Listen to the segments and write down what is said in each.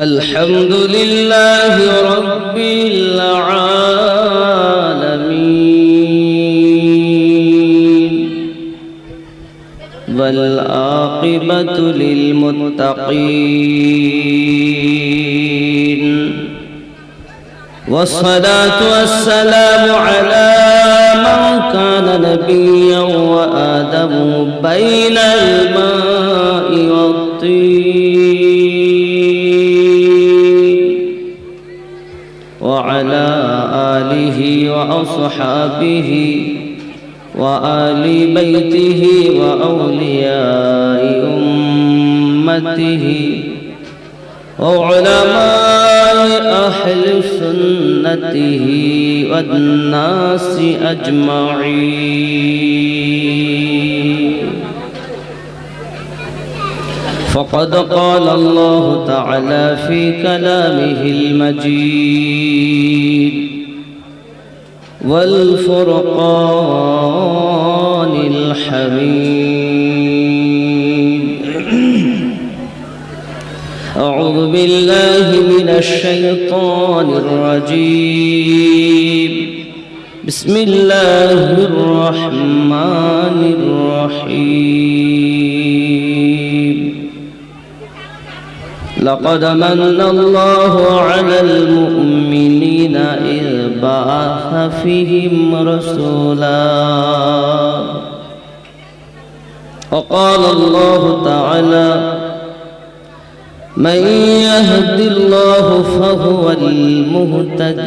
الحمد لله رب العالمين والعاقبة للمتقين والصلاة والسلام على من كان نبيا وآدم بين الماء والطين وعلى آله وأصحابه وآل بيته وأولياء أمته وعلماء أهل سنته والناس أجمعين. فقد قال الله تعالى في كلامه المجيد والفرقان الحميد. أعوذ بالله من الشيطان الرجيم. بسم الله الرحمن الرحيم. لقد من الله على المؤمنين إذ بعث فيهم رسولا وقال الله تعالى من يهد الله فهو المهتد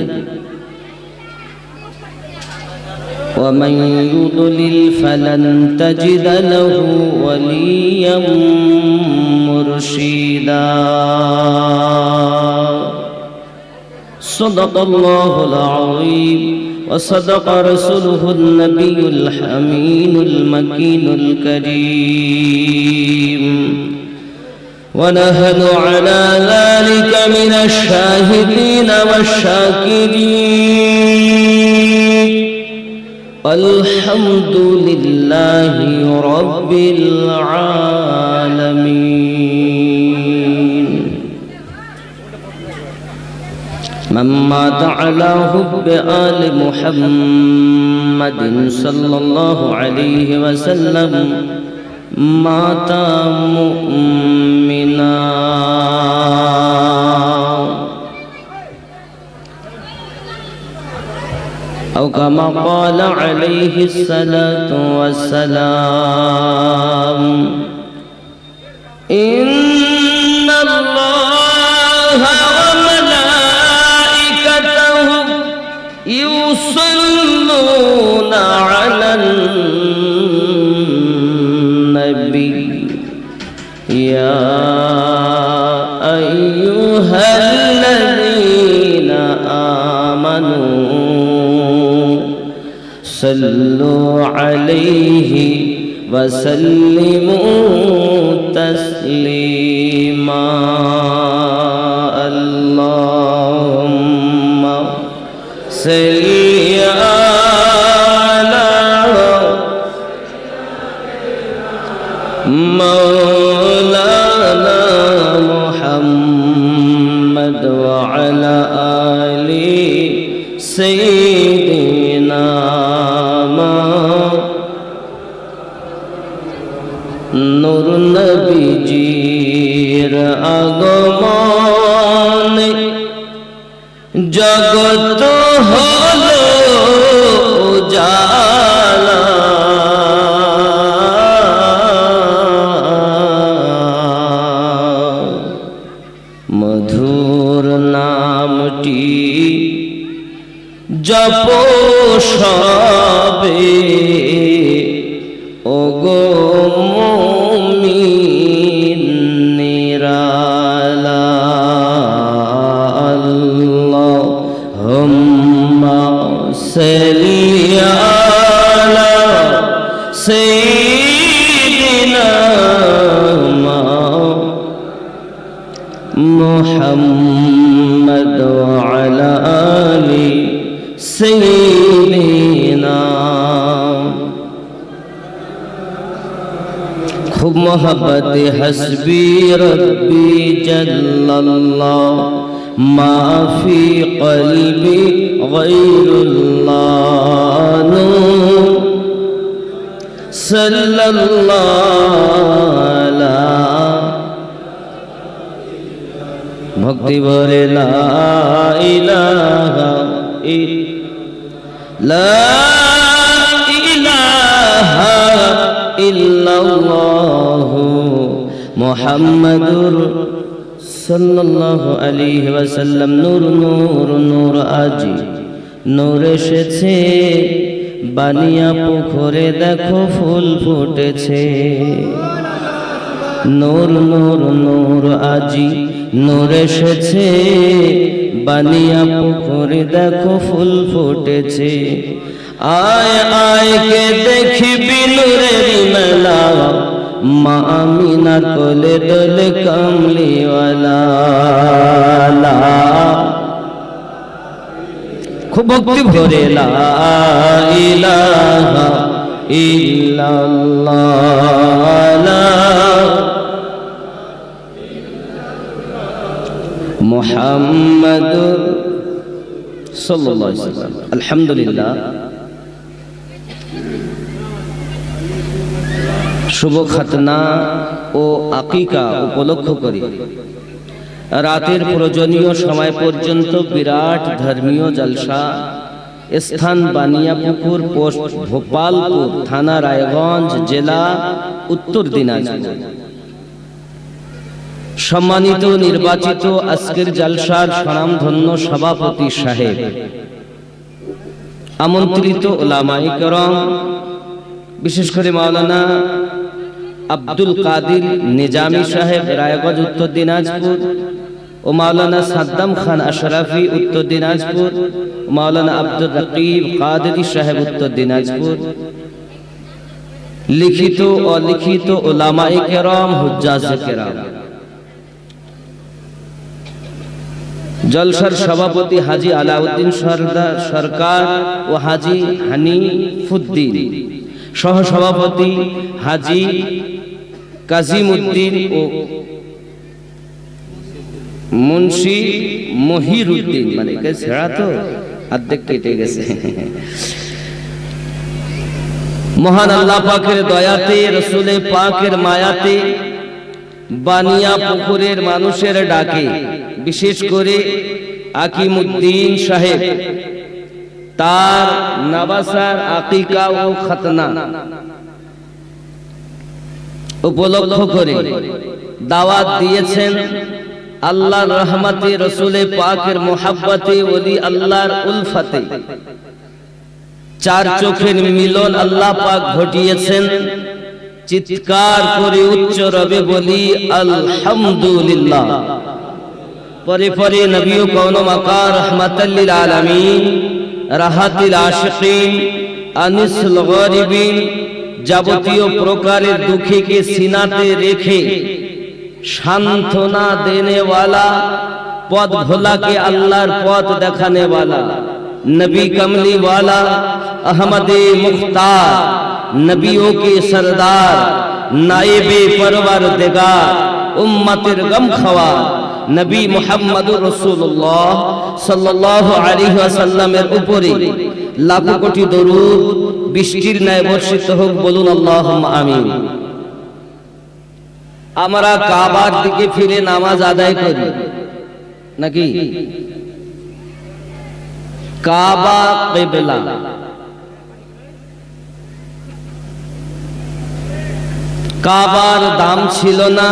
ومن يضلل فلن تجد له وليا مرشدا. صدق الله العظيم وصدق رسوله النبي الحميد المكين الكريم ونحن على ذلك من الشاهدين والشاكرين والحمد لله رب العالمين. من مات على حب آل محمد صلى الله عليه وسلم مات مؤمنا. أو كما قال عليه الصلاة والسلام إن الله وملائكته يصلون على النبي يا أيها الذين آمنوا صلوا عليه وسلموا تسليما. اللهم صل على مولانا محمد وعلى آل سيدنا নূর নবীজির আগমনে জগৎ হলো উজালা। মধুর নামটি জপ সবে ওগো মুমিন নিরালা। আল্লাহুম্মা সাল্লি আলা সাইয়্যিদিনা মুহাম্মদ ওয়া আলা আলি সাইয়্যিদিনা। খুব मोहब्बत हस्बी रब्बी जल्लल्लाह माफी क़ल्बी गैरुल्लाह नूर सल्लल्लाहु अला भक्ति भरे ला इलाहा इल्लल्लाहु मुहम्मदुर सल्लल्लाहु अलैहि वसल्लम नूर नूर नूर আজি নূর এসেছে বানিয়া পুকুরে দেখো ফুল ফুটেছে নূর নূর নূর আজি নূর এসেছে বানিয়া পুকুরে দেখো ফুল ফুটেছে আয় আয় কে দেখবি নূরের মেলা মা আমিনা কোলে দোলে কামলিওয়ালা খুব ভক্তি ভরে লা ইলাহা ইল্লাল্লাহ মুহাম্মাদুর সাল্লাল্লাহু আলাইহি ওয়াসাল্লাম। আলহামদুলিল্লাহ, শুভ খাতনা ও আকিকা উপলক্ষ করে রাতের প্রয়োজনীয় সময় পর্যন্ত বিরাট ধর্মীয় জলসা স্থান বানিয়াপুকুর পোস্ট ভোপালপুর থানা রায়গঞ্জ জেলা উত্তর দিনাজপুর। সম্মানিত নির্বাচিত আজকের জলসার স্বনামধন্য সভাপতি সাহেব, আমন্ত্রিত ওলামায়ে কেরাম, বিশেষ করে মাওলানা আব্দুল কাদির নিজামী সাহেব রায়গঞ্জ উত্তর দিনাজপুর ও মাওলানা সাদ্দাম খান আশরাফি উত্তর দিনাজপুর, মাওলানা আব্দুর রকিব কাদেরী সাহেব উত্তর দিনাজপুর, লিখিত ও অলিখিত ওলামায়ে কেরাম, হুজ্জাজে কেরাম, জলসার সভাপতি হাজী আলাউদ্দিন সরকার ও হাজী হানিফুদ্দিন, সহ সভাপতি হাজী কাজিমউদ্দিন ও মুন্সি মহিরউদ্দিন, মানে ছেড়া তো অর্ধেক কেটে গেছে। মহান আল্লাহ পাকের দয়াতে, রসুলে পাকের মায়াতে, বানিয়া পুকুরের মানুষের ডাকে, বিশেষ করে আকিমউদ্দিন সাহেব তার নবাসার আকিকা ও খাতনা উপলক্ষ করে দাওয়াত দিয়েছেন। আল্লাহর রহমতে, রসুলে পাকের মোহাব্বতে, ওলি আল্লাহর উলফতে চার চোখের মিলন আল্লাহ পাক ঘটিয়েছেন। চিৎকার করে উচ্চ রবে বলি আলহামদুলিল্লাহ। পরে পরে নবী ও কওন মাকার রহমাতাল লিল আলামিন, রাহাতিল আশিকিন, আনিসুল গরিবিন, যাবতীয় প্রকারের দুঃখীকে সিনাতে রেখে সান্ত্বনা দেনে वाला, পথ ভোলাকে আল্লাহর পথ দেখানে वाला, नबी कमली वाला, अहमदे मुख्तार, नबियों के सरदार, नाइबे परवरदिगार, उम्मतेर गम खवार नबी मुहम्मदुर रसूलुल्लाह साल्लाल्लाहु अलैहि ওয়াসাল্লামের উপরে লাখো কোটি দরুদ বৃষ্টির ন্যায় বর্ষিত হোক, বলুন আল্লাহুম্মা আমিন। আমরা কাবার দিকে ফিরে নামাজ আদায় করি নাকি? কাবা কিবলা, কাবার দাম ছিল না,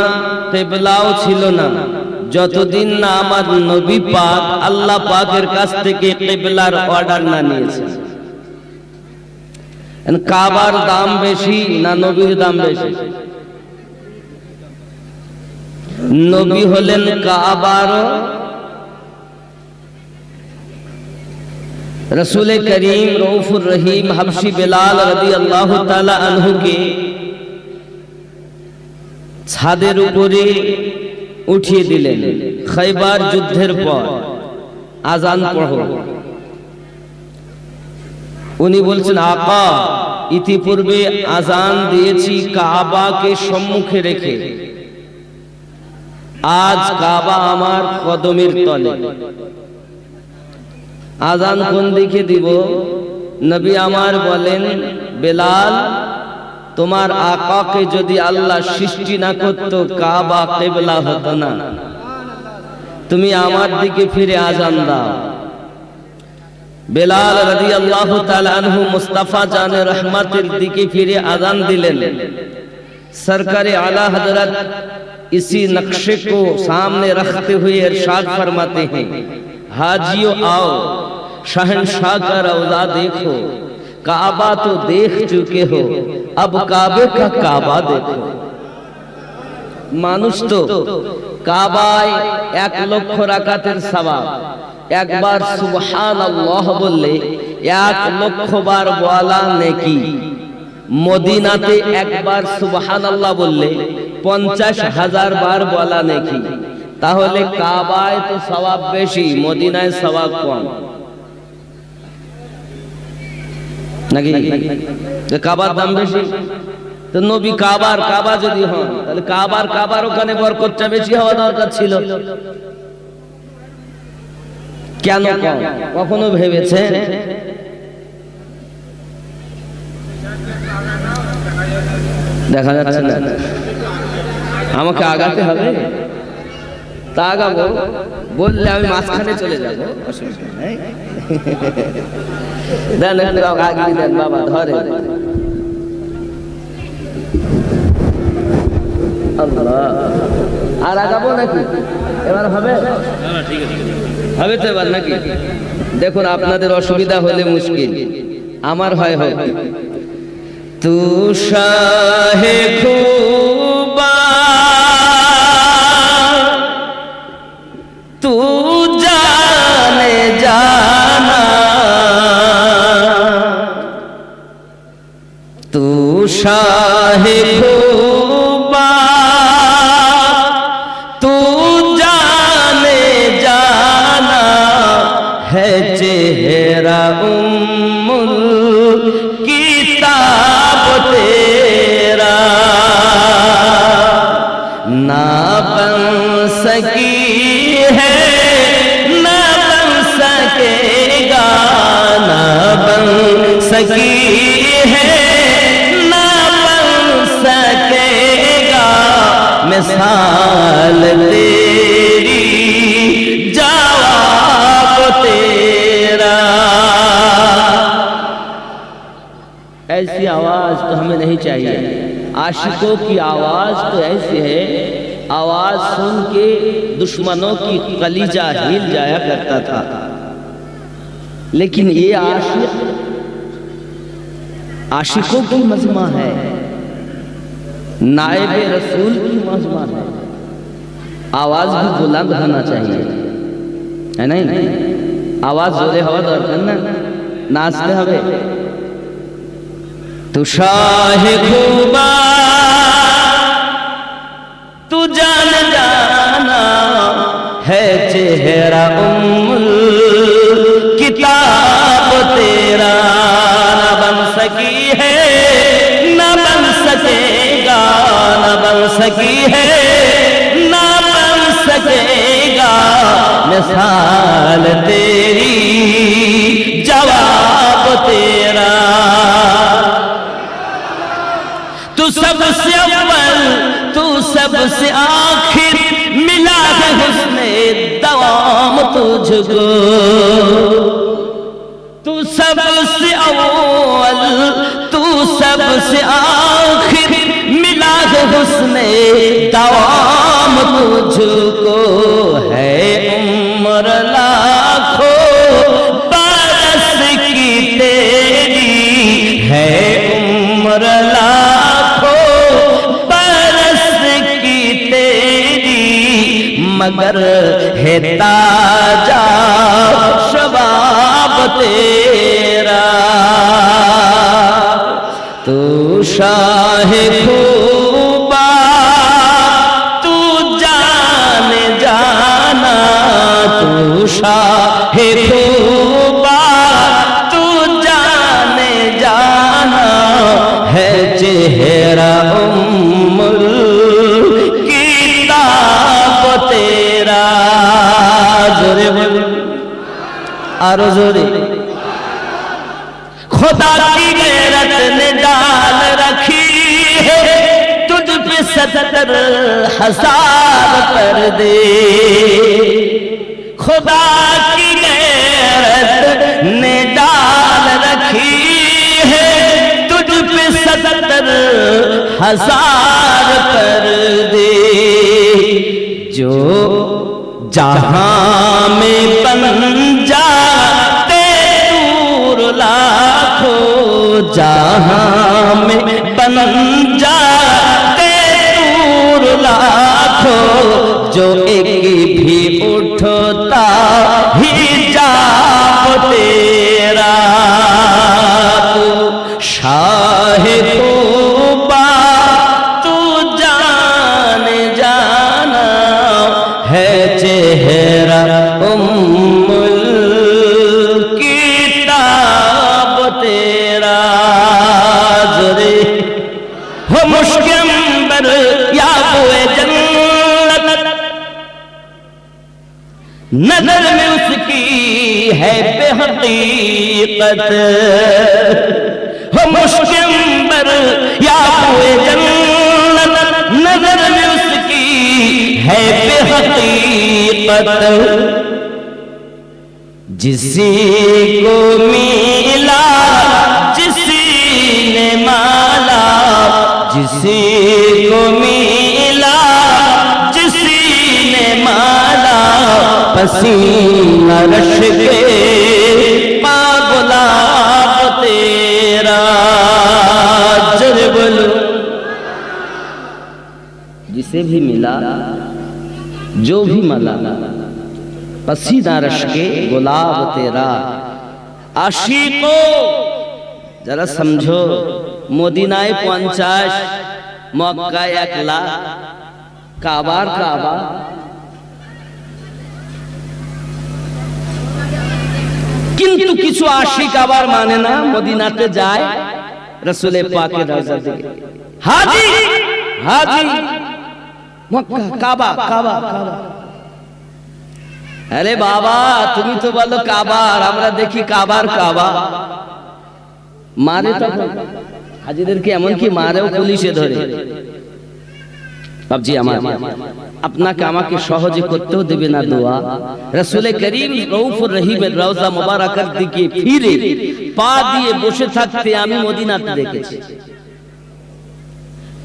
কিবলাও ছিল না, যতদিন না আমার নবী পাক আল্লাহ পাকের কাছ থেকে কিবলার অর্ডার না নিয়েছেন। কাবার দাম বেশি না নবীর দাম বেশি? নবী হলেন কাবার, रसूल करीम रऊफुर रहीम हबशी बिलाल রাদিয়াল্লাহু তাআলা আনহুকে ছাদের উপরে উঠিয়ে দিলেন। খাইবার যুদ্ধের পর আজান পড়ো, উনি বলছেন আকা ইতিপূর্বে আজান দিয়েছি কাবাকে সম্মুখে রেখে। আজ কাবা আমার কদমের তলে। আজান কোন দিকে দিব? নবী আমার বলেন, বেলাল, তোমার আকাকে যদি আল্লাহ সৃষ্টি না করত কাবা কিবলা হতো না। তুমি আমার দিকে ফিরে আজান দাও। বেলাল রাদিয়াল্লাহু তাআলা আনহু মুস্তাফা জানে রহমতের দিকে ফিরে আজান दिलेन। सरकार आला हजरत इसी नक्शे को सामने रखते हुए इरशाद फरमाते हैं, हाजियों आओ, शहंशाह का रौजा देखो, काबा तो देख चुके हो, अब काबे का काबा देखो। मानुष तो काबाय 1 লক্ষ রাকাতের সওয়াব, একবার সুবহানাল্লাহ বললে 1 লক্ষ বার বলা নেকি। মদিনাতে একবার সুবহানাল্লাহ বললে 50,000 বার বলা নেকি। তাহলে কাবায় তো সওয়াব বেশি, মদিনায় সওয়াব কম নাকি? কাবার দাম বেশি, তো নবী কাবার কাবা যদি হন তাহলে কাবার ওখানে বরকতটা বেশি হওয়া দরকার ছিল। কেন কম? কখনো ভেবেছে? দেখা যাচ্ছে না, আমাকে আগাতে হবে। তা আগাবো বললে আমি মাঝখানে চলে যাব, অসুবিধা নেই। দেন একটু আগিয়ে দেন বাবা, ধরে। আল্লাহ, আর আগাবো নাকি? এবার হবে? হবে তো এবার নাকি? দেখুন, আপনাদের অসুবিধা হলে মুশকিল, আমার হয় হয়। তু শাহে খুবা তু জানে জানা, তু শাহে খুবা তু জানে জানা, है चेहरा उम्मुल किताब तेरा, ना बन सकी है ना बन सकेगा, ना बन सकी है ना बन सकेगा, मिसाल तेरी जवाब तेरा। ऐसी आवाज तो हमें नहीं चाहिए। आशिकों की आवाज तो ऐसी है, आवाज सुन के दुश्मनों की कलीजा हिल जाया करता था। लेकिन ये आशिकों की मजमा है, नायबे रसूल की मजमा है। आवाज भी बुलंद होना चाहिए, है नहीं? आवाज जोरे हवा दरकार ना, नाचते হবে। तू शाह खूबा तू जान जाना, है चेहरा उम्मुल किताब तेरा, ना बन सकी है ना बन सकेगा, ना बन सकी है ना बन सकेगा, मिसाल तेरी जवाब तेरा। तू सबसे अव्वल तू सबसे आखिर, मिला है हुस्ने दवाम तुझको। तू सबसे अव्वल तू सबसे आखिर, मिला है हुस्ने दवाम तुझको, है उम्र लाखों बरस की तेरी, है उम्र मगर है ताजा शबाब तेरा। तू शाहे खूबा तू जाने जाना, तू शाहे खूबा तू जाने जाना, और जोरे खुदा की गैरत ने डाल रखी है तुझ पे 70,000 पर्दे। खुदा की गैरत ने डाल रखी है तुझ पे 70,000 पर्दे। जो जहां में बन जाते दूर लाखों, जहां में बन जाते दूर लाखों, जो एक भी उठता हिजाब तेरा। तू शाह तौबा तू जान जाना है चेहरा उम्मुल किताब तेरा। जरे हो मुश्किल या बोए जन्नत, नजर में उसकी है बेहकीकत। हो मुश्किल या बोए जन्नत, नजर में उसकी है बेहकीकत। जिसी को मिला जिसी ने माला, जिसी को मिला जिसी ने माला, पसीना रश के गुलाब तेरा। जर बोलो जिसे भी मिला जो भी मला, पसीना रश के गुलाब तेरा। आशिको जरा समझो, মদিনায় 50, মক্কায় 1 লাখ, কাবার কাবা। কিন্তু কিছু আশিক আবার মানে না, মদিনাতে যায় রাসূলে পাকের রওজা দিকে, হাজি হাজি মক্কা কাবা কাবা কাবা। আরে বাবা তুমি তো বলো কাবা, আর আমরা দেখি কাবার কাবা। মারে তখন হাজিদেরকে এমনকি মারেও পুলিশে ধরে। বাবজি আমার আপনাকে আমাকে সহজে করতেও দেবে না দোয়া। রাসূলে করিম রউফুর রহিমের রওজা মুবারাকার দিকে ফিরে পা দিয়ে বসে থাকতে আমি মদিনাতে দেখেছি।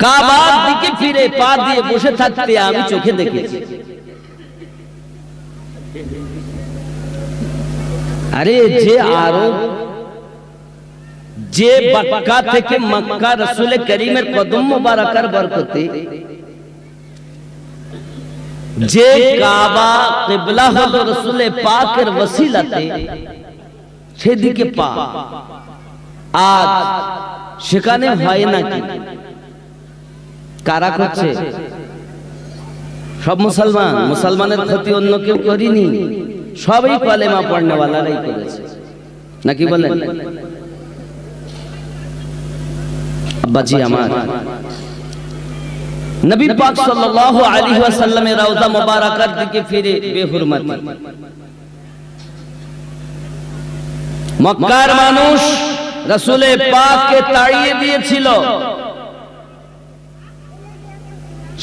কাবার দিকে ফিরে পা দিয়ে বসে থাকতে আমি চোখে দেখেছি। আরে যে আরব, যে মক্কা থেকে মক্কা রাসূলে করিমের কদম মুবারাকার বরকতে, যে কাবা কিবলা হলো রাসূলে পাকের ওসিলাতে, সেদিকে পা। আজ সেখানে হয় নাকি? কারা করছে? সব মুসলমান। মুসলমানের ক্ষতি অন্য কেউ করেনি, সবই কালেমা পড়নেওয়ালারাই করেছে, নাকি বলেন? আব্বাজি আমার, নবী পাক সাল্লাল্লাহু আলাইহি ওয়াসাল্লামের রওজা মুবারাকার দিকে ফিরে বেহুরমতি। মক্কার মানুষ রাসূলে পাককে তাড়িয়ে দিয়েছিল।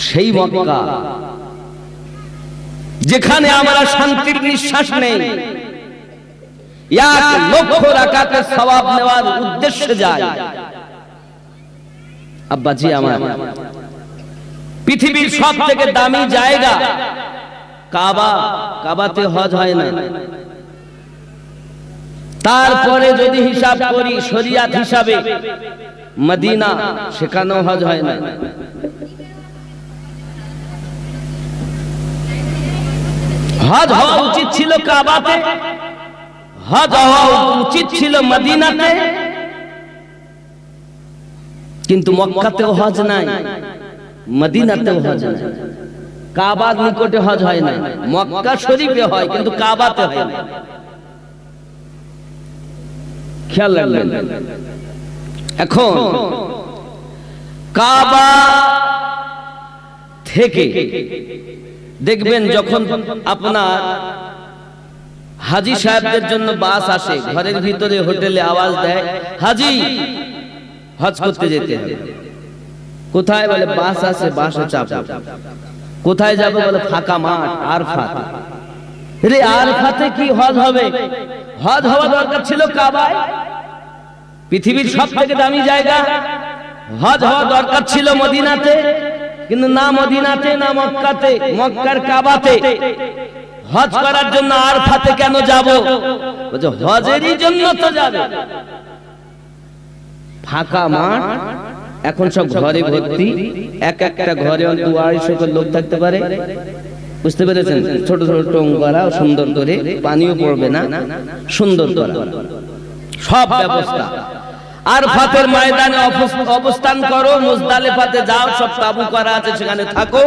সেই মক্কা যেখানে আমরা শান্তির নিঃশ্বাস নেই, 1 লক্ষ রাকাতের সওয়াব নেওয়ার উদ্দেশ্যে যায়। আব্বাজি আমার, পৃথিবীর সবথেকে দামি জায়গা কাবা, কাবাতে হজ হয় না। তারপরে যদি হিসাব করি শরিয়াত হিসাবে মদিনা, সেখানেও হজ হয় না। হজ হওয়া উচিত ছিল কাবাতে, হজ হওয়া উচিত ছিল মদিনাতে, কিন্তু মক্কাতেও হজ নাই, মদিনাতেও হজ নাই। কাবার নিকটে হজ হয় না, মক্কা শরীফে হয় কিন্তু কাবাতে হয় না। খেয়াল রাখবেন। এখন কাবা থেকে দেখবেন যখন আপনার হাজী সাহেবদের জন্য বাস আসে, ঘরের ভিতরে হোটেলে আওয়াজ দেয়, হাজী হজ করতে যেতে হবে। কোথায়? বলে বাস আছে, বাসে চাপো। কোথায় যাবো? বলে ফাঁকা মাঠ, আরফাত। রে আরফাতে কি হজ হবে? হজ হওয়া দরকার ছিল কাবায়, পৃথিবীর সবথেকে দামি জায়গা। হজ হওয়া দরকার ছিল মদিনাতে, কিন্তু না মদিনাতে না মক্কাতে, মক্কার কাবাতে। হজ করার জন্য আরফাতে কেন যাব? বলছে হজেরই জন্য তো যাবে। ফাঁকা মাঠ, এখন সব ঘরে ভর্তি, এক একটা ঘরে অন্তত 250 লোক থাকতে পারে। বুঝতে পেরেছেন? ছোট ছোট টং করা, সুন্দর করে, পানিও পড়বে না, সুন্দর করা সব ব্যবস্থা। আরফাতের ময়দানে অবস্থান করো, মুজদালিফাতে যাও, সব তাবু করা আছে, সেখানে থাকো।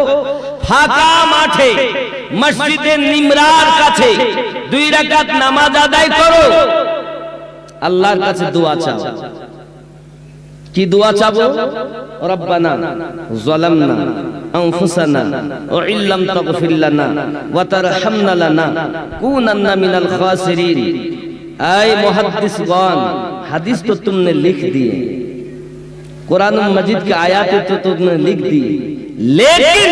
ফাঁকা মাঠে মসজিদে নিমরার কাছে 2 রাকাত নামাজ আদায় করো, আল্লাহর কাছে দোয়া চাও। কি দোয়া চাবো? রব্বানা যালামনা আনফুসানা ওয়া ইল্লাম তাগফির লানা ওয়া তারহামনা লানাকুনান্না মিনাল খাসিরিন। আয় মুহাদ্দিসগণ, হাদিস तो तुमने लिख दिए, कुरान मजीद के आयातें तो तुमने लिख दी, लेकिन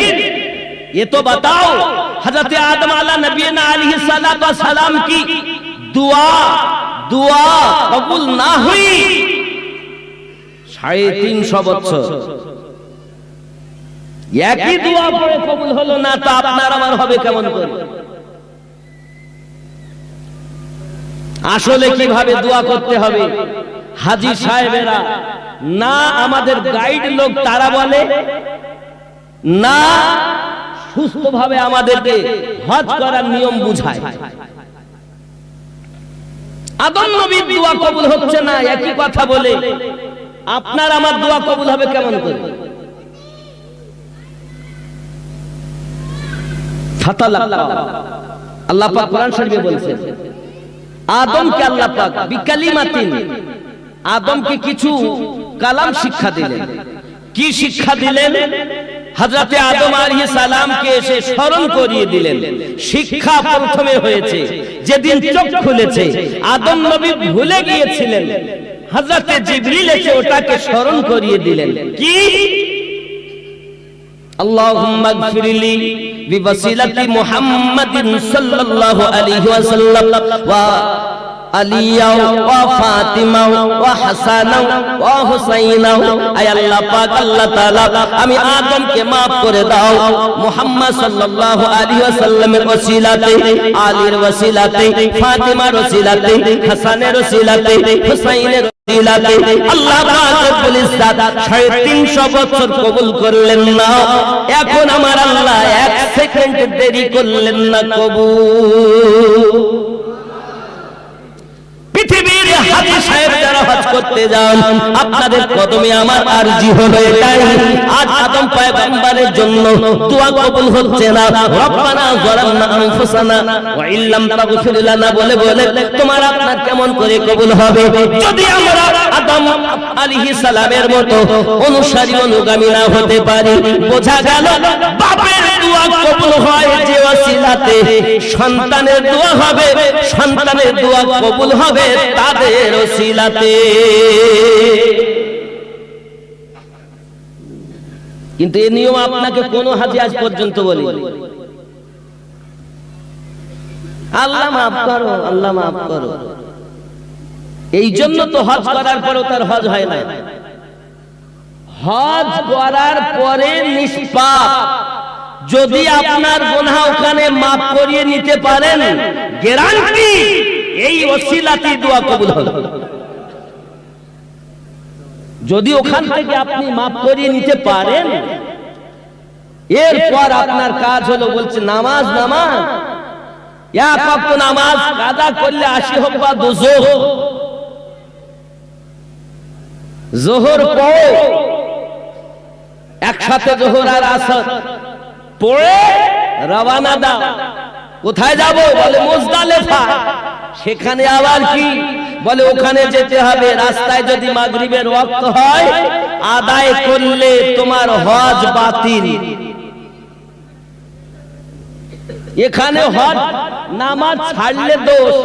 ये तो बताओ हजरत आदम अलैहिस्सलाम की दुआ कबूल ना हुई 350 বছর, একই দোয়া পড়ে কবুল হলো না, তো আপনার আমার হবে কেমন করে? আসলে কিভাবে দোয়া করতে হবে? হাজী সাহেবেরা না আমাদের গাইড লোক তারা বলে, না সুস্থভাবে আমাদেরকে হজ করার নিয়ম বুঝায়। আদম নবীর দোয়া কবুল হচ্ছে না, একই কথা বলে আপনার আমার দোয়া কবুল হবে কেমন করে? আল্লাহ পাক কোরআন শরীফে বলেছেন, আদমকে আল্লাহ পাক বিকালিমাতিন, আদমকে কিছু কালাম শিক্ষা দিলেন। কি শিক্ষা দিলেন? হযরত আদম আলাইহিস সালামকে এসে স্মরণ করিয়ে দিলেন। শিক্ষা প্রথমে হয়েছে যেদিন চোখ খুলেছে, আদম নবী ভুলে গিয়েছিলেন, হযরত জিবরিল এসে ওটাকে স্মরণ করিয়ে দিলেন। কি? আল্লাহুম্মা গফিরলি বিওয়াসিলাতি মুহাম্মাদিন সাল্লাল্লাহু আলাইহি ওয়াসাল্লাম ওয়া আলিয়া ওয়া ফাতিমা ওয়া হাসান ওয়া হুসাইন। আয় আল্লাহ পাক, আল্লাহ তাআলা আমি আদমকে maaf করে দাও, মুহাম্মদ সাল্লাল্লাহু আলাইহি ওয়াসাল্লামের ওসিলাতে, আলীর ওসিলাতে, ফাতিমার ওসিলাতে, হাসানের ওসিলাতে, হুসাইনের ওসিলাতে আল্লাহ পাক রব্বুল ইজ্জত 350 বছর কবুল করলেন না। এখন আমার আল্লাহ 1 সেকেন্ড দেরি করলেন না কবুল। পৃথিবীর হাজী সাহেব যারা হজ করতে যান, আপনাদের কদমে আমার আরজি হলো এটাই, আজ আদম পয়গম্বরের জন্য দোয়া কবুল হচ্ছে না। রব্বানা যালামনা আনফুসানা ওয়া ইল্লাম তাগফির লানা বলে বলে তোমার আপনার কেমন করে কবুল হবে? যদি আমরা আদম আলাইহিস সালামের মতো অনুসারী অনুগামী না হতে পারি, বোঝা গেল বাপের দোয়া কবুল হয় যে ওসিলাতে, সন্তানের দোয়া হবে, সন্তানের দোয়া কবুল হবে তাদের ওসিলাতে। কিন্তু এই নিয়ম আপনাকে কোন হাজী আজ পর্যন্ত বলি, আল্লাহ মাফ করো, আল্লাহ মাফ করো। এই জন্য তো হজ করার পরেও তার হজ হয় না। হজ করার পরে নিষ্পাপ, যদি আপনার গুনাহ ওখানে মাফ করিয়ে নিতে পারেন, গ্যারান্টি এই ওসিলাতে দোয়া কবুল হবে। যদি ওখান থেকে আপনি মাফ করিয়ে নিতে পারেন, এরপর আপনার কাজ হলো, বলছে নামাজ, নামাজ এক ওয়াক্ত নামাজ কাজা করলে 80 হোক বা 200, যোহর পড়ো একসাথে, যোহর আর আসর পড়ে রওনা দাও। কোথায় যাব? বলে মুজদালিফা। সেখানে আবার কি? বলে ওখানে যেতে হবে, রাস্তায় যদি মাগরিবের ওয়াক্ত হয় আদায় করলে তোমার হজ বাতিল। এখানে হজ নামাজ ছাড়লে দোষ,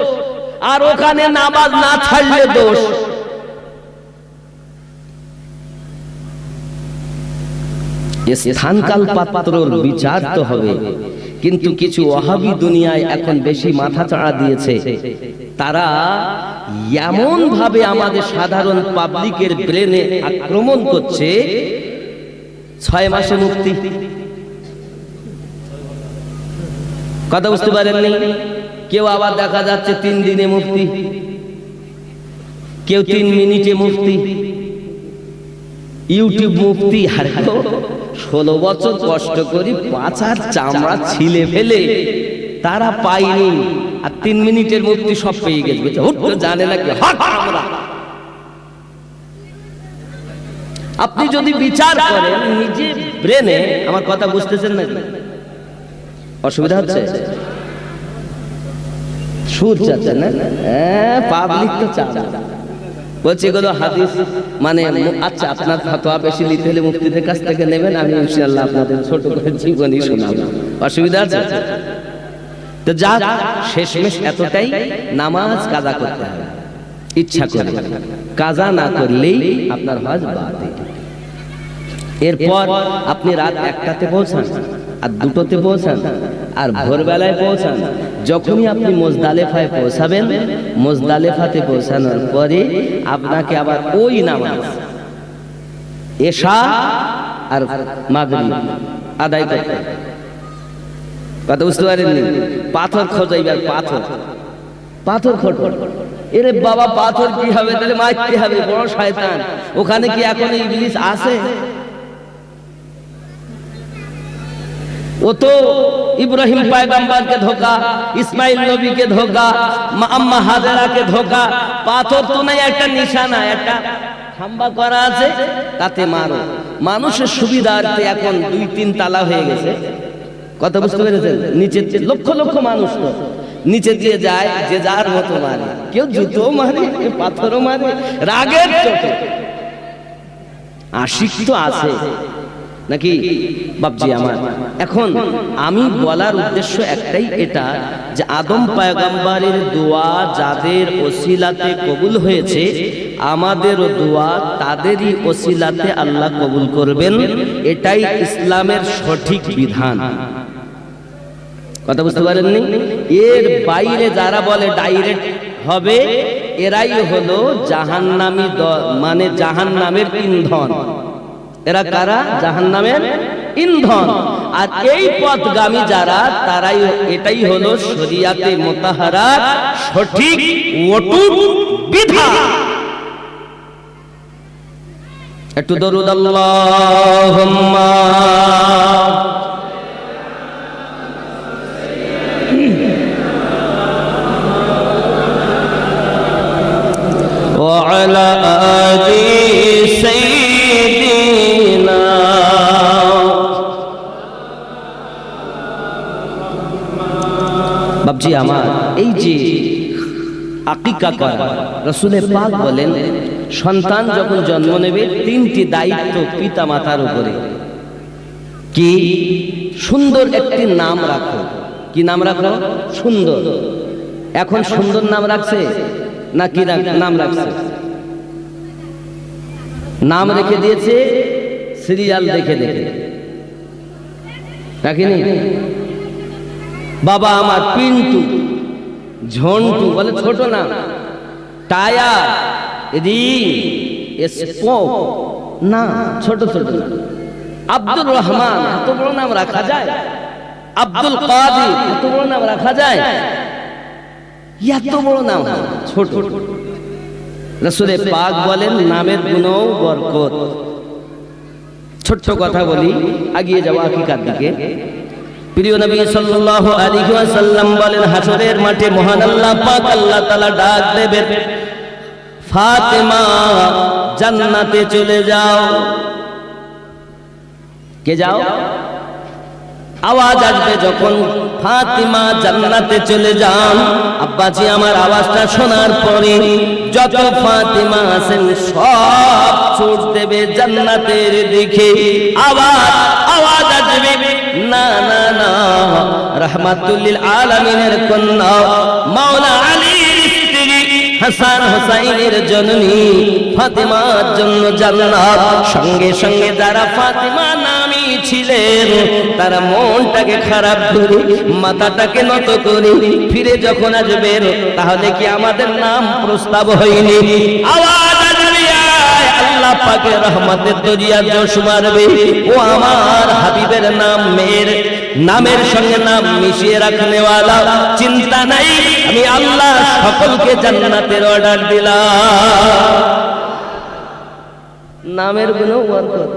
আর ওখানে নামাজ না ছাড়লে দোষ। স্থানকাল পাত্রর বিচার তো হবে, কিন্তু কিছু ওয়াহাবি দুনিয়ায় এখন বেশি মাথা চাড়া দিয়েছে। তারা এমন ভাবে আমাদের সাধারণ পাবলিকের ব্রেনে আক্রমণ করছে, 6 মাসে মুক্তি। কথা বুঝতে পারেননি? কেউ আবার দেখা যাচ্ছে 3 দিনে মুক্তি, কেউ 3 মিনিটে মুক্তি, ইউটিউব মুক্তি। আর 16 বছর কষ্ট করি পাছার চামড়া ছিলে ফেলে তারা পায়নি, আর 3 মিনিটের মুক্তি সব পেয়ে গেছে। জানে না কি আমরা। আপনি যদি বিচার করেন নিজে ব্রেনে, আমার কথা বুঝতেছেন নাকি? অসুবিধা হচ্ছে? সুর চাচ্ছেন না? পাবলিক তো চাচ্ছে, বলছি এগুলো হাদিস মানে। আচ্ছা, আপনার ফতোয়া বেশি নিতে হলে মুফতিদের কাছ থেকে নেবেন, আমি ইনশাআল্লাহ আপনাদের ছোট করে জীবনী শোনাবো। অসুবিধা আছে? তো যা শেষমেশ এতটাই, নামাজ কাজা করতে হবে ইচ্ছা করে, কাজা না করলেই আপনার হজ বাতিল। এরপর আপনি রাত 1টাতে পৌঁছান, আর 2টোতে পৌঁছান, আর ভোরবেলায় পৌঁছান। যখনই আপনি মুজদালেফায় পৌঁছাবেন, মুজদালেফাতে পৌঁছানোর পরে আপনাকে আবার ওই নামাজ এশা আর মাগরিব আদায় করতে। কথা বুঝতে পারেননি? পাথর খোঁজাইবার, পাথর খোঁজো। এরে বাবা, পাথর কি হবে? তাহলে মারতে হবে, বড় শয়তান। ওখানে কি এখন ইবলিস আছে? ও তো ইব্রাহিম পয়গম্বরকে ধোকা, ইসমাইল নবীকে ধোকা, আম্মা হাজেরাকে ধোকা। পাথর তো নাই, একটা নিশানা, একটা খাম্বা করা আছে, তাতে মারো। মানুষের সুবিধার্থে এখন 2-3 তালা হয়ে গেছে। কথা বুঝতে পেরেছেন? নিচে লক্ষ লক্ষ মানুষ তো নিচে দিয়ে যায়, যে যার মতো মারে, কেউ জুতো মারে, কেউ পাথরও মারে, রাগের চোটে। আশিক তো আছে নাকি বাপজি আমার? এখন আমি বলার উদ্দেশ্য একটাই, এটা যে আদম পয়গম্বরের দোয়া যাদের ওসিলাতে কবুল হয়েছে, আমাদেরও দোয়া তাদেরই ওসিলাতে আল্লাহ কবুল করবেন। এটাই ইসলামের সঠিক বিধান। কথা বুঝতে পারেননি? এর বাইরে যারা বলে ডাইরেক্ট হবে, এরাই হলো জাহান্নামী, মানে জাহান্নামের ইন্ধন। এরা কারা? জাহান্নামের ইন্ধন। আর এই পথগামী যারা, তারাই, এটাই হলো শরিয়াতে মুতাহারা সঠিক অটুট বিধান। একটু দরুদ আল্লাহুম্মা ওয়া আলা আলি সাইয়্যিদিনা। বাপজি আমার, এই যে আকিকা করা, রাসূল পাক বলেন সন্তান যখন জন্ম নেবে 3টি দায়িত্ব পিতা মাতার উপরে। কি? সুন্দর একটি নাম রাখো। কি নাম রাখো? সুন্দর। এখন সুন্দর নাম রাখছে না কি নাম রাখছে? নাম রেখে দিয়েছে সিরিয়াল দেখে দেখে, রাখিনি? বাবা আমার পিন্টু, ঝন্টু বলে ছোট নাম, টায়ার, রিং, স্পোক না, ছোট ছোট নাম। আব্দুর রহমান, এত বড় নাম রাখা যায়? আব্দুল কাদির, এত বড় নাম রাখা যায়? এত বড় নাম ছোট। রাসূল পাক বলেন নামের গুণও বরকত। ছোট্ট কথা বলি, এগিয়ে যাওয়া আকিকার দিকে। প্রিয় নবী সাল্লাল্লাহু আলাইহি ওয়াসাল্লাম বলেন, হাসরের মাঠে মহান আল্লাহ পাক আল্লাহ তাআলা ডাক দেবেন, ফাতেমা জান্নাতে চলে যাও। কে যাও? আওয়াজ আসবে যখন, ফাতিমা জান্নাতে চলে যান। আব্বাজি আমার আওয়াজটা শোনার পরে যত ফাতিমা আছেন সব ছুট দেবে জান্নাতের দিকে। আওয়াজ আসবে, না না না, রাহমাতুল লিল আলামিনের কন্যা মাওলা আলীর স্ত্রী হাসান হুসাইনের জননী ফাতেমার জন্য জান্নাত। সঙ্গে সঙ্গে যারা ফাতেমা নামী ছিলেন তারা মনটাকে খারাপ করে মাথাটাকে নত করে ফিরে যখন আসবেন, তাহলে কি আমাদের নাম প্রস্তাব হয়নি? আওয়াজ আসবে, আল্লাহ পাকের রহমতের দরিয়া জোশ মারবে। ও আমার হাবিবের নাম মেয়ের নামের সঙ্গে নাম মিশিয়ে রাখনে ওয়ালা, চিন্তা নাই, আমি আল্লাহ সকলকে জান্নাতের অর্ডার দিলাম। নামের গুণগান কর,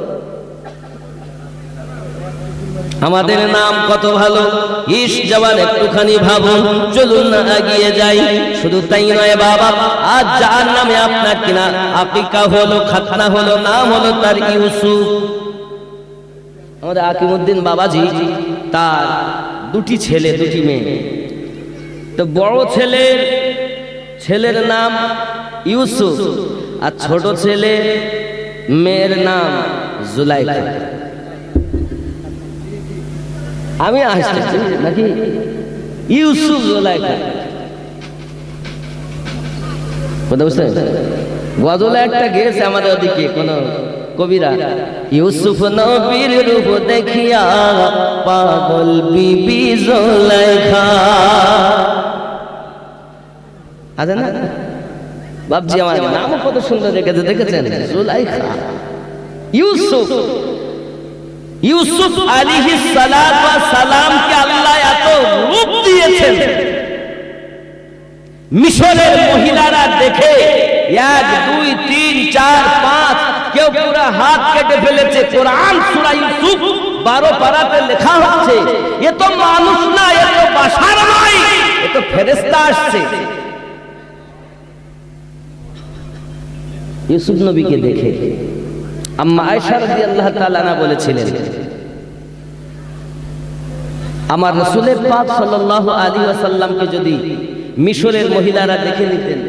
আমাদের নাম কত ভালো। ইস জওয়ান একটুখানি ভাবুন, চলুন না এগিয়ে যাই। শুধু তাই নয় বাবা, আজ যার নামে আপনার কিনা আকিকা হলো, খাতনা হলো, নাম হলো তার ইউসুফ। আমাদের আকিমউদ্দিন বাবাজি, তার দুটি ছেলে দুটি মেয়ে। তো বড় ছেলের নাম ইউসুফ, আর ছোট ছেলে মেয়ের নাম জুলাইখা। আমি আসছি নাকি ইউসুফ জুলাইখা, কথা বুঝতে? গজলে একটা গেছে আমাদের ওদিকে কোন কবিরা, ইউসুফ নবীর রূপ দেখিয়া পাগল বিবি জুলাইখা। আছে না বাবজি? আমার নাম কত সুন্দর রেখেছে, দেখেছেন? জুলাইখা। ইউসুফ আলাইহিস সালাত ওয়া সালামকে আল্লাহ এত রূপ দিয়েছেন, মিশরের মহিলারা দেখে 1 2 3 4 5 কেউ পুরো হাত কেটে ফেলেছে। কোরআন সূরা ইউসুফ 12 পারাতে লেখা হচ্ছে, এ তো মানুষ না, এ তো বাশার নয়, এ তো ফেরেশতা আসছে। ইউসুফ নবীকে দেখে আম্মা আয়েশা রাদিয়াল্লাহু তাআলা আনহা বলেছিলেন, আমার রাসূলের পাক সাল্লাল্লাহু আলাইহি ওয়াসাল্লামকে যদি মিশরের মহিলারা দেখে নিতেন,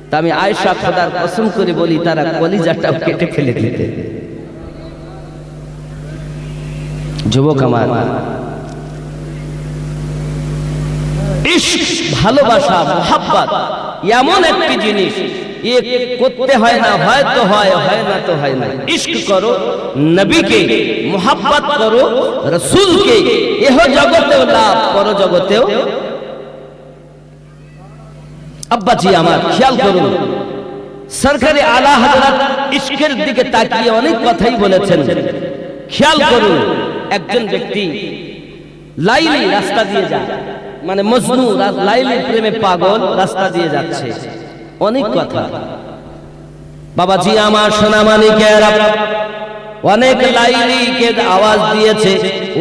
তা আমি আয়েশা খোদার কসম করে বলি তারা কলিজাটা কেটে ফেলে দিতেন। যুবক আমার, ইশক, ভালোবাসা, মুহাব্বত এমন একটি জিনিস, এ করতে হয় না, হয়তো হয়, হয় না তো হয় না। ইশক করো নবীকে, মুহাব্বত করো রাসূলকে, এহ জগতেও লাভ, পর জগতেও। আব্বাজি আমার খেয়াল করুন, সরকারে আলা হযরত ইশকের দিকে তাকিয়ে অনেক কথাই বলেছেন। খেয়াল করুন, একজন ব্যক্তি লাইলি রাস্তা দিয়ে যায়, মানে মজনু লাইলির প্রেমে পাগল, রাস্তা দিয়ে যাচ্ছে, অনেক কথা। বাবাজি আমার সোনা মানিকেরা, অনেক লাইলিকে আওয়াজ দিয়েছে,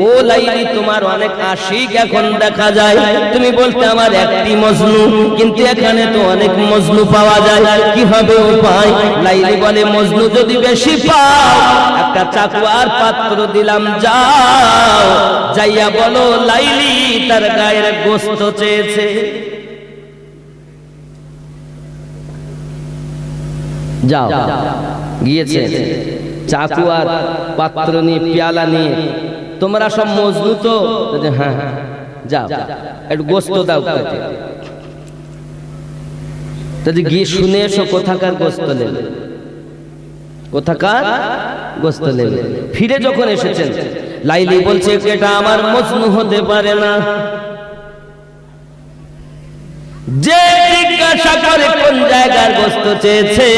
ও লাইলি তোমার অনেক আশিক এখন দেখা যায়, তুমি বলতে আমার একটি মজনু, কিন্তু এখানে তো অনেক মজনু পাওয়া যায়, কি হবে উপায়? লাইলি বলে, মজনু যদি বেশি পাও একটা চাকু আর পাত্র দিলাম, যাও যাইয়া বলো লাইলি তার গায়ের গোশত চেয়েছে। যাও, গিয়েছে চাকু আর পাত্র নিয়ে, পেয়ালা নিয়ে, তোমরা সব মজনু তো? হ্যাঁ, যাও একটু গোশত দাও। যদি গিয়ে শুনে এসো কোথাকার গোশত নেবে, কোথাকার গোশত নেবে। ফিরে যখন এসেছেন, লাইলি বলছে এটা আমার মজনু হতে পারে না। যে জিজ্ঞাসা করে কোন জায়গার গোশত চেয়েছে,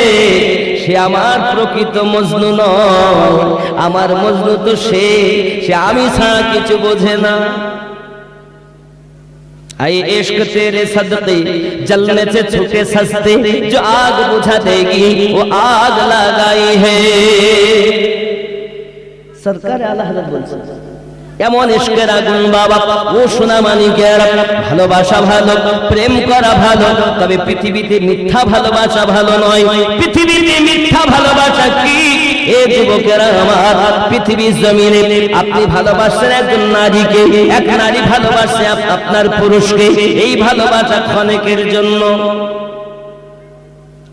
সে আমার প্রকৃত মজনু নয়। আমার মজনু তো সে আমি ছাড়া কিছু বোঝে না। आए इश्क तेरे सदके जलने से छूटे सस्ते, जो आग बुझा देगी वो आग लगाई है। सरकार आला हज़रत बोलছে এমন ইশকের আগুন বাবা, ও সোনা মানিকেরা, ভালোবাসা ভালো, প্রেম করা ভালো, তবে পৃথিবীতে মিথ্যা ভালোবাসা ভালো নয়। পৃথিবীতে মিথ্যা ভালোবাসা কি? এ যুবকেরা আমার, পৃথিবীর জমিনে আপনি ভালোবাসেন একজন নারীকে, এক নারী ভালোবাসে আপনার পুরুষকে, এই ভালোবাসা ক্ষণিকের জন্য,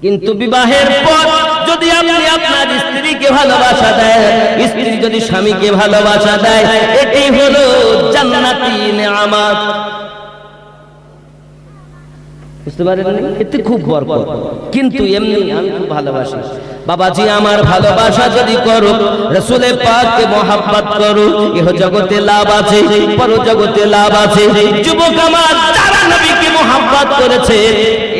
কিন্তু বিবাহের পর যদি আপনি আপনার স্ত্রীকে ভালোবাসা দেন, স্ত্রী যদি স্বামীকে ভালোবাসা দেয়, এটাই হলো জান্নাতি নেয়ামত। বুঝতে পারেন? এতে খুব বরকত। কিন্তু এমনি আমি খুব ভালোবাসি বাবাজি, আমার ভালোবাসা যদি করো, রাসূলে পাককে মহব্বত করো, ইহ জগতে লাভ আছে, পর জগতে লাভ আছে। যুবক আমার, যারা নবীকে মহব্বত করেছে,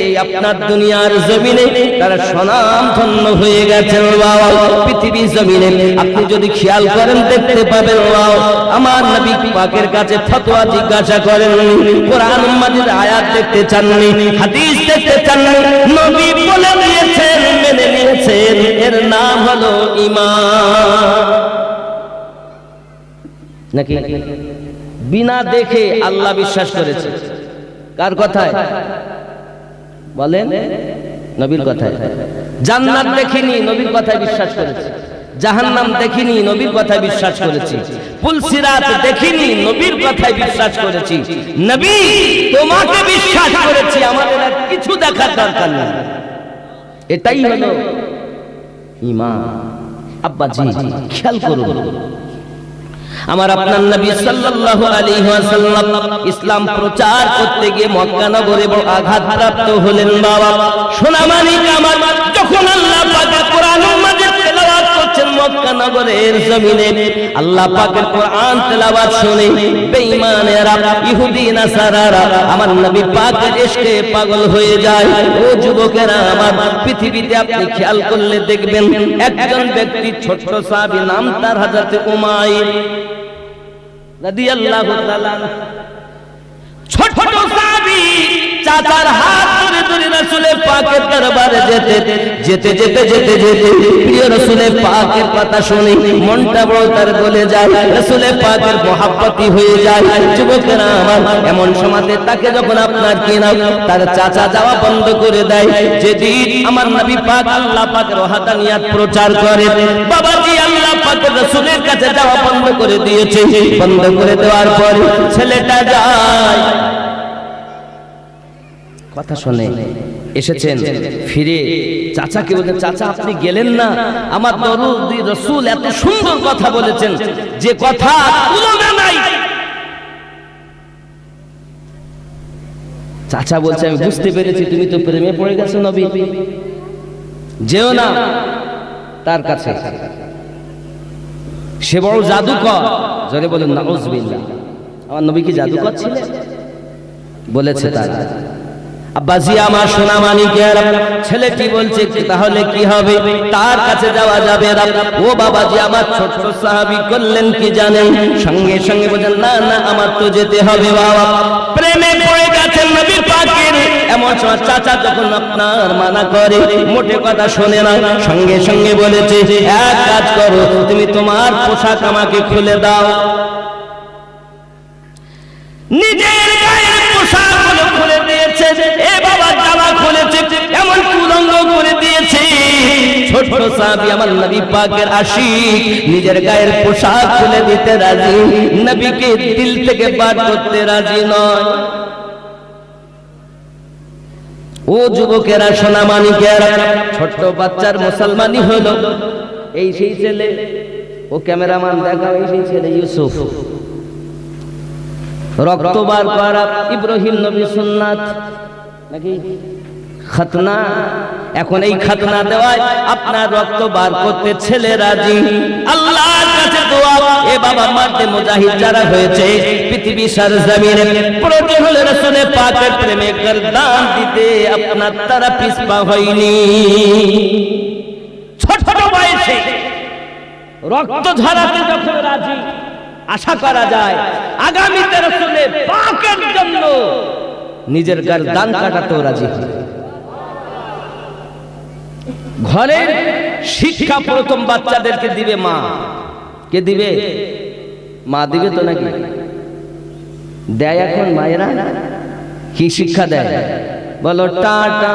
এই আপনার দুনিয়ার জমিনে তারা স্বনাম ধন্য হয়ে গেছে বাবা। পৃথিবী জমিনে আপনি যদি খেয়াল করেন দেখতে পাবেন আমার নবী পাকের কাছে ফতোয়া জিজ্ঞাসা করেন, কোরআন মাজিদ আয়াত দেখতে চাননি, হাদিস দেখতে চাননি, নবী বলে দিয়েছেন, মেনে নিয়েছেন, এর নাম হলো ঈমান। নাকি বিনা দেখে আল্লাহ বিশ্বাস করেছে? কার কথায় বলেন? নবীর কথায়। জান্নাত দেখিনি, নবীর কথায় বিশ্বাস করেছে। জাহান্নাম দেখিনি, নবীর কথায় বিশ্বাস করেছি। পুলসিরাত দেখিনি, নবীর কথায় বিশ্বাস করেছি। নবী তোমাকে বিশ্বাস করেছি, আমাদের আর কিছু দেখার দরকার নেই। এটাই হলো ঈমান। আব্বাজি খেয়াল করুন, আমার আপনার নবী সাল্লাল্লাহু আলাইহি ওয়াসাল্লাম ইসলাম প্রচার করতে গিয়ে মক্কা নগরে বড় আঘাতপ্রাপ্ত হলেন বাবা। সোনা মানিক আমার, যখন আল্লাহ পাকের কোরআন মাজিদ তেলাওয়াত করছেন মক্কা নগরের জমিনে, আল্লাহ পাকের কোরআন তেলাওয়াত শুনে বেঈমানেরা, ইহুদি নাসারারা আমার নবী পাকের ইশকে পাগল হয়ে যায়। ও যুবকেরা আমার, পৃথিবীতে আপনি খেয়াল করলে দেখবেন একজন ব্যক্তি, ছোট্ট সাহাবী, নাম তার হযরত উমাইর রাদিয়াল্লাহু তাআলা। ছোট সাহাবী চাচার হাত ধরে ধরে রাসূলের পাকের দরবারে যেতে প্রিয় রাসূলের পাকের কথা শুনে মনটা বড় তার গলে যায়, রাসূলের পাকের মহব্বতি হয়ে যায়। যুবকেরা আমার, এমন সময়তে তাকে যখন আপনার কিনা তার চাচা যাওয়া বন্ধ করে দেয়, যেদিন আমার নবী পাক আল্লাহ পাকের ওয়াহদানিয়াত প্রচার করে, বাবাজি আল্লাহ পাকের রাসূলের কাছে যাওয়া বন্ধ করে দিয়েছে। বন্ধ করে দেওয়ার পরে ছেলেটা যায়, কথা শুনে এসেছেন, ফিরে চাচাকে বলেন, চাচা আপনি গেলেন না, আমার দরদি রাসূল এত সুন্দর কথা বলেছেন, যে কথা তুলনা নাই। চাচা বলছে, আমি বুঝতে পেরেছি তুমি তো প্রেমে পড়ে গেছো নবী, যেও না তার কাছে, সে বড় জাদুকর। জোরে বলেন নাউযুবিল্লাহ। আমার নবী কি জাদুকর ছিলেন? বলেছে তারা। আব্বাজি আমার, সোনা মানিকের ছেলেটি বলছে, তাহলে কি হবে? তার কাছে যাওয়া যাবে না। ও বাবাজি আমার, ছোট্ট সাহাবী করলেন কি জানেন? সঙ্গে সঙ্গে বলেন, না না আমার তো যেতে হবে বাবা। প্রেমে পড়ে গেছেন নবী পাকের। এমন সময় চাচা যখন আপনার মানা করে, মোটে কথা শোনে না, সঙ্গে সঙ্গে বলেছে, এক কাজ করো, তুমি তোমার পোশাক আমাকে খুলে দাও। নিজের গায়ের পোশাক খুলে দিয়েছে, এ বাবা জামা খুলেছে, এমন কুলঙ্গ করে দিয়েছে। ছোট সাহাবী আমার নবী পাকের আশিক, নিজের গায়ের পোশাক খুলে দিতে রাজি, নবীকে দিল থেকে বাদ করতে রাজি নয়। ও যুবকেরা, সোনা মানিকেরা, ছোট্ট বাচ্চার মুসলমানি হলো এই সেই ছেলে। ও ক্যামেরাম্যান দেখা, এই সেই ছেলে ইউসুফ, রক্ত বার করা ইব্রাহিম নবী সুন্নাত নাকি খতনা। এখন এই খতনা দেওয়ায় আপনার রক্ত বার করতে ছেলে রাজি। আল্লাহর কাছে দোয়া, এ বাবা মারতে মুজাহিদ যারা হয়েছে পৃথিবী সরজমিনে, প্রয়োজন হলে রাসূলের পাকের প্রেমে গর্দান দিতে আপনার তারা পিছপা হয়নি। ছোট ছোট বয়সে রক্ত ঝরাতে যখন রাজি, আশা করা যায় আগামীতে রাসূলের পাকের জন্য নিজের গর্দান কাটাতেও রাজি হবে। ঘরের শিক্ষা প্রথম বাচ্চাদেরকে দিবে মা। কে দিবে? মা দিবে তো নাকি? দেয় এখন মায়েরা? কি শিক্ষা দেয় বলো? টাটা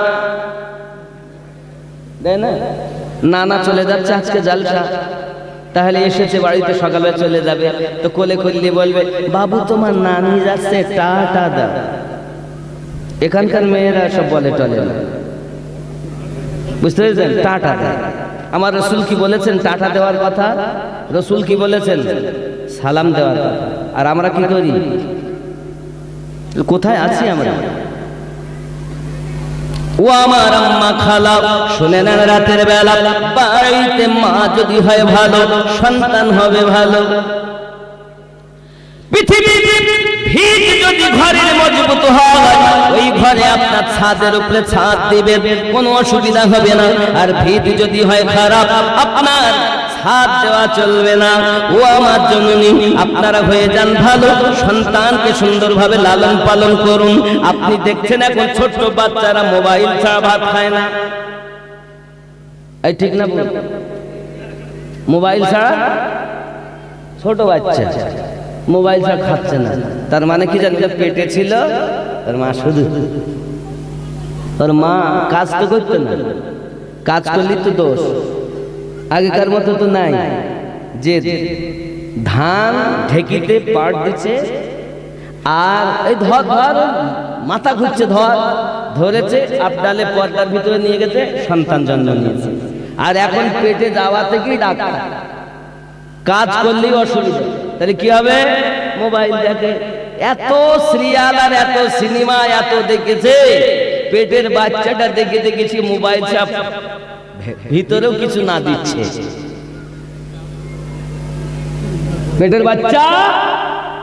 দেয় না? নানা চলে যাচ্ছে আজকে জালসা, তাহলে এসেছে বাড়িতে, সকালে চলে যাবে, তো কোলে করলে বলবে, বাবু তোমার নানি যাচ্ছে, টাটা দাও। এখানকার মেয়েরা সব বলে টলে না, বুঝতে পেরেছেন? টাটা দেয়। আমার রসুল কি বলেছেন টাটা দেওয়ার কথা? রসুল কি বলেছেন? সালাম দেওয়ার কথা। আর আমরা কি করি? কোথায় আছি আমরা? ও আমার আম্মা খালা, শুনে নেন, রাতের বেলা বাড়িতে মা যদি হয় ভালো, সন্তান হবে ভালো। পৃথিবীর ভিত যদি ঘরের মজবুত হয়, ওই ঘরে আপনার ছাদের উপরে ছাদ দিবেন, কোনো অসুবিধা হবে না। আর ভিত যদি হয় খারাপ, আপনার ছাদ দেওয়া চলবে না। ও আমার জননী, আপনারা হয়ে যান ভালো, সন্তানকে সুন্দরভাবে লালন পালন করুন। আপনি দেখছেন এখন ছোট্ট বাচ্চারা মোবাইল ছাড়া ভাত খায় না। এই ঠিক না? মোবাইল ছাড়া ছোট বাচ্চা মোবাইল ছাড়া খাচ্ছে না। তার মানে কি জানি, পেটে ছিল তার মা, শুধু তোর মা কাজ তো করতো না, কাজ করলি তো দোষ। আগেকার মতো তো নাই যে ধান ঢেকিতে পাট দিচ্ছে আর এই ধর ধর মাথা ঘুরছে, ধরেছে আপনালে পর্দার ভিতরে নিয়ে গেছে, সন্তান জন্ম নিয়েছে। আর এখন পেটে যাওয়া থেকেই ডাক্তার, কাজ করলেই অসুবিধা। তাহলে কি হবে? মোবাইল দেখে। এত সিরিয়াল আর এত সিনেমা এত দেখেছে, পেটের বাচ্চাটা দেখে দেখেছি মোবাইল চাপ ভিতরেও কিছু না দিচ্ছে। পেটের বাচ্চা,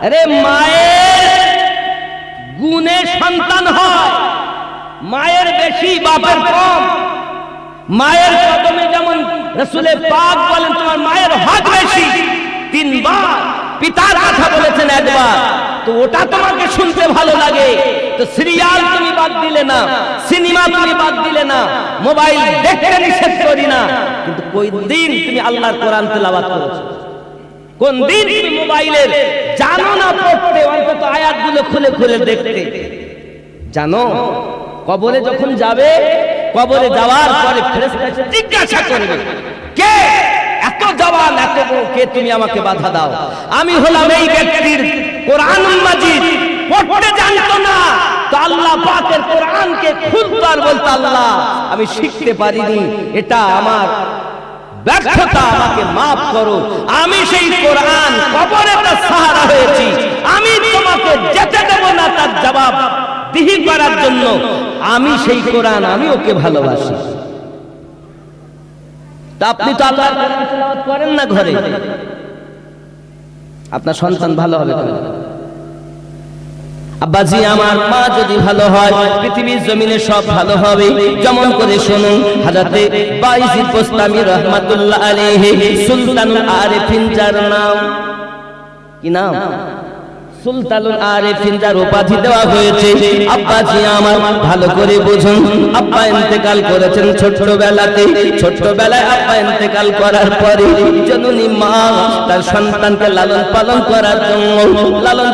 আরে মায়ের গুণে সন্তান হয়, মায়ের বেশি বাপের কম। মায়ের কদমে যেমন রাসূলে পাক বলেন তোমার মায়ের হক বেশি, 3 বার পিতার কথা বলেছেন একবার, তো ওটা তোমাকে শুনতে ভালো লাগে। তো সিরিয়াল তুমি বাদ দিলে না, সিনেমা তুমি বাদ দিলে না, মোবাইল দেখতে নিষেধ করি না, কিন্তু কোন দিন তুমি আল্লাহর কোরআন তেলাওয়াত করেছো? কোন দিন তুমি মোবাইলের জানো না পড়তে, অন্তত আয়াতগুলো খুলে খুলে দেখতে জানো? কবরে যখন যাবে, কবরে যাওয়ার পরে ফেরেশতা এসে জিজ্ঞাসা করবে, কে এত জওয়ান এত বড়, কে তুমি আমাকে বাধা দাও? আমি হলাম এই ব্যক্তির কোরআনুল মাজিদ পড়তে জানতো না, তো আল্লাহ পাকের কোরআনকে খুলতো আর বলতো, আল্লাহ আমি শিখতে পারিনি, এটা আমার ব্যর্থতা, আমাকে মাফ করো। আমি সেই কোরআন কবরে তার সাহারা হয়েছি, আমি তোমাকে যেতে দেব না তার জবাব দিহি করার জন্য। আমি সেই কোরআন, আমি ওকে ভালোবাসি। তা আপনি তো আল্লাহর কোরআন তেলাওয়াত করেন না ঘরে, আপনার সন্তান ভালো হবে কেন? আব্বাজি আমার, মা যদি ভালো হয় পৃথিবীর জমিনে সব ভালো হবে। যেমন করে শুনুন, হযরতে বাইজিদ বুস্তামি রাহমাতুল্লাহ আলাইহি সুলতানুল আরিফিন, যার নাম কি নাম? সুলতানুল আরিফিন, যার উপাধি দেওয়া হয়েছে। আব্বাজি আমার ভালো করে বুঝুন, আব্বা ইন্তেকাল করেছেন ছোট্টবেলাতে। ছোট্টবেলায় আব্বা ইন্তেকাল করার পরে জননী মা তার সন্তানকে লালন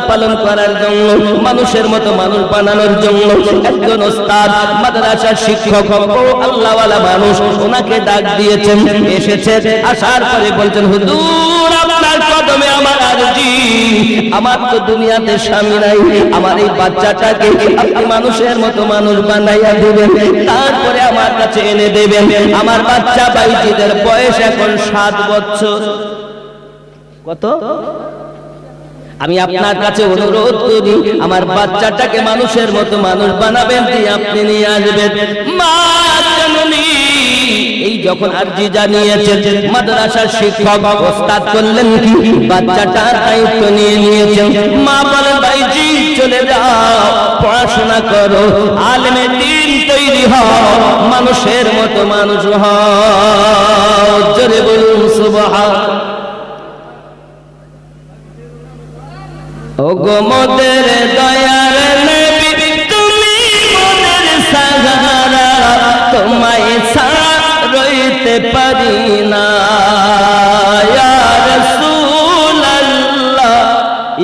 পালন করার জন্য, মানুষের মতো মানুষ বানানোর জন্য একজন ওস্তাদ, মাদ্রাসার শিক্ষক, ও আল্লাহওয়ালা মানুষ, ওনাকে ডাক দিয়েছেন। এসেছে, আসার পরে বলছেন, হুজুর আপনার কদমে আমার আরজি, আমার তো দুনিয়াতে স্বামী নাই, আমার এই বাচ্চাটাকে আপনি মানুষের মতো মানুষ বানাইয়া দিবেন, তারপরে আমার কাছে এনে দেবেন। আমার বাচ্চা বাইজিদের বয়স এখন 7 বছর। কত? আমি আপনার কাছে অনুরোধ করি, আমার বাচ্চাটাকে মানুষের মতো মানুষ বানাবেন, দিয়ে আপনি নিয়ে আসবেন। মা জননী এই যখন আরজি জানিয়েছেন, মাদ্রাসার শিক্ষক ওস্তাদ করলেন কি, বাচ্চাটার দায়িত্ব নিয়ে নিয়েছেন। মা বলেন, ভাইজি চলে যাও, পড়াশোনা করো, আলেমে দ্বীন তৈরি হও, মানুষের মতো মানুষ হও। জোরে বলুন সুবহানাল্লাহ। ওগো মোদের দয়ার নবী, তুমি মোদের সাহারা, তোমায় ছাড়া রইতে পারি না। ইয়া রাসূলুল্লাহ,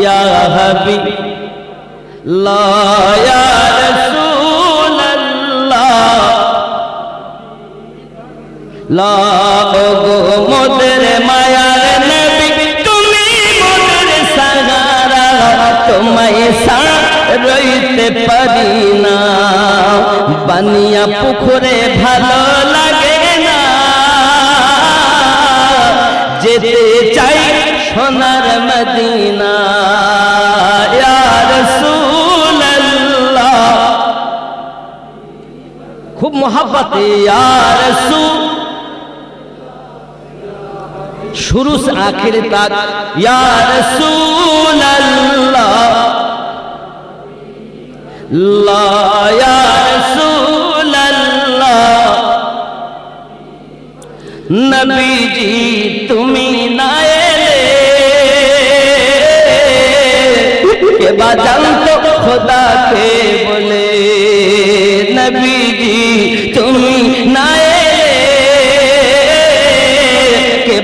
ইয়া হাবিবাল্লাহ, ইয়া রাসূলুল্লাহ, লা ওগো মোদের মায়ার নবী, তুমি মোদের সাহারা, তোমায় ছাড়া রইতে পারি না। বানিয়া পুকুরে ভালো লাগে না, मदीना या रसूल अल्लाह खूब मोहब्बत या रसूल शुरू से आखिर तक या रसूल अल्लाह ला या रसूल अल्लाह नबी जी तुम्हें ना एले के बाजान तो खुदा के बोले नबी जी तुम्हें ना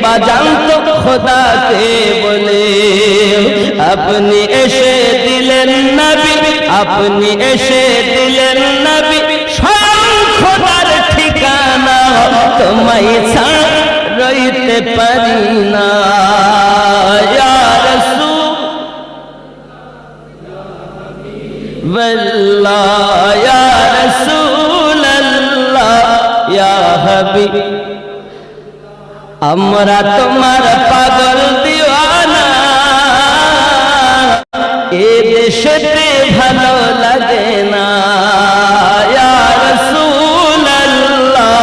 बाजान तो खुदा के बोले अपनी ऐशे दिलेन नबी अपनी ऐशे दिलेन नबी स्वयं खुदार ठिकाना तुम्हें साथ रहीते पारी ना या रसूल वल्लाह या रसूल अल्लाह या हबीब हमरा तुम्हार पागल दीवाना ए देशते भालो लगे ना या रसूल अल्लाह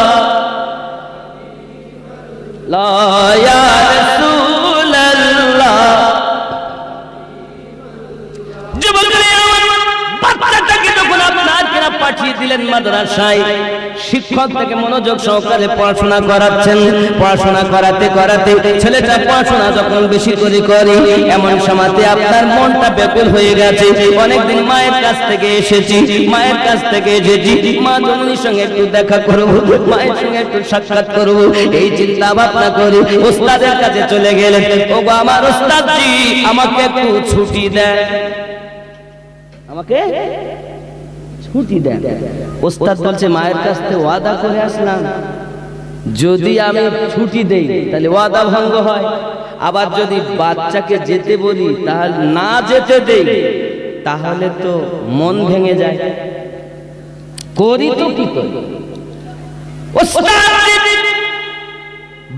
ला या रसूल अल्लाह বাচ্চাটাকে যখন আপনার কেনা পাঠিয়ে দিলেন মাদ্রাসায় শিক্ষক থেকে মনোযোগ সহকারে পড়াশোনা করাচ্ছেন পড়াশোনা করাতে করাতে ছেলেটা পড়াশোনা যখন বেশি করে করে এমন সময়তে আপনার মনটা ব্যাকুল হয়ে গেছে অনেকদিন মায়ের কাছ থেকে এসেছি মা জননীর সঙ্গে একটু দেখা করব মায়ের সঙ্গে একটু সাক্ষাৎ করব এই চিন্তা ভাবনা করে ওস্তাদের কাছে চলে গেলেন ওগো আমার ওস্তাদজি আমাকে একটু ছুটি দেন আমাকে ছুটি দেন ওস্তাদ বলছে মায়ের কাছ থেকে ওয়াদা করে আসলাম যদি আমি ছুটি দেই তাহলে ওয়াদা ভঙ্গ হয় আবার যদি বাচ্চাকে যেতে বলি তাহলে না যেতে দেই তাহলে তো মন ভেঙে যায় করি তো কি করি ওস্তাদ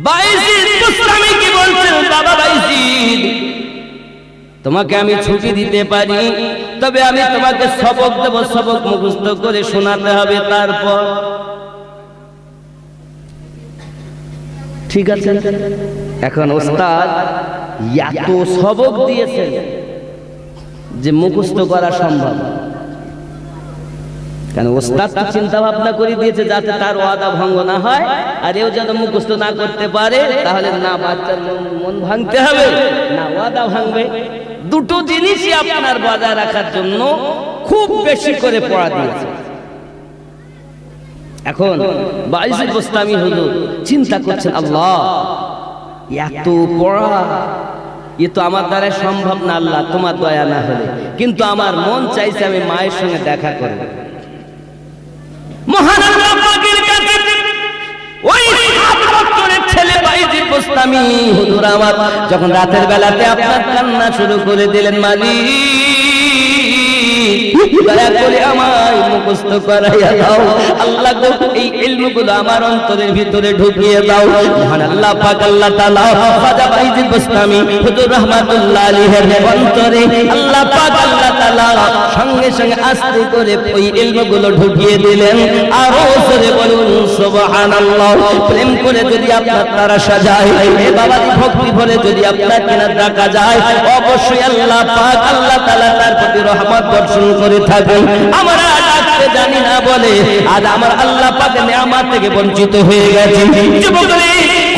বাইজিদ গোস্বামী কি বলছেন বাবা বাইজিদ তোমাকে আমি ছুটি দিতে পারি তবে আমি তোমাকে সবক দেব সবক মুখস্থ করে শোনাতে হবে তারপর ঠিক আছে এখন ওস্তাদ এত সবক দিয়েছেন যে মুখস্থ করা সম্ভব কারণ ওস্তাদ তো চিন্তা ভাবনা করে দিয়েছে যাতে তার ওয়াদা ভঙ্গ না হয় আর এও যেন মুখস্থ না করতে পারে তাহলে না বাচ্চার মন ভাঙতে হবে না ওয়াদা ভাঙবে দুটো জিনিসই আপনার বজায় রাখার জন্য খুব বেশি করে পড়া দিয়েছে এখন বাইজিদ গোস্তামি হুজুর চিন্তা করছেন আল্লাহ এত পড়া এ তো আমার দ্বারা সম্ভব না আল্লাহ তোমার দয়া না হলে কিন্তু আমার মন চাইছে আমি মায়ের সঙ্গে দেখা করব মহান আল্লাহ পাকের কাছে ওই 7 বছরের ছেলে বাইজিদ গোস্তামি হুজুর আমার যখন রাতের বেলাতে আপনার কান্না শুরু করে দিলেন মালিক দয়া করে আমায় মুখস্থ করাইয়া দাও আল্লাহ গো এই ইলমগুলো আমার অন্তরের ভিতরে ঢুকিয়ে দাও মহান আল্লাহ পাক আল্লাহ তাআলা খাজা বাইজিদ গোস্তামি হুজুর রাহমাতুল্লাহ আলাইহির অন্তরে আল্লাহ পাক আল্লাহ তাআলা সঙ্গে সঙ্গে আস্তে করে ওই ইলমগুলো ঢুকিয়ে দিলেন আর জোরে বলুন সুবহানাল্লাহ প্রেম করে যদি আপনার তারা সাজায় এ বাবাজি ভক্তি ভরে যদি আপনার কিনা ডাকা যায় অবশ্যই আল্লাহ পাক আল্লাহ তাআলা তার প্রতি রহমত বর্ষণ করে থাকেন আমরা ডাকতে জানি না বলে আজ আমার আল্লাহ পাকের নিয়ামত থেকে বঞ্চিত হয়ে গেছি যুবকরা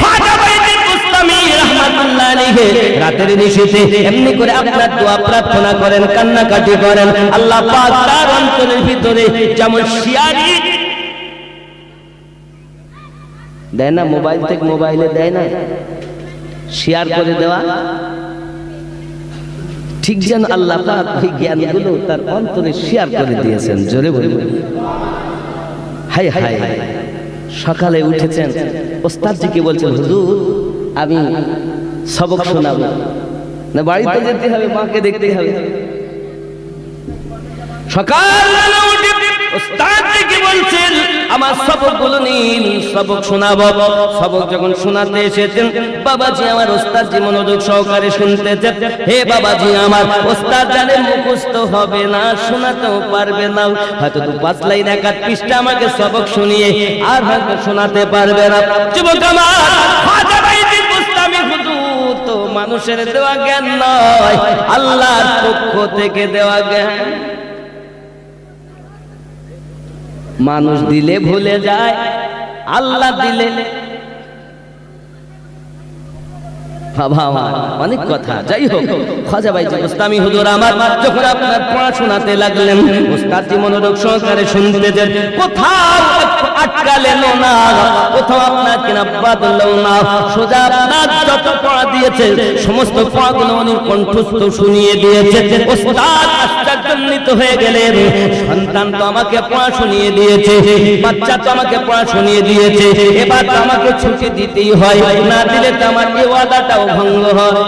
খাজা বাইজিদ গোস্তামি রাহমাতুল্লাহ আলাইহি রাতের নিশিতে এমনি করে আপনার দোয়া প্রার্থনা করেন কান্নাকাটি করেন আল্লাহ পাক তার অন্তরের ভিতরে যেমন শিয়ারি দেয় না মোবাইল থেকে মোবাইলে দেয় না শেয়ার করে দেওয়া ঠিক যেন আল্লাহ পাক ওই জ্ঞানগুলো তার অন্তরে শেয়ার করে দিয়েছেন জোরে বলুন হাই হাই সকালে উঠেছেন ওস্তাদজিকে বলছেন হুজুর আমি সবক শোনাবো না বাড়িতে যেতে হবে মাকে দেখতে হবে সকালবেলা উঠে ওস্তাদজিকে বলছেন আমার সবকগুলো নিন, সবক শোনাবো। সবক যখন শোনাতে এসেছেন, বাবাজি আমার ওস্তাদজি মনোযোগ সহকারে শুনতেছেন। হে বাবাজি আমার, ওস্তাদ জানে মুখস্থ হবে না, শোনাতেও পারবে না, হয়তো 2-5 লাইন 1-8 পৃষ্ঠা আমাকে সবক শুনিয়ে আর হয়তো শোনাতে পারবে না। যুবক আমার, খাজা বাইজিদ বুস্তামি হুজুর তো মানুষের দেওয়া জ্ঞান নয়, আল্লাহর পক্ষ থেকে দেওয়া জ্ঞান। মানুষ দিলে ভুলে যায়, আল্লাহ দিলে অনেক কথা। যাই হোক, খাজা বাইজিদ বুস্তামি হুজুর আমার যখন আপনার পড়াশোনাতে লাগলেন, ওস্তাদজি মনোযোগ সহকারে শুনতেছেন, কোথাও আটকালেন না, কোথাও আপনার কিনা বাদলেও না, সোজা আপনার যত পড়া দিয়েছে সমস্ত পড়াগুলো উনি কণ্ঠস্থ শুনিয়ে দিয়েছে। ওস্তাদ আশ্চর্যান্বিত হয়ে গেলেন, সন্তান তো আমাকে পড়া শুনিয়ে দিয়েছে, বাচ্চা তো আমাকে পড়া শুনিয়ে দিয়েছে, এবার তো আমাকে ছুটি দিতেই হয়, না দিলে তো আমার এই ওয়াদাটাও ভঙ্গ হয়।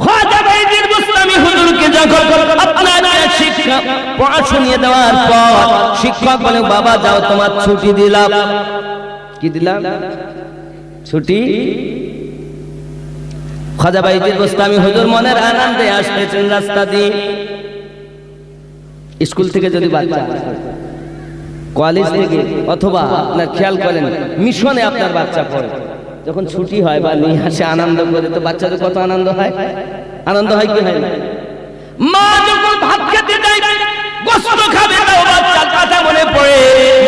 খাজা বাইজিদ বুস্তামি হুজুরকে যখন আপনার শিক্ষা পড়া শুনিয়ে দেওয়ার পর শিক্ষক বলে, বাবা যাও তোমার ছুটি দিলাম। কি দিলাম? ছুটি। খাজা বাইজিদ বুস্তামি হুজুর মনের আনন্দে আসতেছেন রাস্তা দিয়ে। স্কুল থেকে যদি বাচ্চা, কলেজ থেকে, অথবা আপনার খেয়াল করেন মিশনে আপনার বাচ্চা পড়ে, যখন ছুটি হয় বা নিয়ে আসে আনন্দ করে, তো বাচ্চাদের কত আনন্দ হয়? আনন্দ হয় কি হয় না? মা যখন ভাত খেতে যায়, গোশত খাবে, তাও বাচ্চার কথা মনে পড়ে,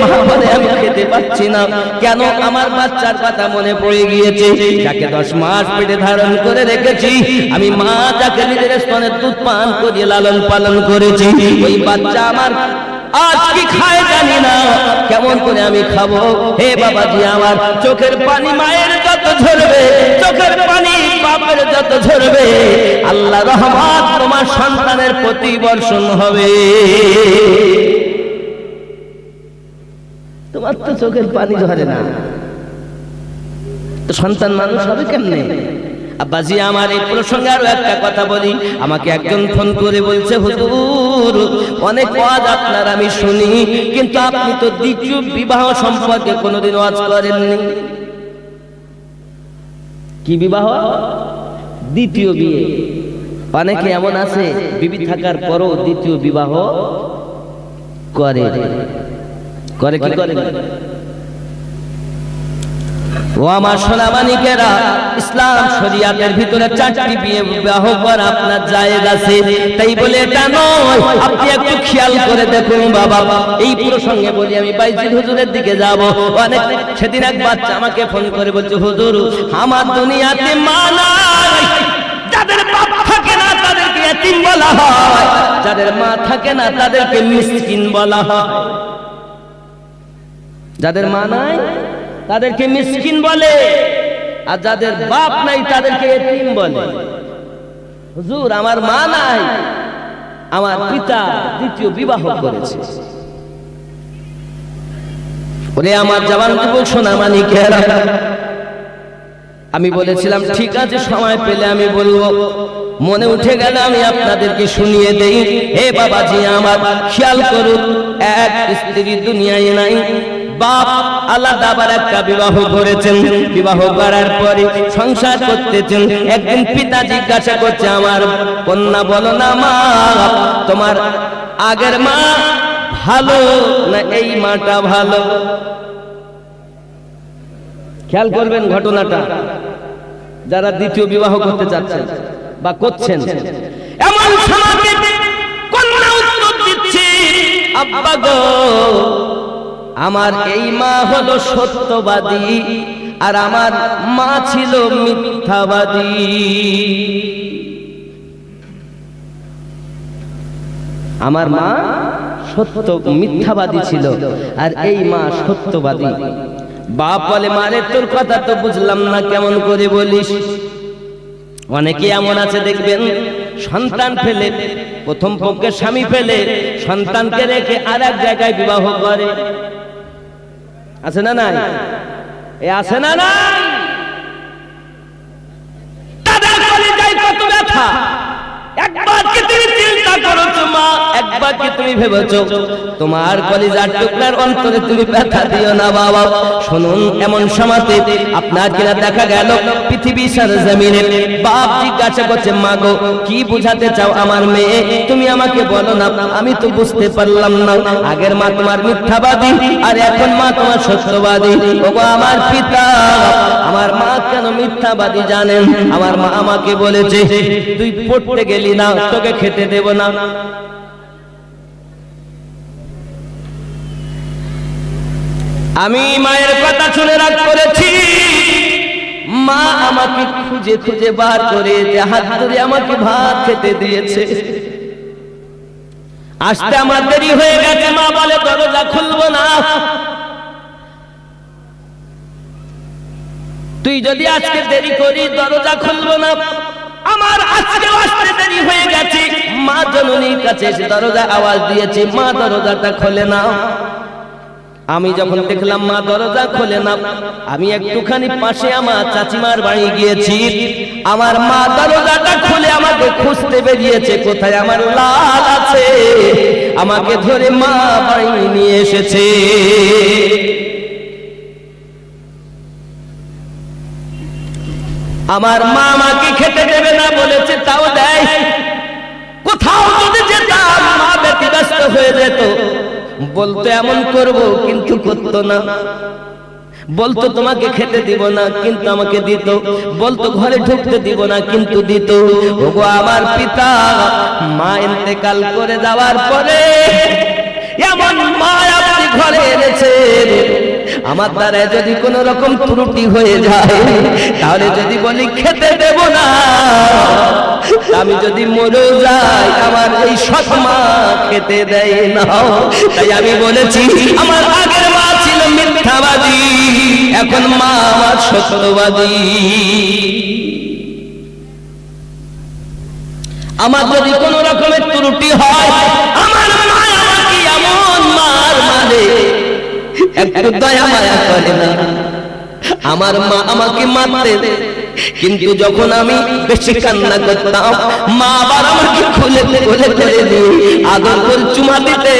মা বলে আমি খেতে পাচ্ছি না, কেন? আমার বাচ্চার কথা মনে পড়ে গিয়েছে, যাকে 10 মাস পেটে ধারণ করে রেখেছি আমি, মা যাকে নিজের স্তনের দুধ পান করিয়ে লালন পালন করেছি, ওই বাচ্চা আমার আজ কি খায় জানি না, কেমন করে আমি খাবো? হে বাবাজি আমার, চোখের পানি মায়ের যত ঝরবে, চোখের পানি বাপের যত ঝরবে, আল্লাহ রহমত তোমার সন্তানের প্রতি বর্ষণ হবে। তোমার তো চোখের পানি ঝরে না, তো সন্তান মানুষ হবে কেমনে? আব্বাজি আমার, এই প্রসঙ্গে আরো একটা কথা বলি। আমাকে একজন ফোন করে বলছে, হুজুর অনেক ওয়াজ আপনার আমি শুনি, কিন্তু আপনি তো দ্বিতীয় বিবাহ সম্পর্কে কোনোদিন ওয়াজ করেননি। কি বিবাহ? দ্বিতীয় বিয়ে। অনেকে এমন আছে বিবি থাকার পরও দ্বিতীয় বিবাহ করে। করে কি করে? ও আমার সোনামানিকেরা, ইসলাম শরিয়াতের ভিতরে 4টি বিবাহ করা আপনার জায়েজ আছে, তাই বলে এটা নয়। আপনি একটু খেয়াল করে দেখুন বাবা, এই প্রসঙ্গে বলি, আমি বাইজিদ হুজুরের দিকে যাব। অনেক সেদিন এক বাচ্চা আমাকে ফোন করে বলছে, হুজুর আমার দুনিয়াতে মা নাই, যাদের বাপ থাকে না তাদেরকে এতিম বলা হয়, যাদের মা থাকে না তাদেরকে মিসকিন বলা হয়। যাদের মা নাই তাদেরকে মিসকিন বলে, আর যাদের বাপ নাই তাদেরকে এতিম বলে। হুজুর আমার মা নাই, আমার পিতা দ্বিতীয় বিবাহ করেছে। ওরে আমার জওয়ান যুবক সোনামানিকেরা, আমি বলেছিলাম ঠিক আছে, সময় পেলে আমি বলবো, মনে উঠে গেল আমি আপনাদেরকে শুনিয়ে দেই। হে বাবাজি আমার, খেয়াল করুন, এক স্ত্রী দুনিয়ায় নাই, বাপ আলাদা আবার একটা বিবাহ করেছেন, বিবাহ করার পরে সংসার করতেছেন। একদিন পিতা জিজ্ঞাসা করছে, আমার কন্যা বলো না মা, তোমার আগের মা ভালো না এই মাটা ভালো? খেয়াল করবেন ঘটনাটা, যারা দ্বিতীয় বিবাহ করতে চাচ্ছেন বা করছেন। এমন সমাজে কন্যা উত্তর দিচ্ছে, আব্বা গো আমার এই মা হলো সত্যবাদী, আর আমার মা ছিল মিথ্যাবাদী। আমার মা সত্য মিথ্যাবাদী ছিল, আর এই মা সত্যবাদী। বাপ বলে, মারে তোর কথা তো বুঝলাম না, কেমন করে বলিস? অনেকে এমন আছে দেখবেন, সন্তান ফেলে, প্রথম পক্ষে স্বামী ফেলে সন্তানকে রেখে আর এক জায়গায় বিবাহ করে। আছে না নাই? এ আছে না নাই? তাদের কলিজায় কত ব্যথা, একবার কি তিনি চিন্তা যা করেছো মা, একবার কি তুমি ভেবেছো তোমার কলিজার টুকরার অন্তরে তুমি ব্যথা দিও না বাবা। শুনুন, এমন সময়তে আপনার কিনা দেখা গেল পৃথিবী সরজমিনে বাপ জিজ্ঞাসা করছে, মা গো কি বুঝাতে চাও আমার মেয়ে, তুমি আমাকে বলো না, আমি তো বুঝতে পারলাম না। আগের মা তোমার মিথ্যাবাদী, আর এখন মা তোমার সত্যবাদী। ওগো আমার পিতা, আমার মা কেন মিথ্যাবাদী জানেন? আমার মা আমাকে বলেছে, তুই পড়তে গেলি না, তোকে খেতে দেব না। আমি মায়ের কথা শুনে রাগ করেছি। মা আমাকে খুঁজে খুঁজে বার করে হাত ধরে আমাকে ভাত খেতে দিয়েছে। আসতে আমার দেরি হয়ে গেছে, মা বলে দরজা খুলবো না। তুই যদি আজকে দেরি করিস দরজা খুলবো না। আমার আজকে আসতে দেরি হয়ে গেছে। মা জননীর কাছে এসে দরজা আওয়াজ দিয়েছে, মা দরজাটা খোলে না। আমি যখন দেখলাম মা দরজা খোলে না, আমি একটুখানি পাশে আমার চাচিমার বাড়ি গিয়েছি। আমার মা দরজাটা খুলে আমাকে খুঁজতে বেরিয়েছে, কোথায় আমার লাল আছে। আমাকে ধরে মা বাড়ি নিয়ে এসেছে। আমার মা আমাকে খেতে দেবে না বলেছে, তাও দেয়। কোথাও যদি যেতাম মা ব্যতিব্যস্ত হয়ে যেত, বলতো এমন করব, কিন্তু করতো না। বলতো তোমাকে খেতে দিব না, কিন্তু আমাকে দিত। বলতো ঘরে ঢুকতে দিব না, কিন্তু দিত। ওগো আমার পিতা, মা ইন্তেকাল করে যাওয়ার পরে এমন মা আপনি ঘরে এনেছেন, আমার দ্বারা যদি কোনো রকম ত্রুটি হয়ে যায়, তাহলে যদি বলি খেতে দেব না, আমি যদি মরে যাই, আমার এই সৎ মা খেতে দেয় না। তাই আমি বলেছি, আমার আগের মা ছিল মিথ্যাবাদী, এখন মা আমার সত্যবাদী। আমার যদি কোনো রকমের ত্রুটি হয়, আমার মা আমাকে এমন মার মারে, একটু দয়া মায়া করে না। আমার মা আমাকে মারতেন, কিন্তু যখন আমি বেশি কান্না করতাম, মা আবার আমাকে খুলে খুলে করে দিয়ে আদর করে চুমা দিতে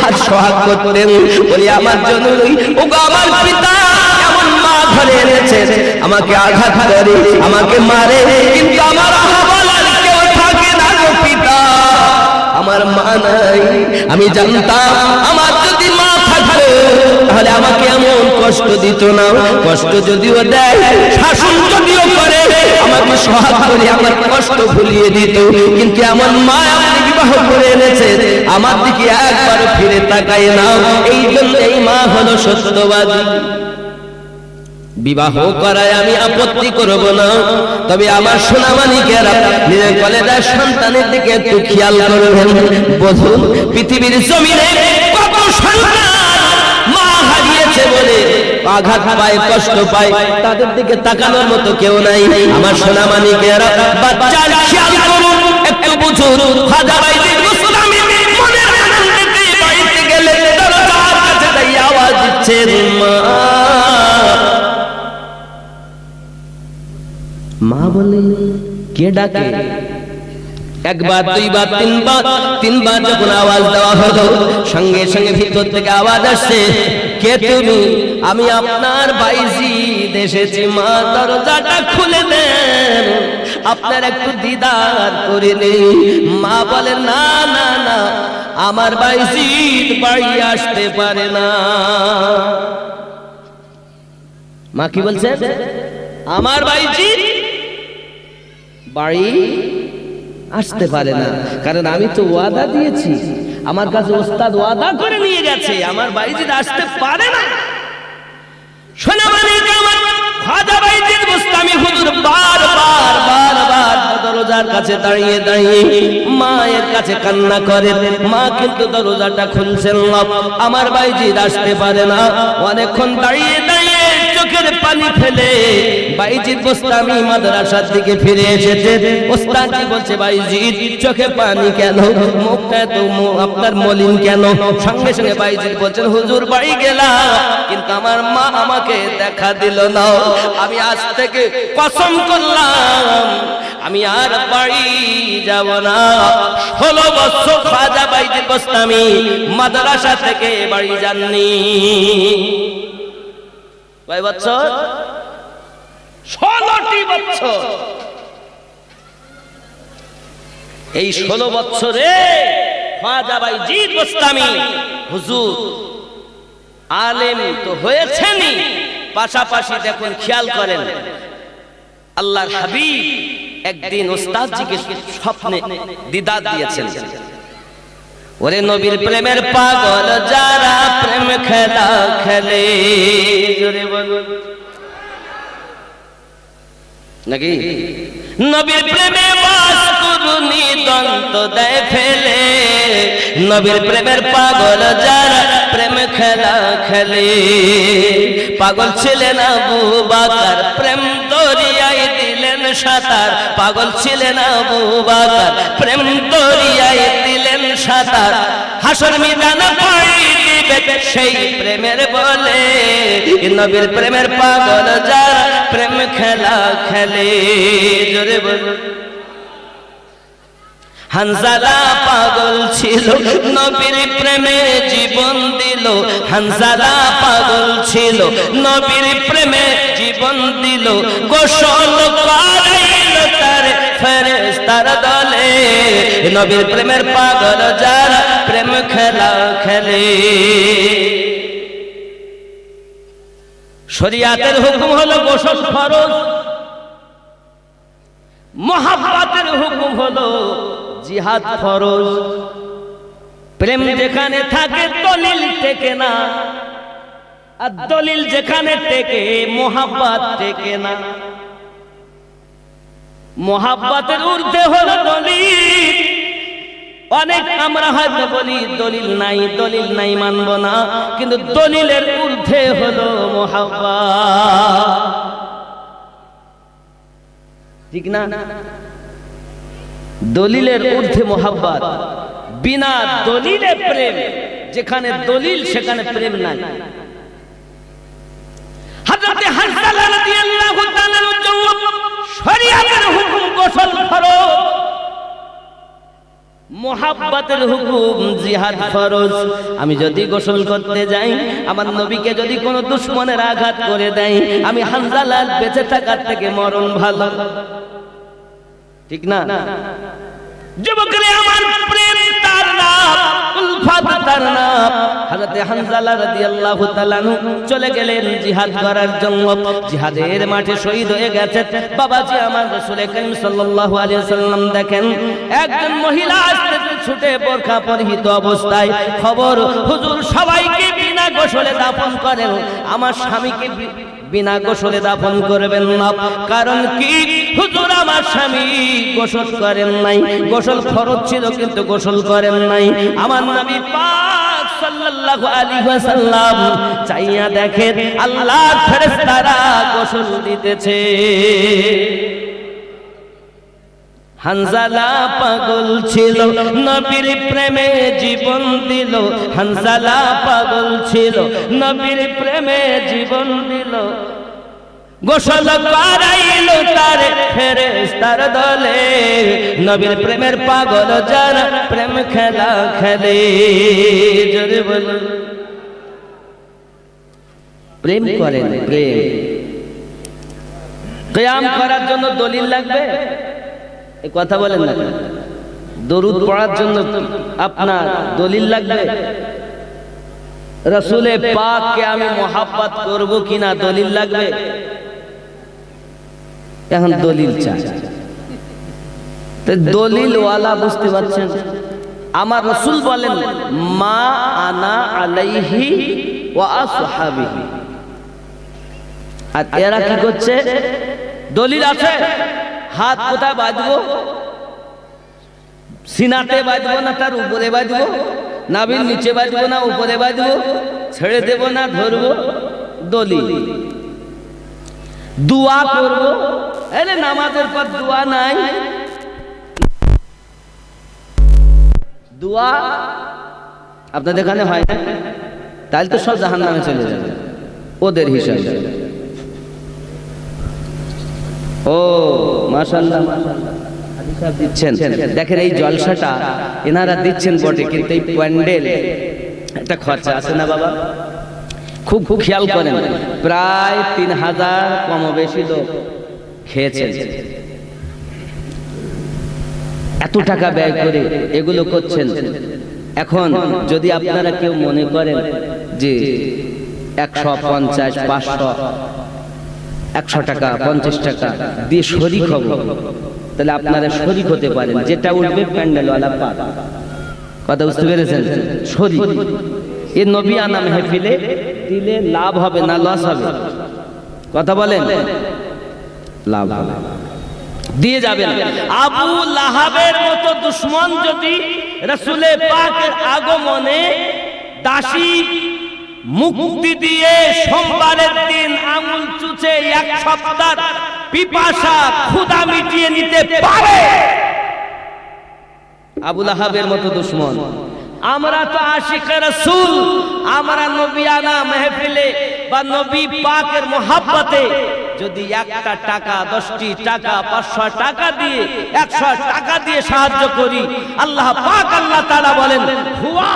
আর সোহাগ করতেন। বলি আমার জন্যই ওগো আমার পিতা এমন মা ঘরে এনেছে, আমাকে আঘাত করে, আমাকে মারে, কিন্তু আমার আহা বলার কেউ থাকে না গো পিতা। আমার মা নাই। আমি জানতাম আমার যদি মা থাকতো তাহলে আমাকে এমন কষ্ট দিত না। কষ্ট যদিও দেয়, শাসন যদিও করে, আমাকে সোহাগ করে আমার কষ্ট ভুলিয়ে দিত। কিন্তু এমন মা আপনি বিবাহ করে এনেছে, আমার দিকে একবার ফিরে তাকায় না। এই জন্য এই মা হলো সত্যবাদী। বিবাহ করায় আমি আপত্তি করব না, তবে আমার সোনামানিকেরা নিজের কলেজার সন্তানের দিকে একটু খেয়াল করবেন। বলুন, পৃথিবীর জমিনে কত সন্তান মা হারিয়েছে বলে আঘাত পায়, কষ্ট পায়, তাদের দিকে তাকানোর মতো কেউ নাই। আমার সোনামানিকেরা বাচ্চার খেয়াল করুন, একটু বুঝুন। হাজারাইতে মুসলামি মনের আনন্দে বাড়িতে গেলে দরজার কাছে তাই আওয়াজ দিচ্ছেন, মা। মা বলে, কে ডাকে? একবার, দুইবার, তিনবার যখন আওয়াজ দেওয়া হলো, সঙ্গে সঙ্গে ভিতর থেকে আওয়াজ আসছে, কে তুমি? আমি আপনার বাইজিদ এসেছি, মা দরজাটা খুলে দেন, আপনার একটু দিদার করে নেই। মা বলে, না না না, আমার বাইজিদ বাড়ি আসতে পারে না। মা কি বলছে? আমার বাইজিদ বাড়ি আসতে পারে না, কারণ আমি তো ওয়াদা দিয়েছি, আমার কাছে ওস্তাদ ওয়াদা করে নিয়ে গেছে, আমার বাইজিদ আসতে পারে না। শোনা মানে আমার খাজা বাইজিদ বুস্তামি হুজুর বারবার দরজার কাছে দাঁড়িয়ে দাঁড়িয়ে মায়ের কাছে কান্না করে। মা কিন্তু দরজাটা খুলছেন না, আমার বাইজিদ আসতে পারে না। অনেকক্ষণ দাঁড়িয়ে দাঁড়িয়ে চোখের পানি ফেলে বাইজিদ বুস্তামি মাদ্রাসার দিকে ফিরে এসেছে। ওস্তাদজি বলছে, বাইজিদ চোখে পানি কেন, মুখটা তো আপনার মলিন কেন? সঙ্গে সঙ্গে বাইজিদ বলছেন, হুজুর বাড়ি গেলাম, কিন্তু আমার মা আমাকে দেখা দিল না। আমি আজ থেকে কসম করলাম আমি আর বাড়ি যাব না। 16 বছর খাজা বাইজিদ বোস্তামি মাদ্রাসা থেকে বাড়ি যাননি। কয় বছর? 16টি বছর। এই 16 বছরে খাজা বাইজিদ বোস্তামি হুজুর আলেম তো হয়েছেনই, পাশাপাশি দেখুন খেয়াল করেন আল্লাহর হাবিব একদিন ওস্তাদজিকে স্বপ্নে দিদার দিয়েছেন। ওরে নবীর প্রেমের পাগল যারা প্রেম খেলা খেলে, জোরে বলুন নাকি? নবীর প্রেমে বাস করুনি দন্ত দেয় ফেলে, নবীর প্রেমের পাগল যারা প্রেম খেলা খেলে। পাগল ছিলেন আবু বকর প্রেম দরিয়ায় দিলেন সাঁতার, পাগল ছিলেন আবু বকর প্রেম দরিয়ায় দিলেন সাঁতার। হাসর ময়দান পাড়ি দিবে সেই প্রেমের বলে, নবীর প্রেমের পাগল যারা প্রেম খেলা খেলে, জোরে বলুন। হানজালা পাগল ছিল নবীর প্রেমে জীবন দিল, হানজালা পাগল ছিল নবীর প্রেমে জীবন দিল। গোসল করাইল তার ফেরেশতার দলে, নবীর প্রেমের পাগল যারা প্রেম খেলা খেলে। শরিয়াতের হুকুম হলো গোসল ফরজ, মোহাব্বতের হুকুম হলো জিহাদ ফরজ। প্রেম যেখানে থাকে দলিল টেকে না, আর দলিল যেখানে টেকে মোহাব্বত টেকে না। মোহাব্বতের ঊর্ধ্বে হলো দলিল। অনেক আমরা হয়তো বলি দলিল নাই, দলিল নাই মানব না, কিন্তু দলিলের ঊর্ধ্বে হলো মোহাব্বত, ঠিক না? দলিলের ঊর্ধ্বে মোহাব্বত। বিনা দলিলে প্রেম, যেখানে দলিল সেখানে প্রেম নাই। হযরত হানজালা রাদিয়াল্লাহু তাআলার জন্য শরীয়তের হুকুম গোসল ফরজ, মোহাব্বতের হুকুম জিহাদ ফরজ। আমি যদি গোসল করতে যাই, আমার নবীকে যদি কোনো দুশমনের আঘাত করে দেয়, আমি হানজালা বেঁচে থাকার থেকে মরণ ভালো, ঠিক না? যুবকরে আমার প্রেম তার নাম, উলফাত তার নাম। হযরত হানজালা রাদিয়াল্লাহু তাআলা চলে গেলেন জিহাদ করার জন্য। জিহাদের মাঠে শহীদ হয়ে গেছে বাবাজি আমার রাসূল করিম সাল্লাল্লাহু আলাইহি ওয়াসাল্লাম। দেখেন একজন মহিলা আসতেছে ছুটে বোরকা পরিহিত অবস্থায়, খবর হুজুর সবাইকে বিনা গোসলে দাফন করেন, আমার স্বামীকে বিনা গোসলে দাফন করবেন না। কারণ কি? হুজুর আমার স্বামী গোসল করেন নাই, গোসল ফরজ ছিল কিন্তু গোসল করেন নাই। আমার নবী পাক সাল্লাল্লাহু আলাইহি ওয়াসাল্লাম চাইয়া দেখেন আল্লাহর ফেরেশতারা গোসল দিতেছে। হানজালা পাগল ছিল নবীর প্রেমে জীবন দিল, হানজালা পাগল ছিল নবীর প্রেমে জীবন দিল। গোসল করাইল তার ফেরেশতার দলে, নবীর প্রেমের পাগল যারা প্রেম খেলা খেলে, জোরে বলুন। প্রেম করেন, প্রেম। কিয়াম করার জন্য দলিল লাগবে, এই কথা বলেন না। দরুদ পড়ার জন্য আপনার দলিল লাগবে। রাসূলে পাককে আমি মোহাব্বত করব কিনা দলিল লাগবে। এখন দলিল চাই, তো দলিল ওয়ালা বুঝতে পারছেন। আমার রাসূল বলেন মা আনা আলাইহি ওয়া আসহাবিহি, আর এরা কি করছে? দলিল আছে, হাত কোথায় বাঁধবো? সিনাতে বাঁধবো না তার উপরে বাঁধবো? নাভির নিচে বাঁধবো না উপরে বাঁধবো? ছেড়ে দেব না ধরবো? দলিল। দোয়া করবো, আরে নামাজের পর দোয়া নাই, দোয়া আপনাদের এখানে হয় না, তাহলে তো সব জাহান্নামে চলে যাবে ওদের হিসাবে। ও মাশাআল্লাহ মাশাআল্লাহ, হিসাব দিচ্ছেন। দেখেন এই জলসাটা এনারা দিচ্ছেন বটে, কিন্তু এই প্যান্ডেল একটা খরচা আছে না বাবা? খুব খেয়াল করেন, প্রায় 3000 কম বেশি লোক খেয়েছেন। এত টাকা ব্যয় করে এগুলো করছেন। এখন যদি আপনারা কেউ মনে করেন যে 150, 500, 100 টাকা 50 টাকা দিয়ে শরিক হব, তাহলে আপনারা শরিক হতে পারেন। যেটা উঠবে প্যান্ডেলওয়ালা পাবে। কথা বুঝতে পেরেছেন? শরিক এ নবী আনা মেহফিলে দিলে লাভ হবে না লস হবে? কথা বলেন। লাভ হবে, দিয়ে যাবেন। আবু লাহাবের মতো দুশমন যদি রাসূলে পাকের আগমনে দাসী মুক্তি দিয়ে সোমবারের দিন আঙুল চুচে এক সপ্তাহ পিপাসা ক্ষুধা মিটিয়ে নিতে পারে, আবু লাহাবের মতো দুশমন। আমরা তো আশিকে রাসূল, আমরা নবী আনা মেহফিলে বা নবী পাকের মোহাব্বতে যদি একটা টাকা, 10টি টাকা, 500 টাকা দিয়ে, 100 টাকা দিয়ে সাহায্য করি, আল্লাহ পাক আল্লাহ তাআলা বলেন হুয়া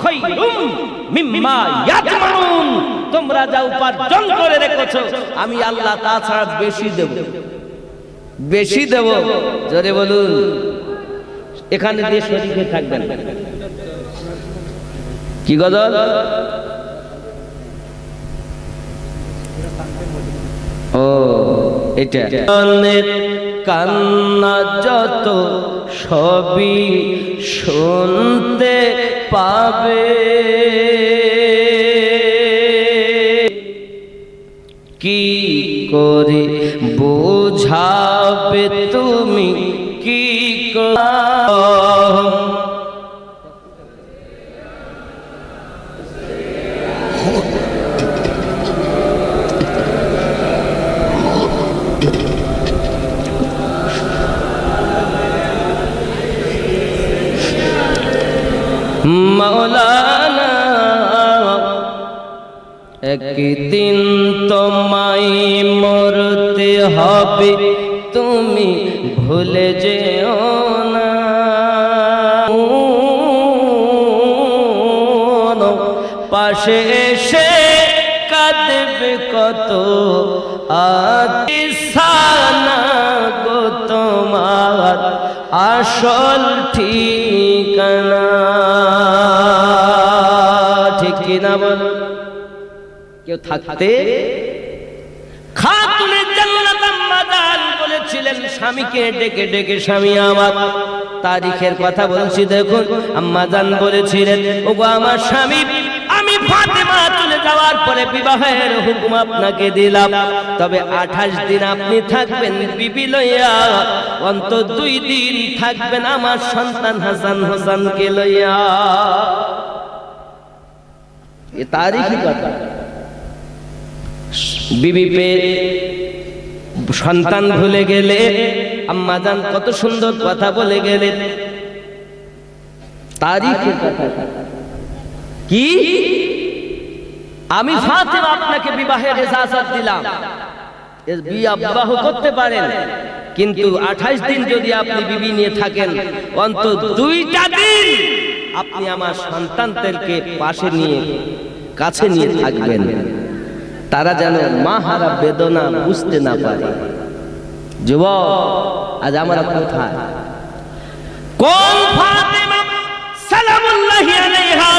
খায়রুম মিম্মা ইয়াজমাউন, তোমরা যা উপার্জন করে রেখেছো আমি আল্লাহ তাছাড়া বেশি দেব, বেশি দেব। জোরে বলুন। এখানে দিয়ে শরীকে থাকবেন। কি গজল? ও এটা কান্না যত সবই শুনতে পাবে, কি করে বোঝাবে তুমি, কি মাওলানা একদিন তোমায় মরতে হবে, তুমি ভুলে যেও না। পাশে এসে কাঁদবে কত আদিসানা গো তোমার আসল ঠিকানা। ঠিক কিনা বল? কেউ থাকতে খাতুনে জান্নাত আম্মা জান বলেছিলেন স্বামীকে ডেকে ডেকে, স্বামী আমার, তারিখের কথা বলছি দেখুন, আম্মা জান বলেছিলেন ওগো আমার স্বামী, আমি ফাতেমা চলে যাওয়ার পরে বিবাহের হুকুম আপনাকে দিলাম, তবে 28 দিন আপনি থাকবেন বিবি লইয়া, অন্তত 2 দিন থাকবেন আমার সন্তান হাসান হোসেনকে লইয়া। এ তারিখই কথা। বিবি পেয়ে সন্তান ভুলে গেলে, আম্মা জান কত সুন্দর কথা বলে গেলেন। তারিখের কথা কি? আমি ফাতেমা আপনাকে বিবাহের ইজাজত দিলাম, বিবাহ করতে পারেন, কিন্তু 28 দিন যদি আপনি বিবি নিয়ে থাকেন, অন্তত 2টা দিন আপনি আমার সন্তানদেরকে পাশে নিয়ে কাছে নিয়ে থাকবেন, তারা যেন মা হারা বেদনা বুঝতে না পারে। যুবক, আজ আমরা কোথায়? কোন ফাতেমা সালামুল্লাহি আলাইহা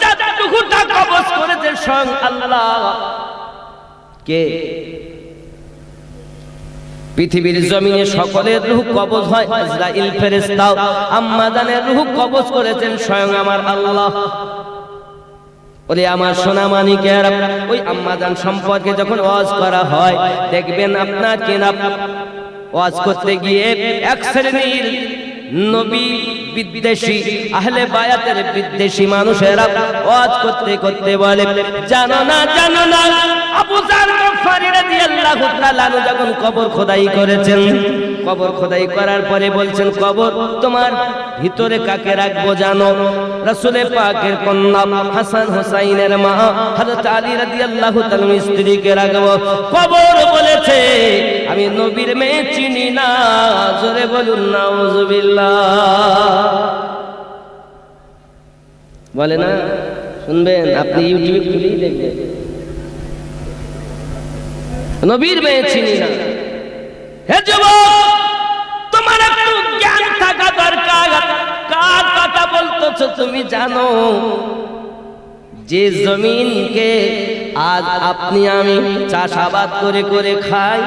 যতটুকু টাকা কবজ করেছে স্বয়ং আল্লাহ কে? পৃথিবীর জমিনে সকলের রূহ কবজ হয়, আজরাইল ফেরেশতাও আম্মা জানের রূহ কবজ করেছেন স্বয়ং আমার আল্লাহ। ওরে আমার সোনা মানিকেরা, ওই আম্মা জান সম্পর্কে যখন ওয়াজ করা হয়, দেখবেন আপনার কেনা ওয়াজ করতে গিয়ে এক শ্রেণীর নবী বিদ্বেষী, আহলে বায়াতের বিদ্বেষী মানুষেরা ওয়াজ করতে করতে বলে, জানো না জানো না আবু জাহল গফারি রাদিয়াল্লাহু তাআলা যখন কবর খোদাই করেছেন, কবর খোদাই করার পরে বলছেন, কবর তোমার ভিতরে কাকে রাখবো জানো? রাসূল পাকের কন্যা হাসান হুসাইনের মা হযরত আলী রাদিয়াল্লাহু তাআলার স্ত্রীকে রাখবো। কবর বলেছে, আমি নবীর মেয়ে চিনি না। জোরে বলুন নাউজুবিল্লাহ। বলে না, শুনবেন, আপনি ইউটিউব খুলেই দেখবেন, নবীর মেয়ে চিনি না। হে যুবক, তোমার একটু জ্ঞান থাকা দরকার। কার কথা বলতেছো তুমি জানো? যে জমিনকে আজ আপনি আমি চাষাবাদ করে করে খাই,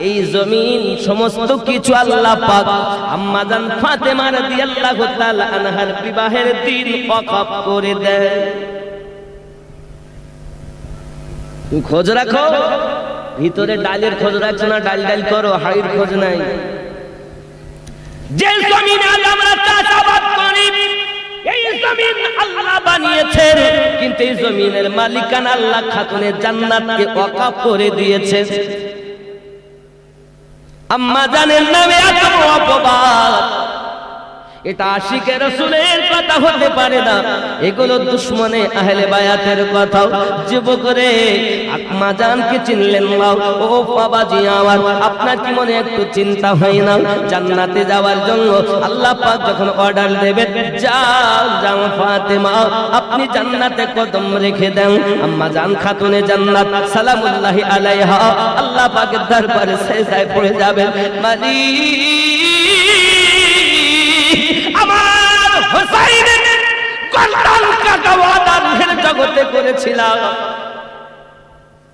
এই জমিন সমস্ত কিছু আল্লাহ পাক আম্মা জান ফাতেমা রাদিয়াল্লাহু তাআলা আনহার বিবাহের দিন ওয়াকফ করে দেয়। তুমি খোঁজ রাখো, ভিতরে ডালের খোঁজ রাখছো না, ডাল ডাল করো, হাড়ির খোঁজ নাই। যে জমিনে আমরা চাষাবাদ করি, এই জমিন আল্লাহ বানিয়েছেন, কিন্তু এই জমিনের মালিকানা আল্লাহ খাতুনের জান্নাতকে ওয়াকফ করে দিয়েছে। আম্মা জানের নামে এত অপবাদ, এটা আশিকে রাসূলের কথা হতে পারে না, এগুলো দুশমনে আহলে বায়াতের কথা। যুবক রে, আম্মা জানকে চিনলেন না? ও বাবাজি আমার, আপনার কি মনে একটু চিন্তা হয় না? জান্নাতে যাওয়ার জন্য আল্লাহ পাক যখন অর্ডার দেবেন, যাও যাও ফাতেমা, আপনি জান্নাতে কদম রেখে দেন। আম্মা জান খাতুনে জান্নাত সালামুল্লাহি আলাইহা আল্লাহ পাকের দরবারে সেজদায় পড়ে যাবেন, আমার হুসাইনের গর্দান কাটা ওয়াদা রূহের জগতে করেছিলাম,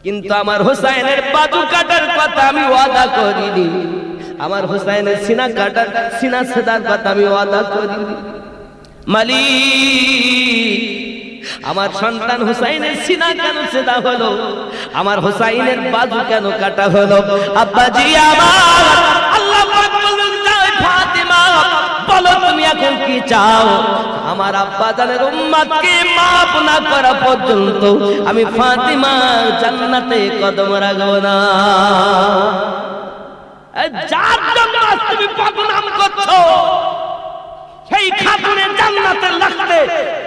কিন্তু আমার হুসাইনের বাজু কাটার কথা আমি ওয়াদা করিনি। আমার হুসাইনের সিনা কাটার, সিনা সেদার কথা আমি ওয়াদা করিনি। মালিক, আমার সন্তান হুসাইনের সিনা কেন সেদা হলো? আমার হুসাইনের বাজু কেন কাটা হলো? আব্বাজি আমার, আল্লাহ পাক বললেন, যাও ফাতেমা, বলো তুমি এখন কি চাও? আমার আব্বা জানের উম্মতকে মাফ না করা পর্যন্ত আমি ফাতেমা জান্নাতে কদম রাখবো না। যার জন্য তুমি বদনাম করছো, সেই খাতুনের জান্নাতে লাগতে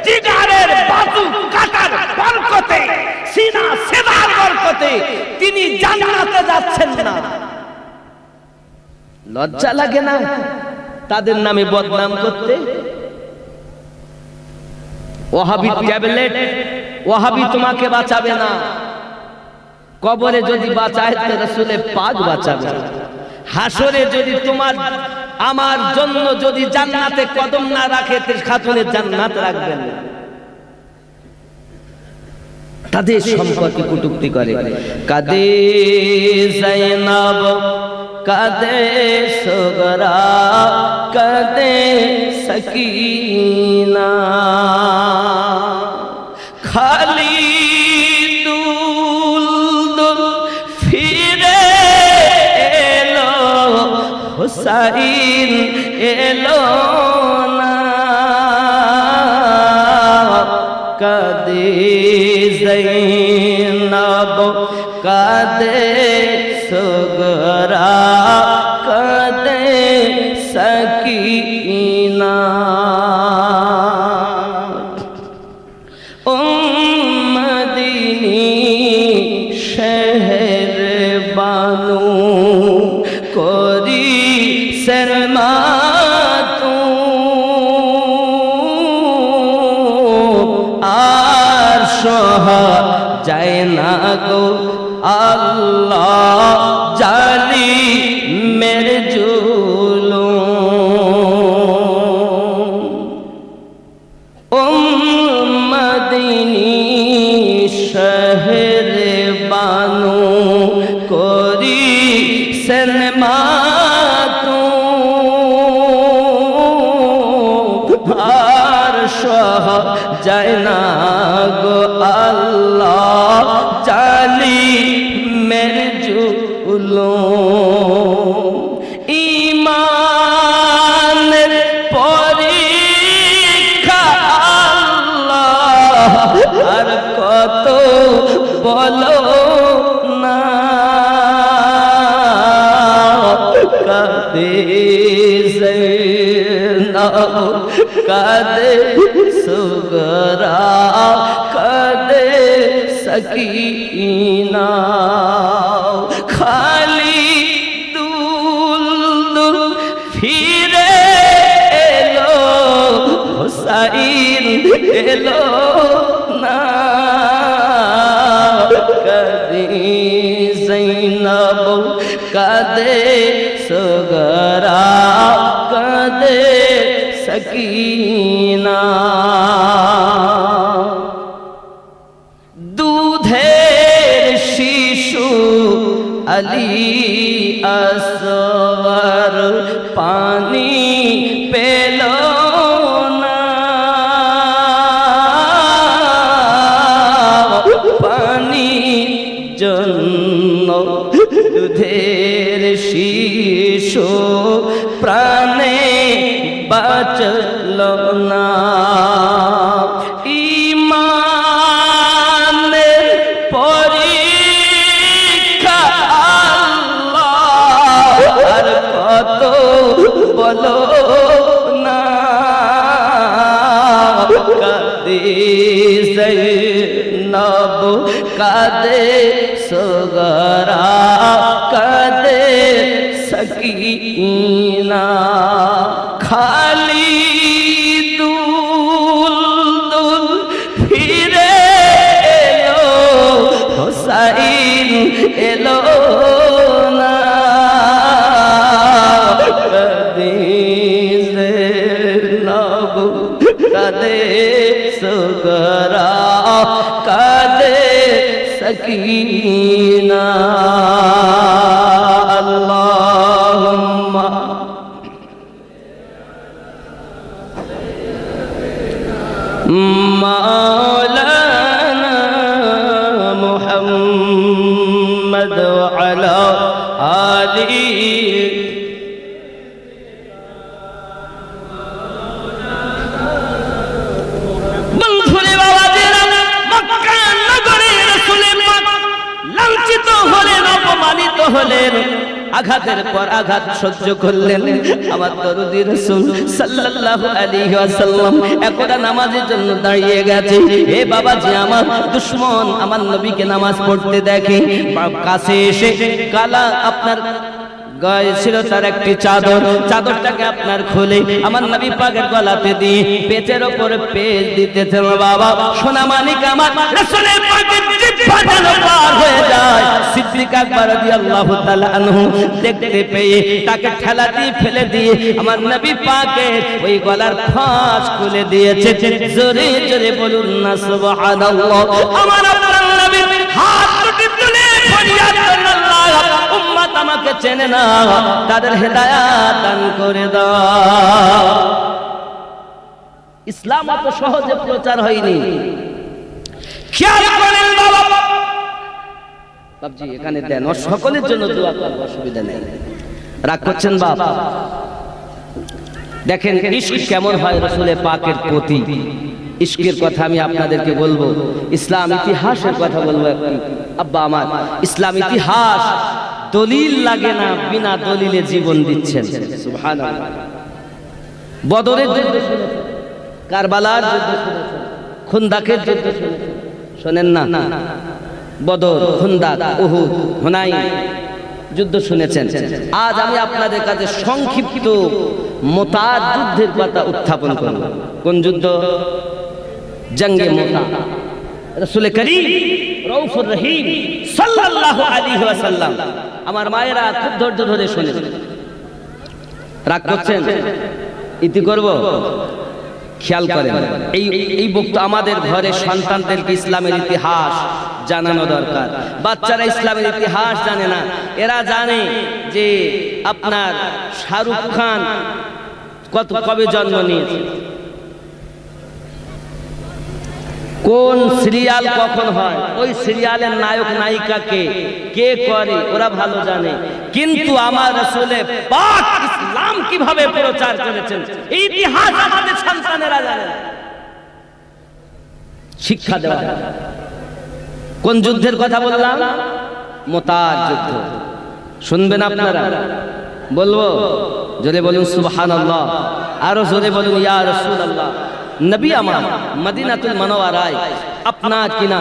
জিগারের বাজু কাটার বরকতে, সিনা সেদার বরকতে তিনি জান্নাতে যাচ্ছেন না। লজ্জা লাগে না তাদের নামে বদনাম করতে? ওয়াহাবি ট্যাবলেট, ওয়াহাবি তোমাকে বাঁচাবে না। কবরে যদি বাঁচায় তো রাসূলে পাক বাঁচাবে। হাসরে যদি তোমার আমার জন্য যদি জান্নাতে কদম না রাখে, খাতুনের জান্নাত রাখবেন না। তাদের সম্পর্কে কটূক্তি করে, কাদে যায়নাব, কাদে সুগরা, কাদে সকিনা, খালি দুল ফিরে এলো, হুসাইন এলো না। কাদে যায়নাব, কাদে সুগরা, কাদে সকিনা, মদিনী শহর বানু করি শর্মা তু, আর সহা যায় না গো আল্লাহ জানি মেরে জুলুম। মদিনী শহর বানু করি শর্মা তু, আর সহা যায় না গো আল্লাহ জানি মেরে জুলুম। ঈমানের পরীক্ষা আল্লাহ আর কত বলো না, কাঁদে জৈনব কাঁদে সুগরা কাঁদে সকিনা খালি দুল ফিরে এলো হুসাইন এলো না কাঁদে জৈনব কাঁদে সুগরা কাঁদে সকিনা দুধের শিশু আলী আসওয়ার পানি পেল না পানি জন্য দুধের শিশু প্রাণে বাঁচল না ঈমানের পরীক্ষা আল্লাহ আর কত বলো না কাঁদে জৈনব কাঁদে সুগরা কাঁদে সকিনা খালি দুল ফিরে এলো হুসাইন এলো না কাঁদে জৈনব কাঁদে সুগরা কাঁদে সকিনা আল্লাহুম্মা মাওলানা মুহাম্মদ ওয়া আলা আলিহি বন্ধুরে বাবাজিরা মক্কা নগরে রাসূল পাক লাঞ্ছিত হলেন অপমানিত হলেন আঘাতের পর আঘাত সহ্য করলেন আমার দরদি রাসূল সাল্লাল্লাহু আলাইহি ওয়াসাল্লাম একদা নামাজের জন্য দাঁড়িয়ে গেছে হে বাবাজি আমার দুশমন আমার নবীকে নামাজ পড়তে দেখে কাছে এসে কালা আপনার গায়ে ছিল তার একটি চাদর চাদরটাকে আপনার খুলে আমার নবী পাকের গলাতে দিয়ে পেটের উপরে পেজ দিতেছেন বাবা সোনা মানিক আমার রাসূলের পাকের জিহ্বা যেন পার হয়ে যায় সিদ্দিক আকবর রাদিয়াল্লাহু তাআলা আনহু দেখতে পেয়ে তাকে ঠেলা দিয়ে ফেলে দিয়ে আমার নবী পাকের ওই গলার ফাঁস খুলে দিয়েছে জোরে জোরে বলুন না সুবহানাল্লাহ আমার আপনার নবী হাত দুটি তুলে ফরিয়াদ করেন আল্লাহ উম্মত আমাকে চেনে না তাদের হেদায়েত দান করে দাও ইসলাম এত সহজে প্রচার হয়নি খেয়াল করেন বাবা বাপজি এখানে দেন ও সকলের জন্য দোয়া করব অসুবিধা নেই রাগ করছেন বাপ দেখেন ইশক কেমন হয় রাসূলের পাকের প্রতি ইশকের কথা আমি আপনাদেরকে বলবো ইসলাম ইতিহাসের কথা বলবো একটু আব্বা আমার ইসলাম ইতিহাস দলিল লাগে না বিনা দলিলে জীবন দিচ্ছেন সুবহানাল্লাহ বদরের যুদ্ধ শুনেছেন কারবালার যুদ্ধ শুনেছেন খুন্দাকের যুদ্ধ শুনেছেন শুনেন না বদর খুন্দাক উহুদ হুনাইন যুদ্ধ শুনেছেন আজ আমি আপনাদের কাছে সংক্ষিপ্ত মুতাদ যুদ্ধের কথা উত্থাপন করব কোন যুদ্ধ জঙ্গে মুতাদ রাসূল করিম রউফুর রহিম সাল্লাল্লাহু আলাইহি ওয়াসাল্লাম আমার মায়েরা খুব ধৈর্য ধরে শুনেন রাগ করছেন ইতি করব খেয়াল করেন এই বক্তব্য আমাদের ঘরে সন্তানদেরকে ইসলামের ইতিহাস জানানো দরকার বাচ্চারা ইসলামের ইতিহাস জানে না এরা জানে যে আপনার শাহরুখ খান কবে জন্ম নিয়েছে কোন সিরিয়াল কখন হয় ওই সিরিয়ালের নায়ক নায়িকাকে কে করে ওরা ভালো জানে কিন্তু আমার রাসূলের পাক ইসলাম কিভাবে প্রচার করেছেন এই ইতিহাস আমাদের সন্তানেরা জানে শিক্ষা দেওয়া কোন যুদ্ধের কথা বললাম মুতাদ যুদ্ধ শুনবেন আপনারা বলবো? জোরে বলুন সুবহানাল্লাহ, আরো জোরে বলুন ইয়া রাসূলুল্লাহ। নবী আমার মদিনাতুল মুনাওয়ারায় আপনার কিনা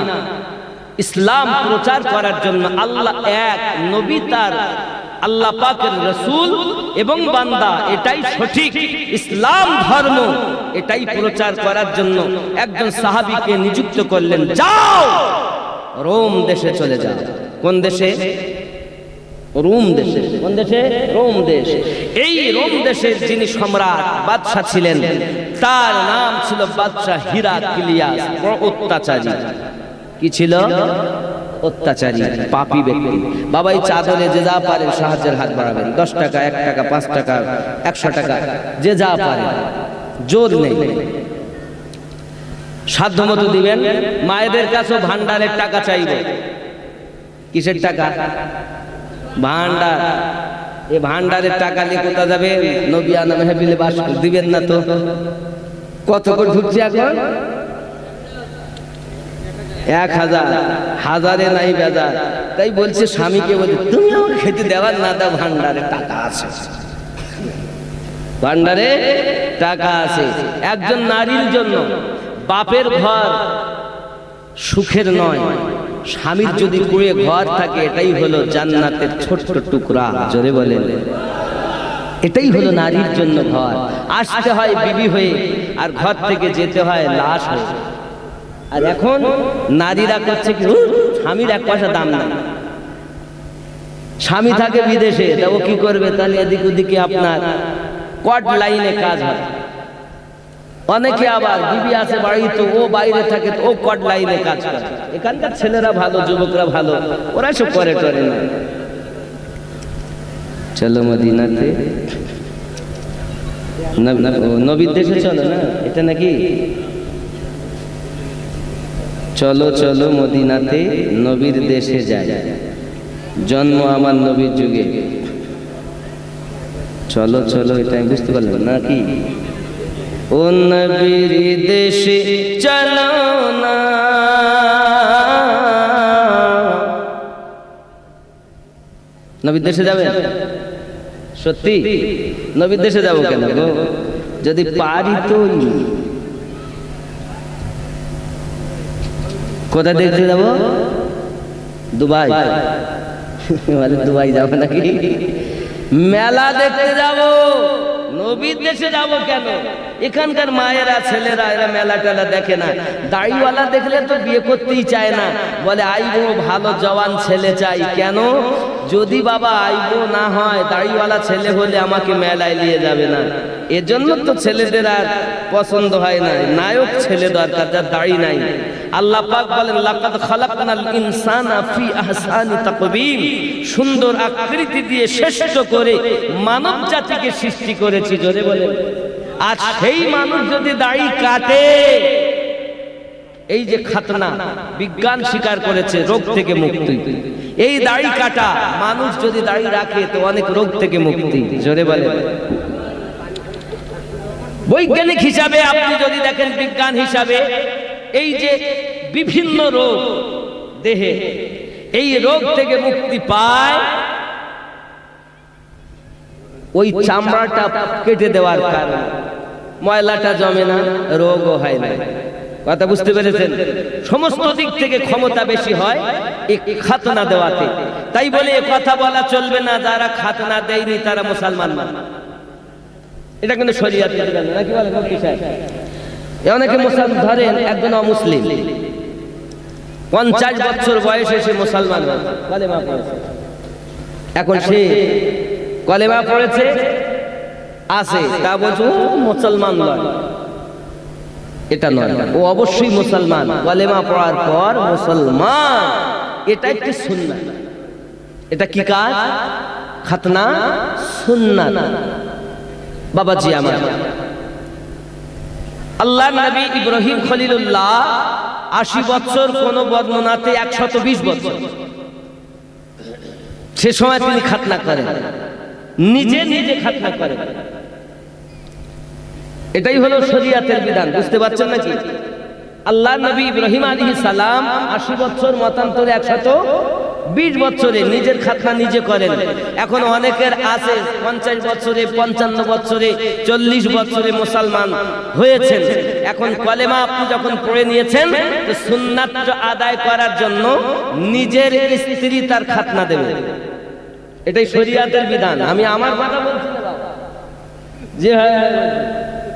ইসলাম প্রচার করার জন্য আল্লাহ এক নবী, তার আল্লাহ পাকের রাসূল এবং বান্দা, এটাই সঠিক ইসলাম ধর্ম, এটাই প্রচার করার জন্য একজন সাহাবীকে নিযুক্ত করলেন, যাও রোম দেশে চলে যাও। কোন দেশে? রোম দেশে। কোন দেশে? রোম দেশ। এই রোম দেশের যিনি সম্রাট বাদশা ছিলেন, তার নাম ছিল বাদশা হিরাক্লিয়াস। বড় অত্যাচারী। কি ছিল? অত্যাচারী, পাপী ব্যক্তি। বাবা এই চাদরে যে যা পারেন সাহায্যের হাত বাড়াবেন, 10 টাকা, 1 টাকা, 5 টাকা, 100 টাকা, যে যা পারেন, জোর নেই, সাধ্য মতো দিবেন। মায়েদের কাছেও ভান্ডারের টাকা চাইবে। কিসের টাকা? ভান্ডার। এই ভান্ডারের টাকা নিয়ে কোথা যাবে? নবিয়ানা মেহফিলে বাস দিবেন না তো? কত করে ঢুকছে এখন? 1000, হাজারে নাই বেজার। তাই বলছে স্বামীকে, বলছে তুমি আমার খেতে দেওয়ার না দাও, ভান্ডারে টাকা আছে, ভান্ডারে টাকা আছে। একজন নারীর জন্য বাপের ঘর সুখের নয়, স্বামীর যদি কুড়ে ঘর থাকে এটাই হলো জান্নাতের ছোট্ট টুকরা। জোরে বলেন, এটাই হলো নারীর জন্য ঘর। আসতে হয় বিবি হয়ে, আর ঘর থেকে যেতে হয় লাশ হয়ে। আর এখন নারীরা করছে কি, স্বামীর 1 পয়সা দাম নাই। স্বামী থাকে বিদেশে, তা ও কি করবে? তাহলে এদিক ওদিকে আপনার কট লাইনে কাজ হয়। অনেকে আবার বিবি আছে বাড়িতে, ও বাইরে থাকে, ও কট লাইনে কাজ করে। এখানকার ছেলেরা ভালো, যুবকরা ভালো, ওরা সব করে টরে না। চলো মদিনাতে, নবীর দেশে চলো না, এটা নাকি? চলো চলো মদিনাতে, নবীর দেশে যায়, জন্ম আমার নবীর যুগে। চলো চলো, এটা আমি বুঝতে পারলাম নাকি? ও নবীর দেশে চলো না, নবীর দেশে যাবে? সত্যি? নবীর দেশে যাবো কেন গো? যদি পারি তো। কোথা দেখতে যাবো? দুবাই। দুবাই যাবো নাকি? মেলা দেখতে যাবো। নবীর দেশে যাব কেন? এখানকার মায়েরা ছেলেরা এরা মেলা টেলা দেখে না। দাড়িওয়ালা দেখলে তো বিয়ে করতেই চায় না, বলে আইবো ভালো জওয়ান ছেলে চাই। কেন? যদি বাবা আইবো না হয়, দাড়িওয়ালা ছেলে হলে আমাকে মেলায় নিয়ে যাবে না। এজন্য তো ছেলেদের আর পছন্দ হয় না। নায়ক ছেলে দরকার, যার দাড়ি নাই। আল্লাহ পাক বলেন, লাকাদ খালাকনাল ইনসানা ফি আহসানি তাকবীম, সুন্দর আকৃতি দিয়ে শ্রেষ্ঠ করে মানব জাতিকে সৃষ্টি করেছি। জোরে বলেন। আজ সেই মানুষ যদি দাড়ি কাটে, এই যে খাতনা, বিজ্ঞান স্বীকার করেছে রোগ থেকে মুক্তি। এই দাড়ি কাটা মানুষ যদি দাড়ি রাখে তো অনেক রোগ থেকে মুক্তি। জোরে বলেন। বৈজ্ঞানিক হিসাবে আপনি যদি দেখেন, বিজ্ঞান হিসাবে এই যে বিভিন্ন রোগ দেহে, এই রোগ থেকে মুক্তি পায় ওই চামড়াটা কেটে দেওয়ার কারণে। ময়লাটা জমে না, রোগও হয় না। কথা বুঝতে পেরেছেন? সমস্ত দিক থেকে ক্ষমতা বেশি হয় এই খাতনা দেওয়াতে। তাই বলে কথা বলা চলবে না যারা খাতনা দেয়নি তারা মুসলমান না। এটা কিন্তু শরীয়তে নাকি বলে মুফতি সাহেব? অনেকে মুসলমান ধরেন, একজন অমুসলিম 50 বছর বয়সে সে মুসলমান কলেমা পড়েছে। এখন সে কলেমা পড়েছে আছে, তা বলছো মুসলমান নয়। এটা নয়, ও অবশ্যই মুসলমান। কলেমা পড়ার পর মুসলমান, এটা একটি সুন্নাত। এটা কি কাজ? খাতনা সুন্নাত। বাবাজি আমার, আল্লাহ নবী ইব্রাহিম খলিলুল্লাহ 80 বছর, কোন বর্ণনাতে 120 বছর, সে সময় তিনি খাতনা করেন, নিজে নিজে খাতনা করেন। এটাই হলো শরীয়তের বিধান। বুঝতে পারছেন নাকি? আল্লাহ নবী ইব্রাহিম আলাইহিস সালাম 80 বছর, মতান্তরে 20 বছরে নিজের খাতনা নিজে করেন। এখন অনেকের আছে 50 বছরে, 55 বছরে, 40 বছরে মুসলমান হয়েছেন। এখন কলেমা আপনি যখন পড়ে নিয়েছেন, তো সুন্নাত আদায় করার জন্য নিজের স্ত্রী তার খাতনা দেবে। এটাই শরীয়তের বিধান। আমি আমার কথা বলছি না, জি হ্যাঁ,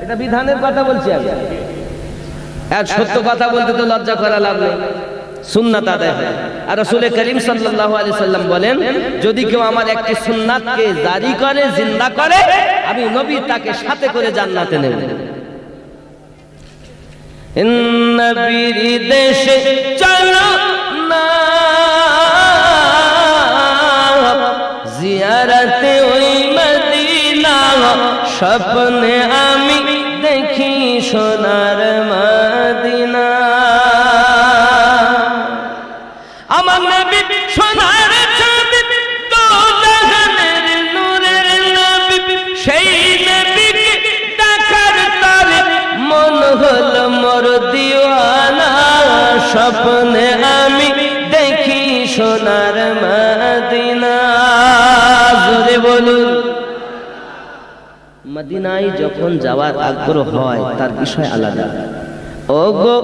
এটা বিধানের কথা বলছি আমি। আর সত্য কথা বলতে তো লজ্জা করা লাভ নেই, সুন্নাত আদায় হয়। আর রাসূল করিম সাল্লাল্লাহু আলাইহি সাল্লাম বলেন, যদি কেউ আমার একটি সুন্নাতকে জারি করে, জিন্দা করে, আমি নবী তাকে সাথে করে জান্নাতে নেব। নবীর দেশে চলো না, জিয়ারতে ওই মদিনা, স্বপ্নে আমি দেখি সোনার মদিনা। আমার নবী সোনার ছবি, তো জাহানের নূরের নবী, সেই নবীকে দেখার তরে মন হলো মোর দিওয়ানা, স্বপ্নে আমি দেখি সোনার মদিনা। জোরে বলুন। মদিনায় যখন যাওয়ার আগ্রহ হয় তার বিষয় আলাদা। ও গো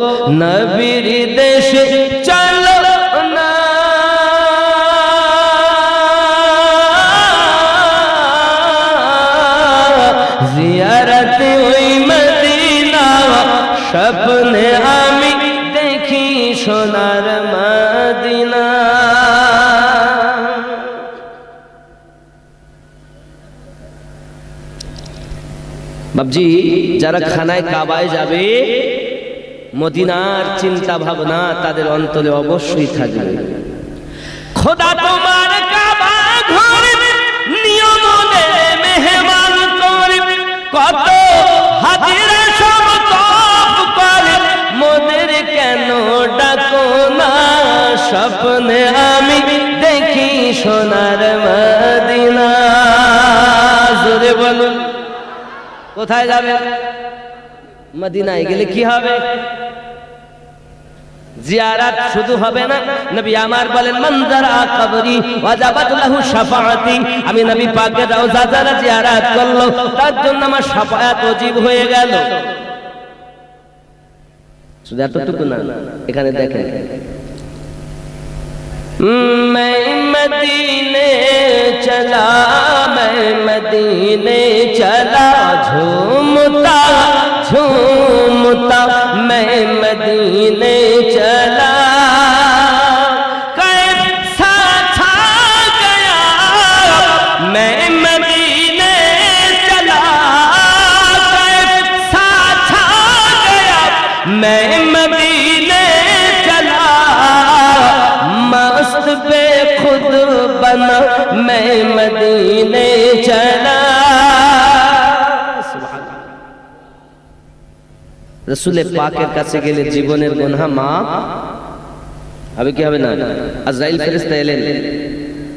নবীর দেশে চলো না, জিয়ারতে ওই মদিনা, স্বপ্নে আমি দেখি সোনার মদিনা। বাবজি, যারা খানায় কাবায় যাবে, মদিনার চিন্তা ভাবনা তাদের অন্তরে অবশ্যই থাকবে। খোদা তোমার কাবা ঘরে নিয়মে মেহমান করে, কত হাজিরা সব তপ করে, মোদের কেন ডাকো না, স্বপ্নে আমি দেখি সোনার মদিনা। জোরে বলুন। কোথায় যাবে? মদিনায় গেলে কি হবে? জিয়ারাত শুধু হবে না, নবী আমার বলেন, মান যারা কবরি ওয়াজাবাত লাহু শাফাআতি, আমি নবী পাকের রওজা যারা জিয়ারাত করলো তার জন্য আমার শাফাআত ওয়াজিব হয়ে গেল। শুধু এতটুকু না, এখানে দেখেন, मैं मदीने चला, मैं मदीने चला, झूमता झूमता मैं मदीने चला, कैसा छा गया मैं मदीने चला, कैसा छा गया मैं मदीने चला, मस्त बेखुद बना मैं मदीने चला। रसूल पाकेर काছে গেলে জীবনের গুনাহ মাফ হবে কি হবে না? আজরাইল ফেরেশতা এলেন,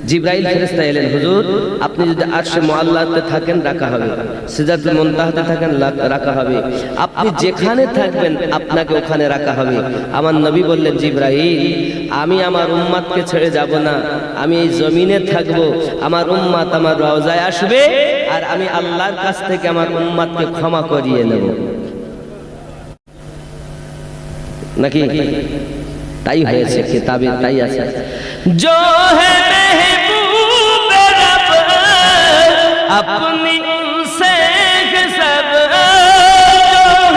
জিবরাইল ফেরেশতা এলেন, হুজুর আপনি যদি আরশে মুআল্লাতে থাকেন রাখা হবে, সিদরাতুল মুনতাহাতে থাকেন রাখা হবে, আপনি যেখানে থাকবেন আপনাকে ওখানে রাখা হবে। আমার নবী বললেন, জিবরাইল আমি আমার উম্মতকে ছেড়ে যাব না, আমি এই জমিনে থাকব, আমার উম্মত আমার রওজায় আসবে, আর আমি আল্লাহর কাছ থেকে আমার উম্মতকে ক্ষমা করিয়ে নেব। নাকি তাই হয়েছে, কিতাবে তাই আছে। जो है महबूब रब अपनी उनसे सब, जो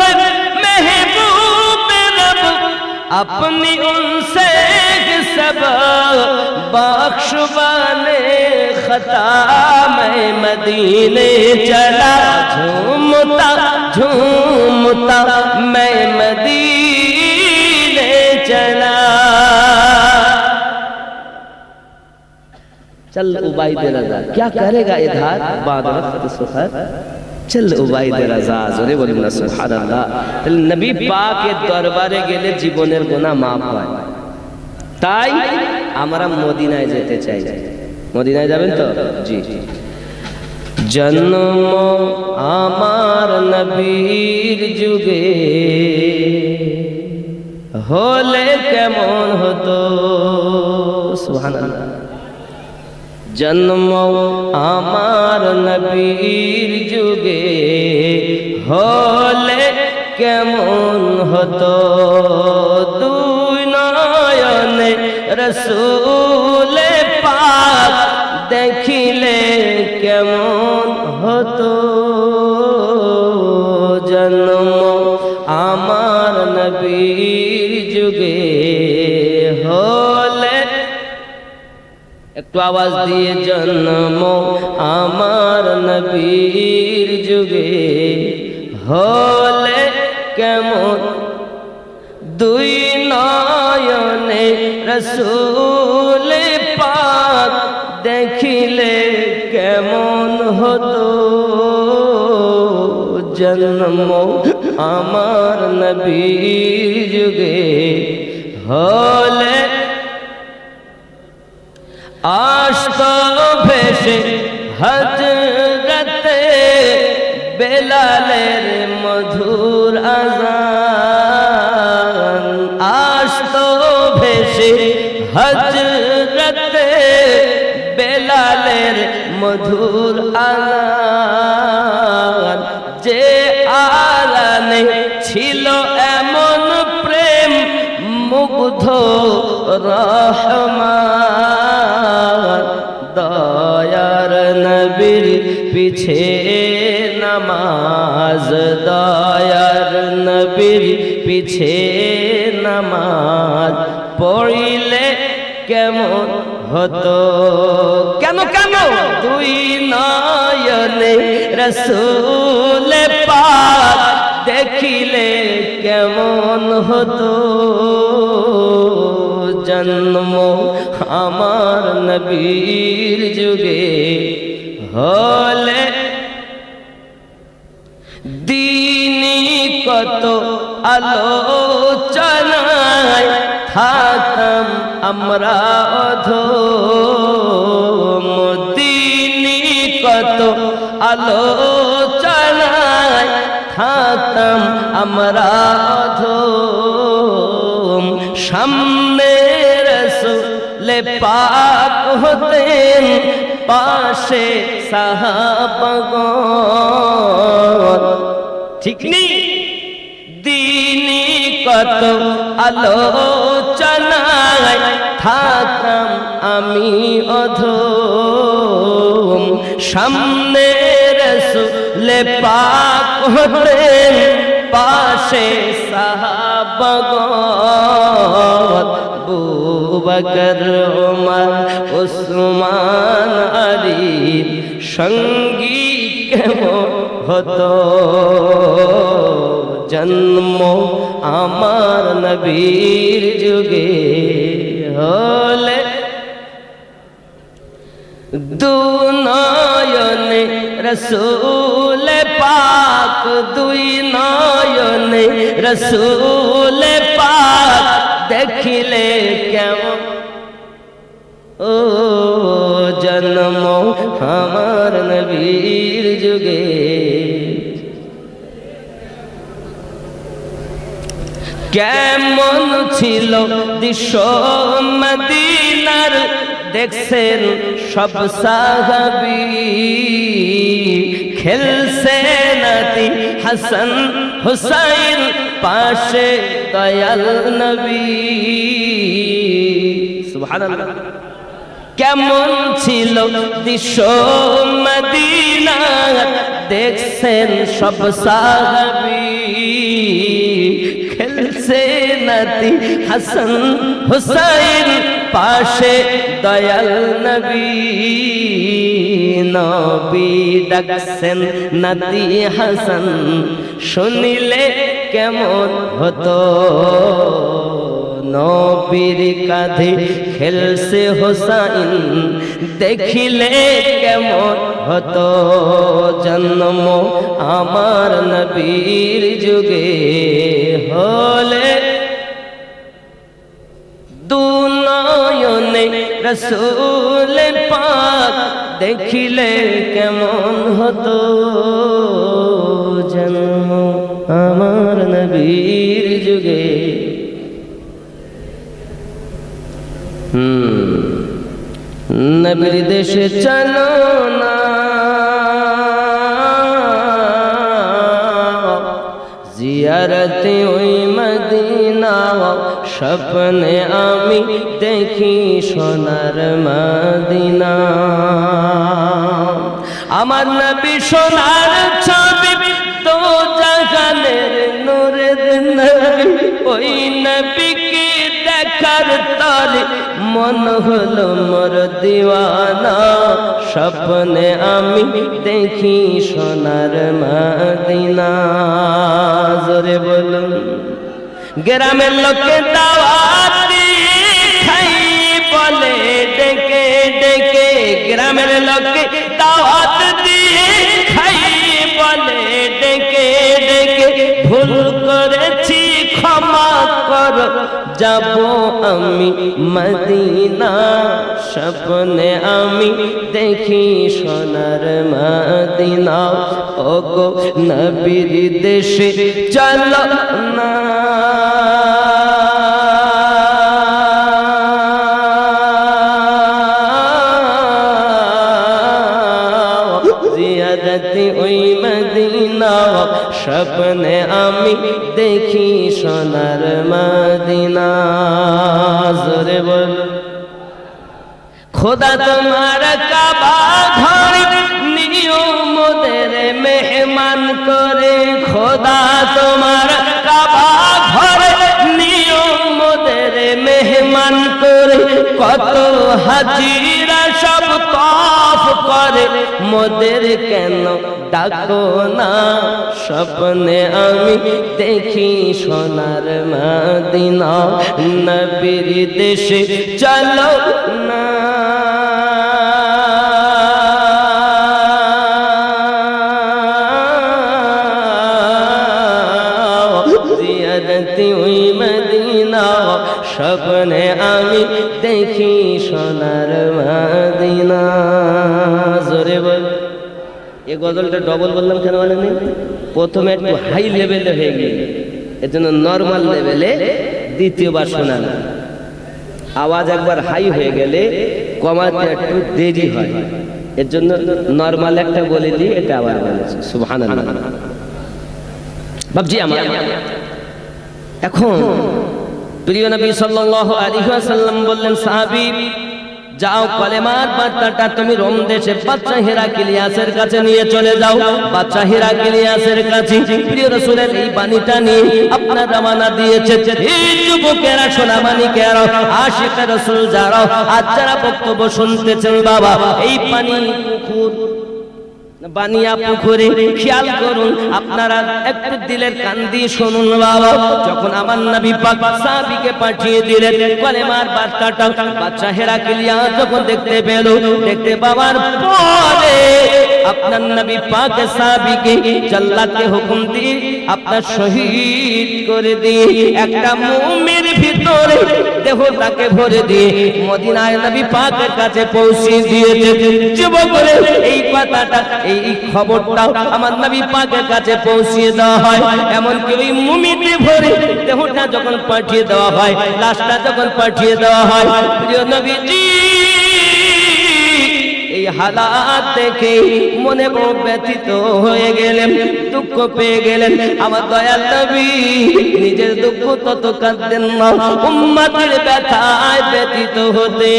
है महबूब रब अपनी उनसे सब, बख्शवाने खता मैं मदीने चला, झूमता झूमता मैं मदीने चला। चल उबाइद रज़ा क्या करेगा इधर बाद वक्त सुहर, चल उबाइद रज़ा। जोरे बोलুন না সুবহানাল্লাহ। তাহলে নবী পাকের দরবারে গেলে জীবনের গুনাহ maaf হয়। তাই আমরা মদিনায় যেতে চাই। মদিনায় যাবেন তো? জি। জন্ম আমার নবীর যুগে হলে কেমন হতো, সুবহানাল্লাহ। জন্ম আমার নবীর যুগে হলে কেমন হতো, দুই নয়নে রসূল পাক দেখিলে কেমন হতো। জন্ম আমার নবীর যুগে হলে, একটু আওয়াজ দিয়ে, জন্ম আমার নবীর যুগে হলে কেমন, দুই নয়নে রসূল পাক দেখিলে কেমন হতো। জন্ম আমার নবীর যুগে হলে আসতো ভেসে হযরতে বেলালের মধুর আযান, আসতো ভেসে হযরতে বেলালের মধুর আযান, যে আযানে ছিল এমন প্রেম মুগ্ধ রহমান, দয়ার নবীর পিছে নামাজ, দয়ার নবীর পিছে নামাজ পড়িলে কেমন হতো। কেন কেন, দুই নয়নে রসূল পাক দেখিলে কেমন হতো। জন্ম আমার নবীর যুগে হলে দিনী কত আলোচনায় থাকতাম আমরা অধম, দিনী কত আলোচনায় থাকতাম আমরা অধম, সামনে রসূল পাক হতেন, পাশে সাহাবাগণ, ঠিক নেই, দিনী কত আলোচনায় থাকতাম আমি অধম, সামনে রসূল পাক হতেন, পাশে সাহাবাগণ, আবু বকর ওমর ওসমান আলীর সঙ্গী কেমন হতো। জন্ম আমার নবীর যুগে হলে দু নয়নে রসূল পাক, দুই নয়নে রসূল পাক দেখিলে কেমন, ও জন্ম আমার নবীর যুগে কেমন ছিল দৃশ্য মদিনার, দেখছেন সব সাহাবী, খেলছে নাতি হাসান হুসাইন, পাশে দয়াল নবী, সুবহানাল্লাহ। কেমন ছিল দৃশ্য মদিনার, দেখছেন সব সাহাবী, খেলছে নাতি হাসান হুসাইন, পাশে দয়াল নবী, নবী ডাকছেন নাতি হাসান, শুনিলে কেমন হতো। নবীর কাঁধে খেলছে হোসাইন, দেখিলে কেমন হতো। জন্ম আমার নবীর যুগে হলে দু নয়নে রসূল পাক দেখিলে কেমন হতো। জন্ম আমার নবীর যুগে নবীর দেশে চলো না, জিয়ারতে ওই মদিনা, স্বপ্নে আমি দেখি সোনার মদিনা। আমার নবী সোনার ছবি তো জাহানের নূরের নবী, ওই নবীকে দেখার তরে মন হলো মোর দিওয়ানা, স্বপ্নে আমি দেখি সোনার মদিনা। জোরে বলুন। গ্রামের লোকে দাওয়াত খাই বলে ডেকে ডেকে, গ্রামের লোকে দাওয়াত দিয়ে খাই বলে ডেকে ডেকে, ভুল করেছি ক্ষমা কর, যাব আমি মদিনা, স্বপ্নে আমি দেখি সোনার মদিনা। ওগো নবীর দেশে চলো না, জিয়ারতে ওই মদিনা, স্বপ্নে আমি দেখি সোনার মদিনা। জোরে বল। খোদা তোমার কাবা ঘর নিয়মদের মেহমান করে, খোদা তোমার কাবা ঘর নিয়মদের মেহমান করে, কত হাজিরা সব তওয়াফ করে, মোদের কেন ডাকো না, স্বপ্নে আমি দেখি সোনার মদিনা। নবীর দেশে চলো না, জিয়ারতে ওই মদিনা, স্বপ্নে আমি দেখি সোনার মদিনা। জোরে বল। এই গজলটা ডবল বললাম কেন বলেন? প্রথমে একটু হাই লেভেলে হয়ে গেল, এর জন্য নর্মাল লেভেলে দ্বিতীয়বার শোনানো। আওয়াজ একবার হাই হয়ে গেলে কমাতে একটু দেরি হয়, এর জন্য নর্মাল একটা বলে দিই, এটা আবার বলেছে। সুবহানাল্লাহ। বাবজি আমার এখন প্রিয় নবী সাল্লাল্লাহু আলাইহি ওয়াসাল্লাম বললেন, সাহাবী যাও কলেমার বার্তাটা তুমি রোম দেশে বাদশা হেরাক্লিয়াসের কাছে নিয়ে চলে যাও। বাদশা হেরাক্লিয়াসের কাছে প্রিয় রাসূলের এই বাণীটা নিয়ে আপনার রওনা দিয়েছে। এই যুবকেরা, সোনামানিকেরা, আশিক রাসূল যারা আজ যারা বক্তব্য শুনতেছেন, বাবা এই পানি পুকুর বানিয়া পুকুরে খেয়াল করুন, আপনারা একটু দিলের কান দিয়ে শুনুন বাবা। যখন আমার নবী পাক সাহাবীকে পাঠিয়ে দিলেন কলেমার বার্তাটা, বাদশা হেরাক্লিয়াস যখন দেখতে পেল, দেখতে পাওয়ার পরে আপনার নবী পাক সাহাবীকে জাল্লাতকে হুকুম দিয়ে আপনার শহীদ করে দিয়ে একটা মুমিনের ভিতরে দেহটাকে ভরে দিয়ে মদিনায় নবী পাকের কাছে পৌঁছে দিয়েছে। যুবকরে এই কথাটা, এই খবরটা আমার নবী পাকের কাছে পৌঁছে দেওয়া হয়। এমনকি ওই মুমিনে ভরে দেহটা যখন পাঠিয়ে দেওয়া হয়, লাশটা যখন পাঠিয়ে দেওয়া হয়, প্রিয় নবীজি এই হালাত দেখে মনে বড় ব্যথিত হয়ে গেলেন, দুঃখ পেয়ে গেলেন। আমার দয়াল নবী নিজের দুঃখ তত কাঁদতেন না, উম্মতের ব্যথায় ব্যথিত হতে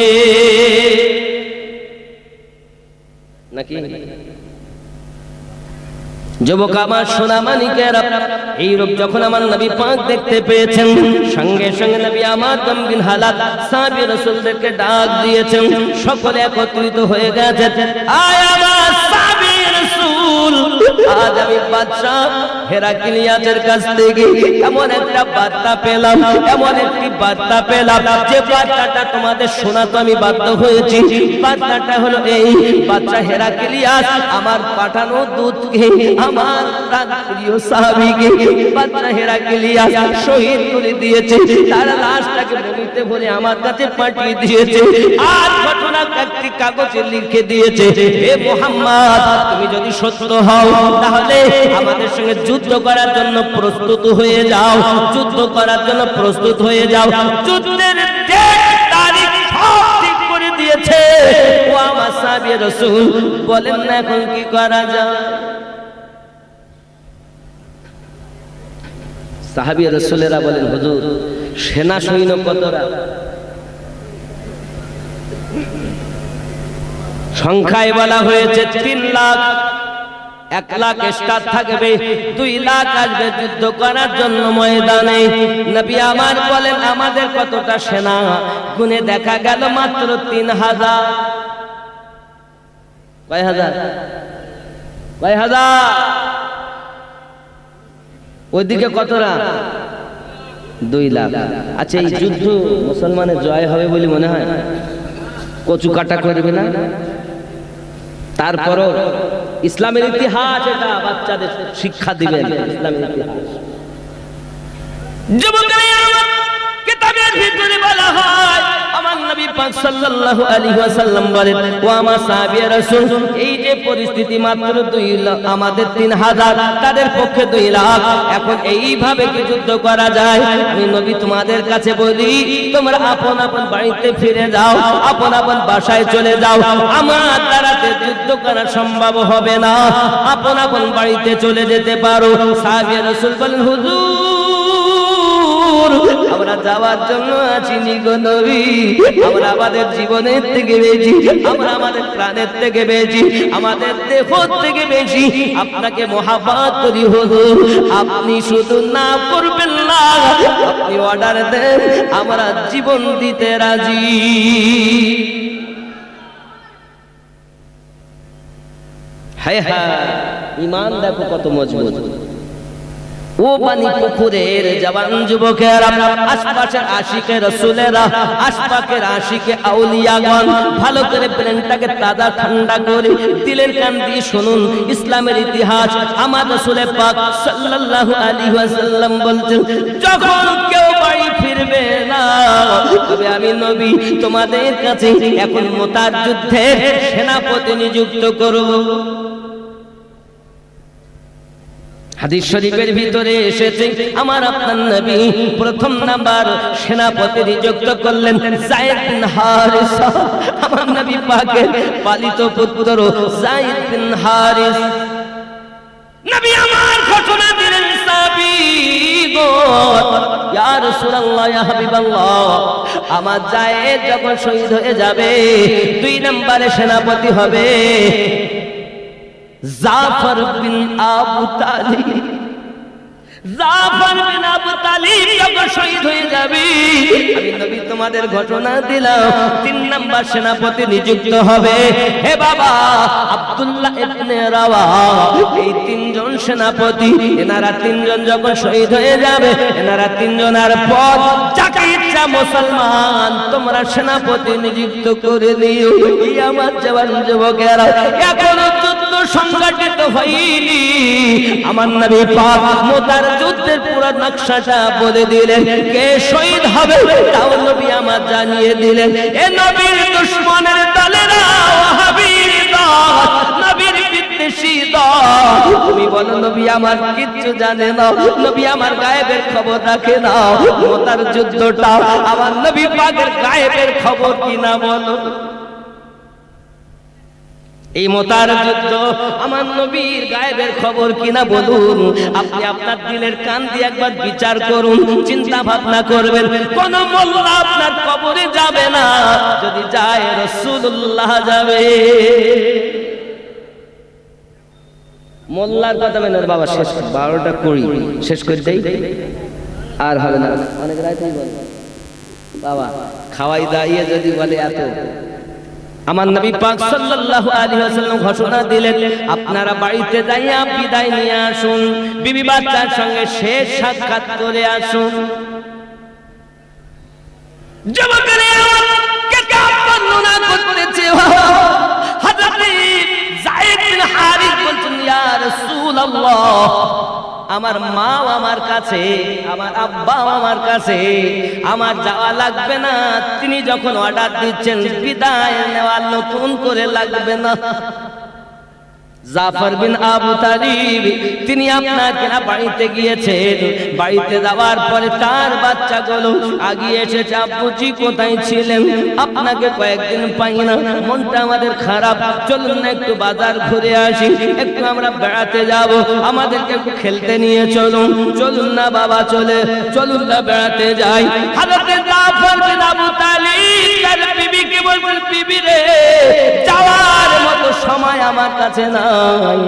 নাকি। যুবক আমার, সোনামানিকেরা, এই রূপ যখন আমার নবী পাক দেখতে পেয়েছেন, সঙ্গে সঙ্গে নবী আমার গমগীন হালাত সাহাবী রাসূলদেরকে ডাক দিয়েছেন। সকলে একত্রিত হয়ে গেছে। আয় আমার সাহাবী রাসূল, আজ আমি বাদশা হেরাক্লিয়াসের কাছ থেকে এমন একটা বার্তা পেলাম, এমন একটি বার্তা পেলাম যে বার্তাটা তোমাদের শোনাতে আমি বাধ্য হয়েছি। বার্তাটা হলো এই, বাদশা হেরাক্লিয়াস আমার পাঠানো দূতকে, আমার প্রিয় সাহাবীকে বাদশা হেরাক্লিয়াস শহীদ করে দিয়েছে, তার লাশটাকে বলিতে ভরে আমার কাছে পাঠিয়ে দিয়েছে। আর ঘটনা একটি কাগজে লিখে দিয়েছে, হে মুহাম্মদ, তুমি যদি সত্য হও তাহলে আমাদের সঙ্গে যুদ্ধ করার জন্য প্রস্তুত হয়ে যাও, যুদ্ধ করার জন্য প্রস্তুত হয়ে যাও। যুদ্ধের তারিখ সাহাবী রাসূল বলেন না এখন কি করা যায়? সাহাবী রাসূলেরা বলেন হুজুর সেনা সৈন্য কতরা? সংখ্যায় বলা হয়েছে 3 লাখ। 1 লাখ স্টার থাকবে, 2 লাখ আসবে যুদ্ধ করার জন্য ময়দানে। নবী আমার বলেন আমাদের কতটা সেনা? গুনে দেখা গেল মাত্র 3000। কয় হাজার? কয় হাজার? ওইদিকে কতটা? 2 লাখ। আচ্ছা এই যুদ্ধ মুসলমানের জয় হবে বলে মনে হয়? কচু কাটা করবে না? তারপরও ইসলামের ইতিহাস এটা বাচ্চাদের শিক্ষা দিবেন। ইসলামের ইতিহাস যুবকেরা আমার কিতাবের ভিতরে বলা হয় আমার নবী পাক সাল্লাল্লাহু আলাইহি ওয়াসাল্লাম বলেন ও আমার সাহাবী রাসূল এই যে পরিস্থিতি মাত্র 2 লাখ, আমাদের 3000, তাদের পক্ষে 2 লাখ। এখন এইভাবে কি যুদ্ধ করা যায়? আমি নবী তোমাদের কাছে বলি তোমরা আপন আপন বাড়িতে ফিরে যাও, আপন আপন বাসায় চলে যাও। আমার দ্বারাতে যুদ্ধ করা সম্ভব হবে না, আপন আপন বাড়িতে চলে যেতে পারো। সাহাবী রাসূল বলেন হুজুর আমরা যাওয়ার জন্য আছিনি গো নবী, আমরা আমাদের জীবনের থেকে বেশি, আমরা আমাদের প্রাণের থেকে বেশি, আমাদের দেহ থেকে বেশি আপনাকে মহব্বত করি হুজুর। আপনি শুধু না করবেন না, আপনি অর্ডার দেন, আমরা জীবন দিতে রাজি। হায় হায় ঈমান দেখো কত মজবুত। ও পানি পুকুরের জওয়ান যুবকেরা, আশপাশের আশিকে রাসূলেরা, আশপাশের আশিকে আউলিয়াগণ, ভালো করে ব্রেনটাকে তাজা ঠান্ডা করে দিলের কান দিয়ে শুনুন ইসলামের ইতিহাস। আমার রাসূল পাক সাল্লাল্লাহু আলাইহি ওয়াসাল্লাম বলছেন যখন কেউ বাড়ি ফিরবে না তবে আমি নবী তোমাদের কাছে এখন মুতার যুদ্ধের সেনাপতি নিযুক্ত করব। হাদিস শরীফের ভিতরে এসেছে আমার আপনার নবী প্রথম নাম্বার সেনাপতি নিযুক্ত করলেন যায়েদ বিন হারিসা। আমার নবী পাকের পালিত পুত্র যায়েদ বিন হারিস। নবী আমার ঘোষণা দিলেন সাহাবীগণ ইয়া রাসূলুল্লাহ ইয়া হাবিবাল্লাহ আমার যায়েদ যখন শহীদ হয়ে যাবে 2 নম্বরে সেনাপতি হবে জাফর বিন আবু তালিব। জাফর বিন আবু তালিব যখন শহীদ হয়ে যাবে আমি নবী তোমাদের ঘোষণা দিলাম 3 নাম্বার সেনাপতি নিযুক্ত হবে হে বাবা আব্দুল্লাহ ইবনে রাওয়াহা। এই 3 জন সেনাপতি, এনারা 3 জন যখন শহীদ হয়ে যাবে এনারা 3 জনের পর যাকে ইচ্ছা মুসলমান তোমরা সেনাপতি নিযুক্ত করে দিও। এই আমার জওয়ান যুবকেরা এখনো যুদ্ধ সংগঠিত হয়নি, আমার নবী পাক মুতার যুদ্ধের পুরো নকশাটা বলে দিলেন, কে শহীদ হবে তাও নবী আমার জানিয়ে দিলেন। এ নবীর দুশমনের দলেরা ওয়াহাবীর দল, নবীর বিদ্বেষী দল, তুমি বলো নবী আমার কিচ্ছু জানে না, নবী আমার গায়েবের খবর রাখে না। মুতার যুদ্ধটা আমার নবী পাকের গায়েবের খবর কিনা বলো? এই মুতার যুদ্ধ আমার নবীর গায়েবের খবর কিনা বলুন? আপনি আপনার দিলের কান দিয়ে একবার বিচার করুন, চিন্তা ভাবনা করবেন। কোন মোল্লা আপনার কবরে যাবে না, যদি যায় রাসূলুল্লাহ যাবে। মোল্লার কথা বলেন বাবা শেষ 12টা করি শেষ করে দেই, আর হবে না অনেক রাতেই বলে বাবা খাওয়াই দাইয়ে যদি বলে এত। আমার নবী পাক সাল্লাল্লাহু আলাইহি ওয়াসাল্লাম ঘোষণা দিলেন আপনারা বাড়িতে যাইয়া বিদায় নিয়ে আসুন, বিবি বাচ্চার সঙ্গে শেষ সাক্ষাৎ করে আসুন। যুবকেরা কিতাব বর্ণনা করতেছে হযরত যায়েদ বিন হারিস বলছেন ইয়া রাসূলুল্লাহ আমার মা আমার কাছে, আমার আব্বা আমার কাছে, আমার যাওয়া লাগবে না, তিনি যখন অর্ডার দিচ্ছেন বিদায় নেওয়া নতুন করে লাগবে না। জাফর বিন আবু তালিব তিনি আপনার কেনা বাড়িতে গিয়েছেন। বাড়িতে যাওয়ার পরে তার বাচ্চাগুলো আগিয়ে এসেছে, আব্বুজি কোথায় ছিলেন, আপনাকে কয়েকদিন পাই না, মনটা আমাদের খারাপ, চলুন না একটু বাজার ঘুরে আসি, একটু আমরা বেড়াতে যাব, আমাদেরকে একটু খেলতে নিয়ে চলুন। চলুন না বাবা, চলুন না বেড়াতে যাই। হযরত জাফর বিন আবু তালিব তার বিবিকে বললেন, বিবি রে, যাওয়ার মতো সময় আমার কাছে নাই।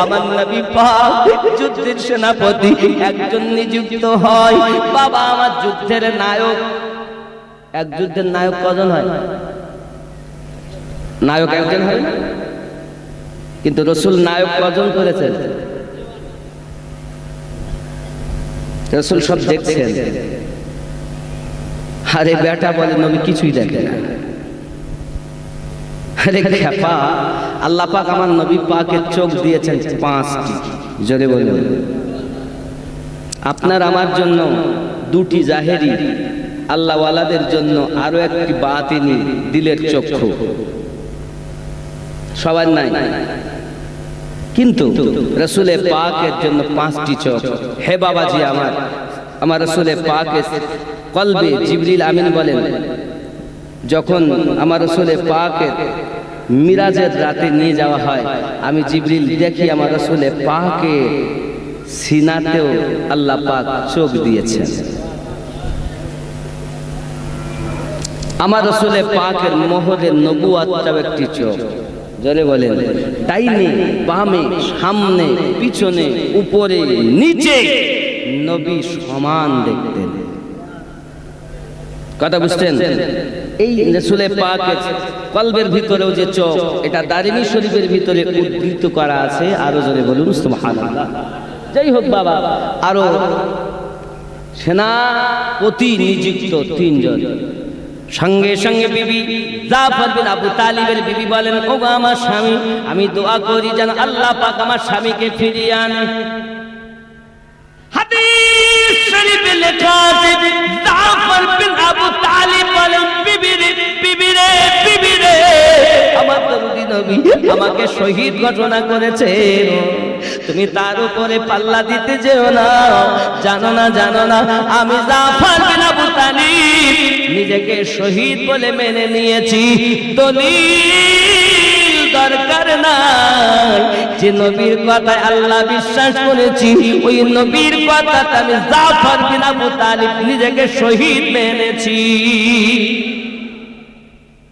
আমার নবী পাক যুদ্ধের সেনাপতি একজন নিযুক্ত হয়। বাবা আমার যুদ্ধের নায়ক। এক যুদ্ধের নায়ক কজন হয়? নায়ক একজন হয়, কিন্তু রাসূল নায়ক কজন করেছেন? রাসূল সব দেখছেন। আরে বেটা বলে নবী কিছুই দেখে না। আরে খেপা, আল্লাহ পাক আমার নবী পাকের চোখ দিয়েছেন 5টি। জোরে বলুন। আপনার আমার জন্য 2টি জাহেরি, আল্লাহ ওয়ালাদের জন্য আরো একটি বাতিনি দিলের চক্ষু। সবার নাই, কিন্তু রাসূলে পাকের জন্য 5টি চোখ। হে বাবাজি, আমার রাসূলে পাকের কলবে জিবরিল আমিন বলেন, যখন আমার রাসূলে পাকের মিরাজের রাতে নিয়ে যাওয়া হয়, আমি জিবরিল দেখি আমার রাসূলে পাকের সিনাতেও আল্লাহ পাক চোখ দিয়েছেন। আমার রাসূলে পাকের মোহরে নবুয়াতটাও একটি চোখ। জোরে বলেন। ডাইনে বামে সামনে পিছনে উপরে নিচে নবী সমান দেখতেন। কথা বুঝছেন? এই রাসূলে পাকের কলবের ভিতরেও যে চোখ, এটা দারিমি শরীফের ভিতরে উদ্ধৃত করা আছে। আরো জোরে বলুন সুবহানাল্লাহ। যাই হোক বাবা, আরো সেনাপতি নিযুক্ত 3 জন। সঙ্গে সঙ্গে বিবি জাফর বিন আবু তালিবের বিবি বলেন, ওগো আমার স্বামী, আমি দোয়া করি যেন আল্লাহ পাক আমার স্বামীকে ফিরিয়ে আনে। হাদিস শরীফে লেখা আছে, জাফর বিন আবু তালিব বলেন, বিবি রে, আমার দরদি নবী আমাকে শহীদ ঘোষণা করেছে, তুমি তার উপরে পাল্লা দিতে যেও না। জানো না আমি জাফর বিন আবু তালিব নিজেকে শহীদ বলে মেনে নিয়েছি। দলিল দরকার নাই, যে নবীর কথায় আল্লাহ বিশ্বাস করেছি, ওই নবীর কথাতে আমি জাফর বিন আবু তালিব নিজেকে শহীদ মেনেছি।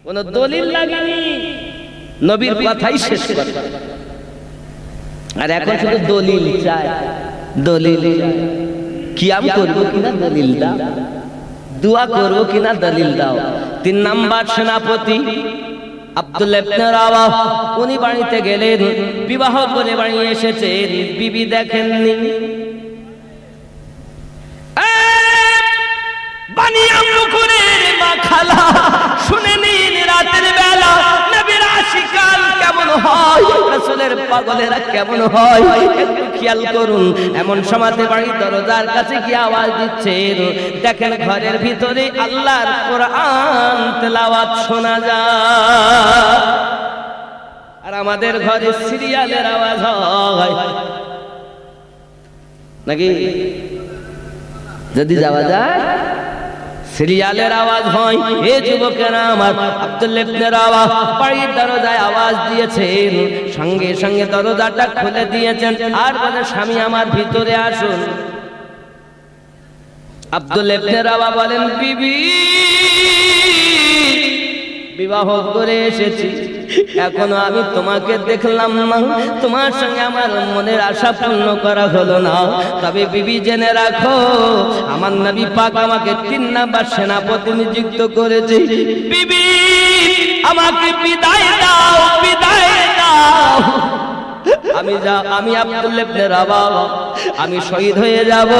কোন দলিল লাগেনি, নবীর কথাই শেষ কথা। আর এখন শুধু দলিল চাই, দলিল। কিয়াম করবো কিনা দলিল দাও, দোয়া করবো কিনা দলিল দাও। 3 নাম্বার সেনাপতি আব্দুল্লাহ ইবনে রাওয়াহ, উনি বাড়িতে গেলেন, বিবাহ করে বাড়ি এসেছেন, বিবি দেখেননি। শুনে নিন রাতের বেলা নবীর আশিকাল কেমন হয়, রাসূলের পাগলেরা কেমন হয়, একটু খেয়াল করুন। এমন সময়তে বাড়ির দরজার কাছে গিয়ে আওয়াজ দিচ্ছেন, দেখেন ঘরের ভিতরে আল্লাহর কোরআন তেলাওয়াত শোনা যায়। আর আমাদের ঘরে সিরিয়ালের আওয়াজ হয় নাকি? যদি যাওয়া যায়, সিরিয়ালের আওয়াজ হয়। হে যুবকেরা আমার, আব্দুল্লাহ ইবনে রাওয়াহ বাড়ির দরজায় আওয়াজ দিয়েছেন, সঙ্গে সঙ্গে দরজাটা খুলে দিয়েছেন আর বলে, স্বামী আমার ভিতরে আসুন। আব্দুল্লাহ ইবনে রাওয়াহ বলেন, বিবি বিবাহ করে এসেছি, এখনো আমি তোমাকে দেখলাম না, তোমার সঙ্গে আমার মনের আশা পূর্ণ করা হলো না। তবে বিবি জেনে রাখো, আমার নবী পাক আমাকে 3 নাম্বার সেনাপতি নিযুক্ত করেছে। বিবি আমাকে বিদায় দাও, বিদায় দাও। আমি আব্দুল্লাহ ইবনে রাওয়াহ, আমি শহীদ হয়ে যাব,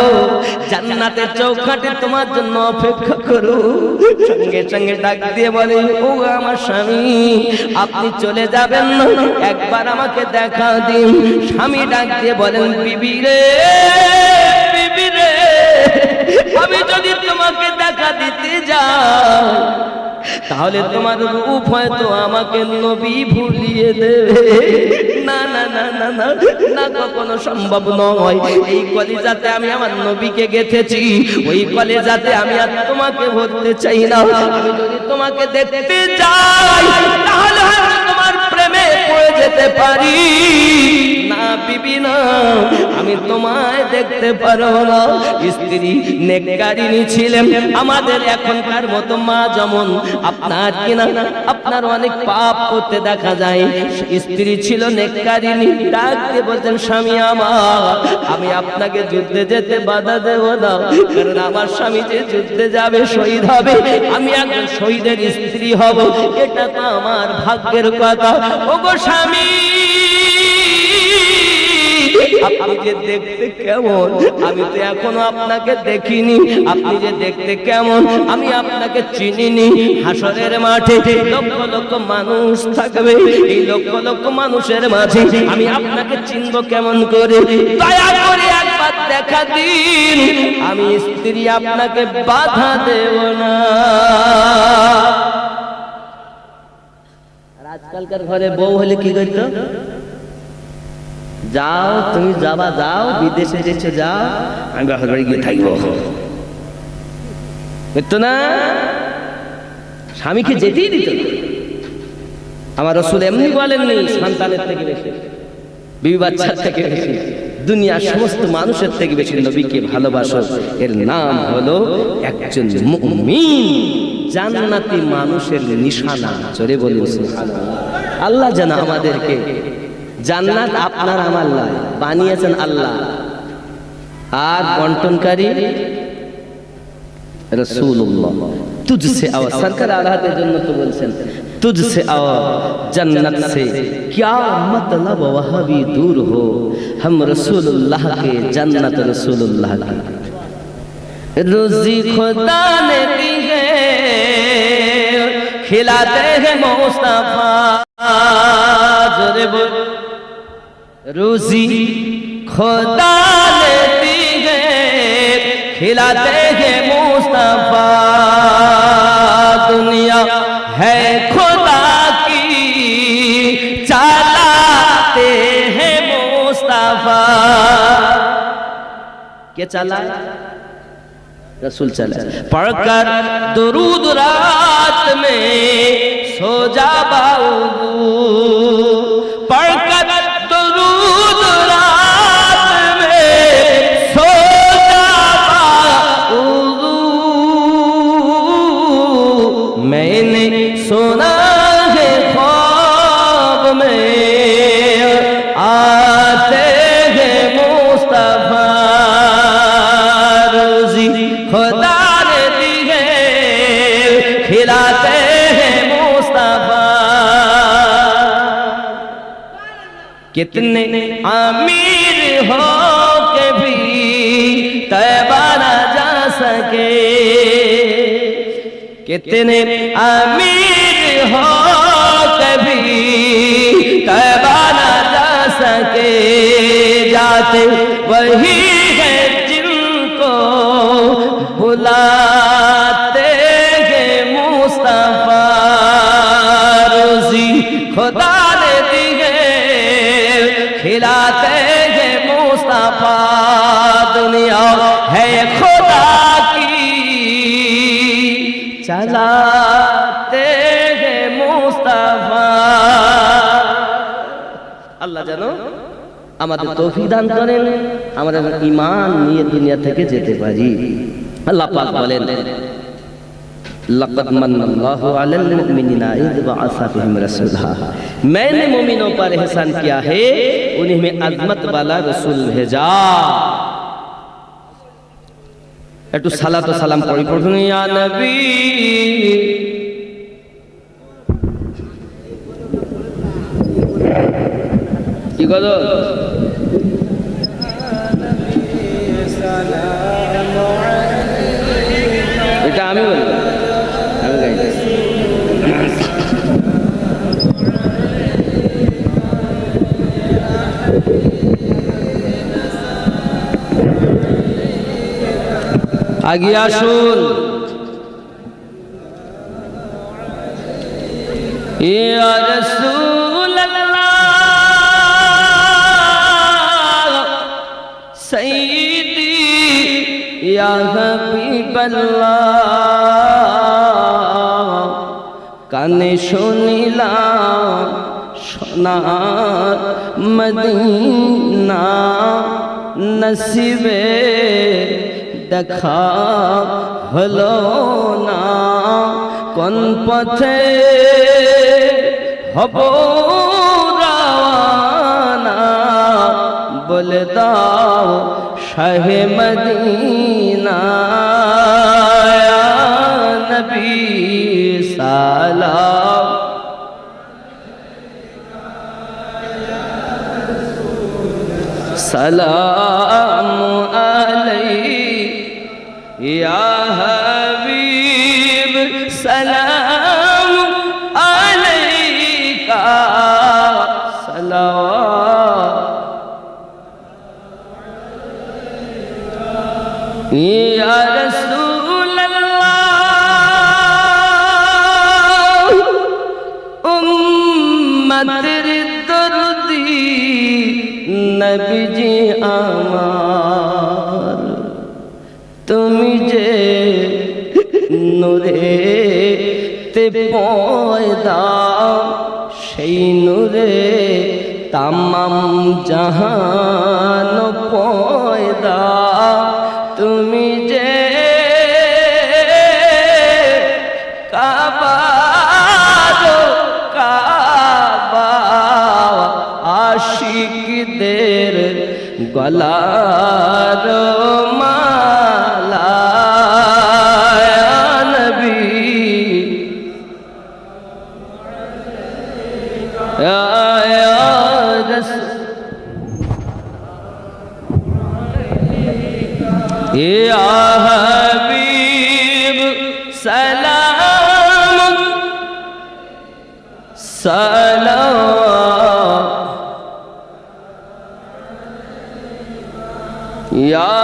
জান্নাতের চৌকাঠে তোমার জন্য অপেক্ষা করো। সঙ্গে সঙ্গে ডাক দিয়ে বলে, ও আমার স্বামী, আপনি চলে যাবেন না, একবার আমাকে দেখা দিন। স্বামী ডাক দিয়ে বলেন, বিবি রে, আমি যদি তোমাকে দেখা দিতে যাই, তাহলে তোমার রূপ হয়তো আমাকে নবী ভুলিয়ে দেবে। না না না না না না, কখনো সম্ভব নয়। এই কলিজাতে আমি আমার নবীকে গেঁথেছি, ওই কলিজাতে আমি আর তোমাকে ভরতে চাই না। আমি যদি তোমাকে দেখতে চাই তাহলে হয়তো তোমার প্রেমে পড়ে যেতে পারি না বিবি না, আমি তোমায় দেখতে পারবো না। স্ত্রী নেককারিনী ছিলেন আমাদের এখনকার মতো মা যেমন আপনার কিনা আপনার অনেক পাপ করতে দেখা যায়, স্ত্রী ছিল নেককারিনী, ডাকতে বলতেন স্বামী আমার আমি আপনাকে যুদ্ধে যেতে বাধা দেব না, কারণ আমার স্বামী যে যুদ্ধে যাবে শহীদ হবে, আমি একজন শহীদের স্ত্রী হব, এটা তো আমার ভাগ্যের কথা। ওগো স্বামী আপনি যে দেখতে কেমন, আমি তো এখনো আপনাকে দেখিনি, আপনি যে দেখতে কেমন আমি আপনাকে চিনিনি। হাসরের মাঠে লক্ষ লক্ষ মানুষ থাকবে, এই লক্ষ লক্ষ মানুষের মাঝে আমি আপনাকে চিনব কেমন করে? দয়া করে একবার দেখা দিন, আমি স্ত্রী আপনাকে বাধা দেব না। আর আজকালকার ঘরে বউ হলে কি করতো? যাও তুমি যাবা, যাও বিদেশে যেছে যাও, আমি বাপের বাড়ি গিয়ে থাকবো, বুঝতো না? স্বামীকে যেতেই দিত। আমার রাসূল এমনি বলেননি সন্তানের থেকে বেশি, বিবি বাচ্চার থেকে বেশি, দুনিয়ার সমস্ত মানুষের থেকে বেশি নবীকে ভালোবাসো, এর নাম হলো একজন মুমিন, জান্নাতি মানুষের নিশানা। জোরে বলুন সুবহানাল্লাহ। আল্লাহ যেন আমাদেরকে জান্নাত আপনার আমার নয়, বানিয়েছেন আল্লাহ, আর বন্টনকারী রাসূলুল্লাহ। तुझसे आओ सरकार आराधे जन्नत तो बोलছেন तुझसे आओ जन्नत से क्या मतलब वहाँ भी दूर हो, हम रसूलुल्लाह के जन्नत रसूलुल्लाह की। रोजी खुदा ने दी है खिलाते हैं मुस्तफा, जोरे बोल। रोजी खुदा ने दी है खिलाते हैं मुस्तफा, दुनिया है खुदा की चलाते हैं मुस्तफा। क्या चला? रसूल चला। पढ़कर दुरूद रात में सो जा बाबू, पढ़कर दुरूद रात में सो जा बाबू, मैंने सुना है ख्वाब में आते हैं मुस्तफा, रोजी खुदा ने दी है खिलाते हैं मुस्तफा। कितने अमीर हो के भी तैबा न जा सके, कितने अमीर हो कभी तैबा न जा सके, जाते वही है जिनको बुलाते हैं मुस्तफा, रोजी खुदा ने दी है खिलाते हैं मुस्तफा, दुनिया है खुदा की चलाते हैं मुस्तफा। আল্লাহ জানো আমাদের তৌফিক দান করেন, আমরা ঈমান নিয়ে দুনিয়া থেকে যেতে পারি। আল্লাহ পাক বলেন लक़द मन्नल्लाहु अलल मुमिनीना इज़ बअसा फ़ीहिम रसूला, मैंने मोमिनों पर एहसान किया है, उन्हीं में अज़मत वाला रसूल भेजा। একটু সালাত ও সালাম পড়ি, পড়ুন ইয়া নবী। কি গো এটা আমি বলি, আমি গাই। আগে আসুন। ইয়া রাসূলুল্লাহ হাবিবাল্লাহ কানে শুনিলাম সোনার মদিনা নসিবে দেখা হলো না কোন পথে হব রওয়ানা বলে দাও শাহে মদিনা ইয়া নবী সালাম সালাম আলাইহি ইয়া হাবিব সালাম আলাইকা সালাওয়াত ইয়া রাসূলুল্লাহ উম্মতের দরদি নবীজি আমার তুমি যে নূরে তে পয়দা সেই নূরে তামাম জাহান পয়দা তুমি যে কাবা কাবা আশিকদের গলার মালা ইয়া নবী ইয়া রাসূল ইয়া হাবিব সালাম সালাম ইয়া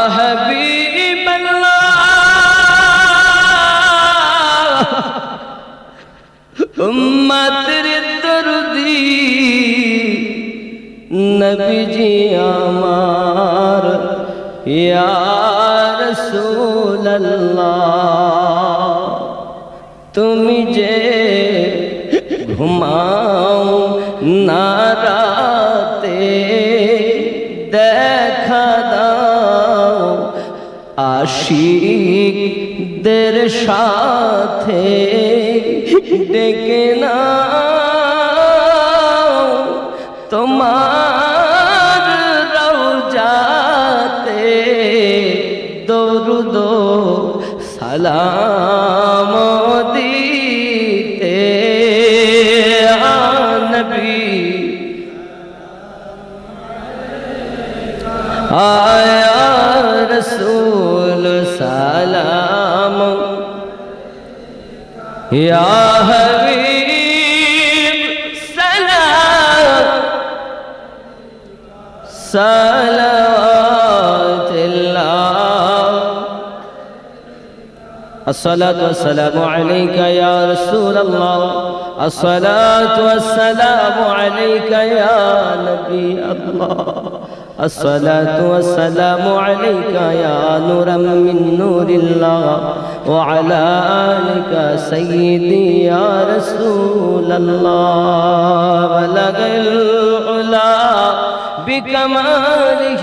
হাবিবাল্লাহ উম্মতের দরদি নবীজি আমার ইয়া রাসূলুল্লাহ তুমি যে ঘুমাও না রাতে দেখা দাও আশিকদের সাথে ডেকে নাও তোমার রওজাতে দরুদ সালাম দিতে ইয়া নবী আয়া রসূল সালাম ইয়া হাবিব সালাম সালাওয়াতুল্লাহ الصلاة والسلام عليك يا رسول الله الصلاة والسلام عليك يا نبي الله الصلاة والسلام عليك يا نورا من نور الله وعلى آلك سيدي يا رسول الله بلغ العلا بكماله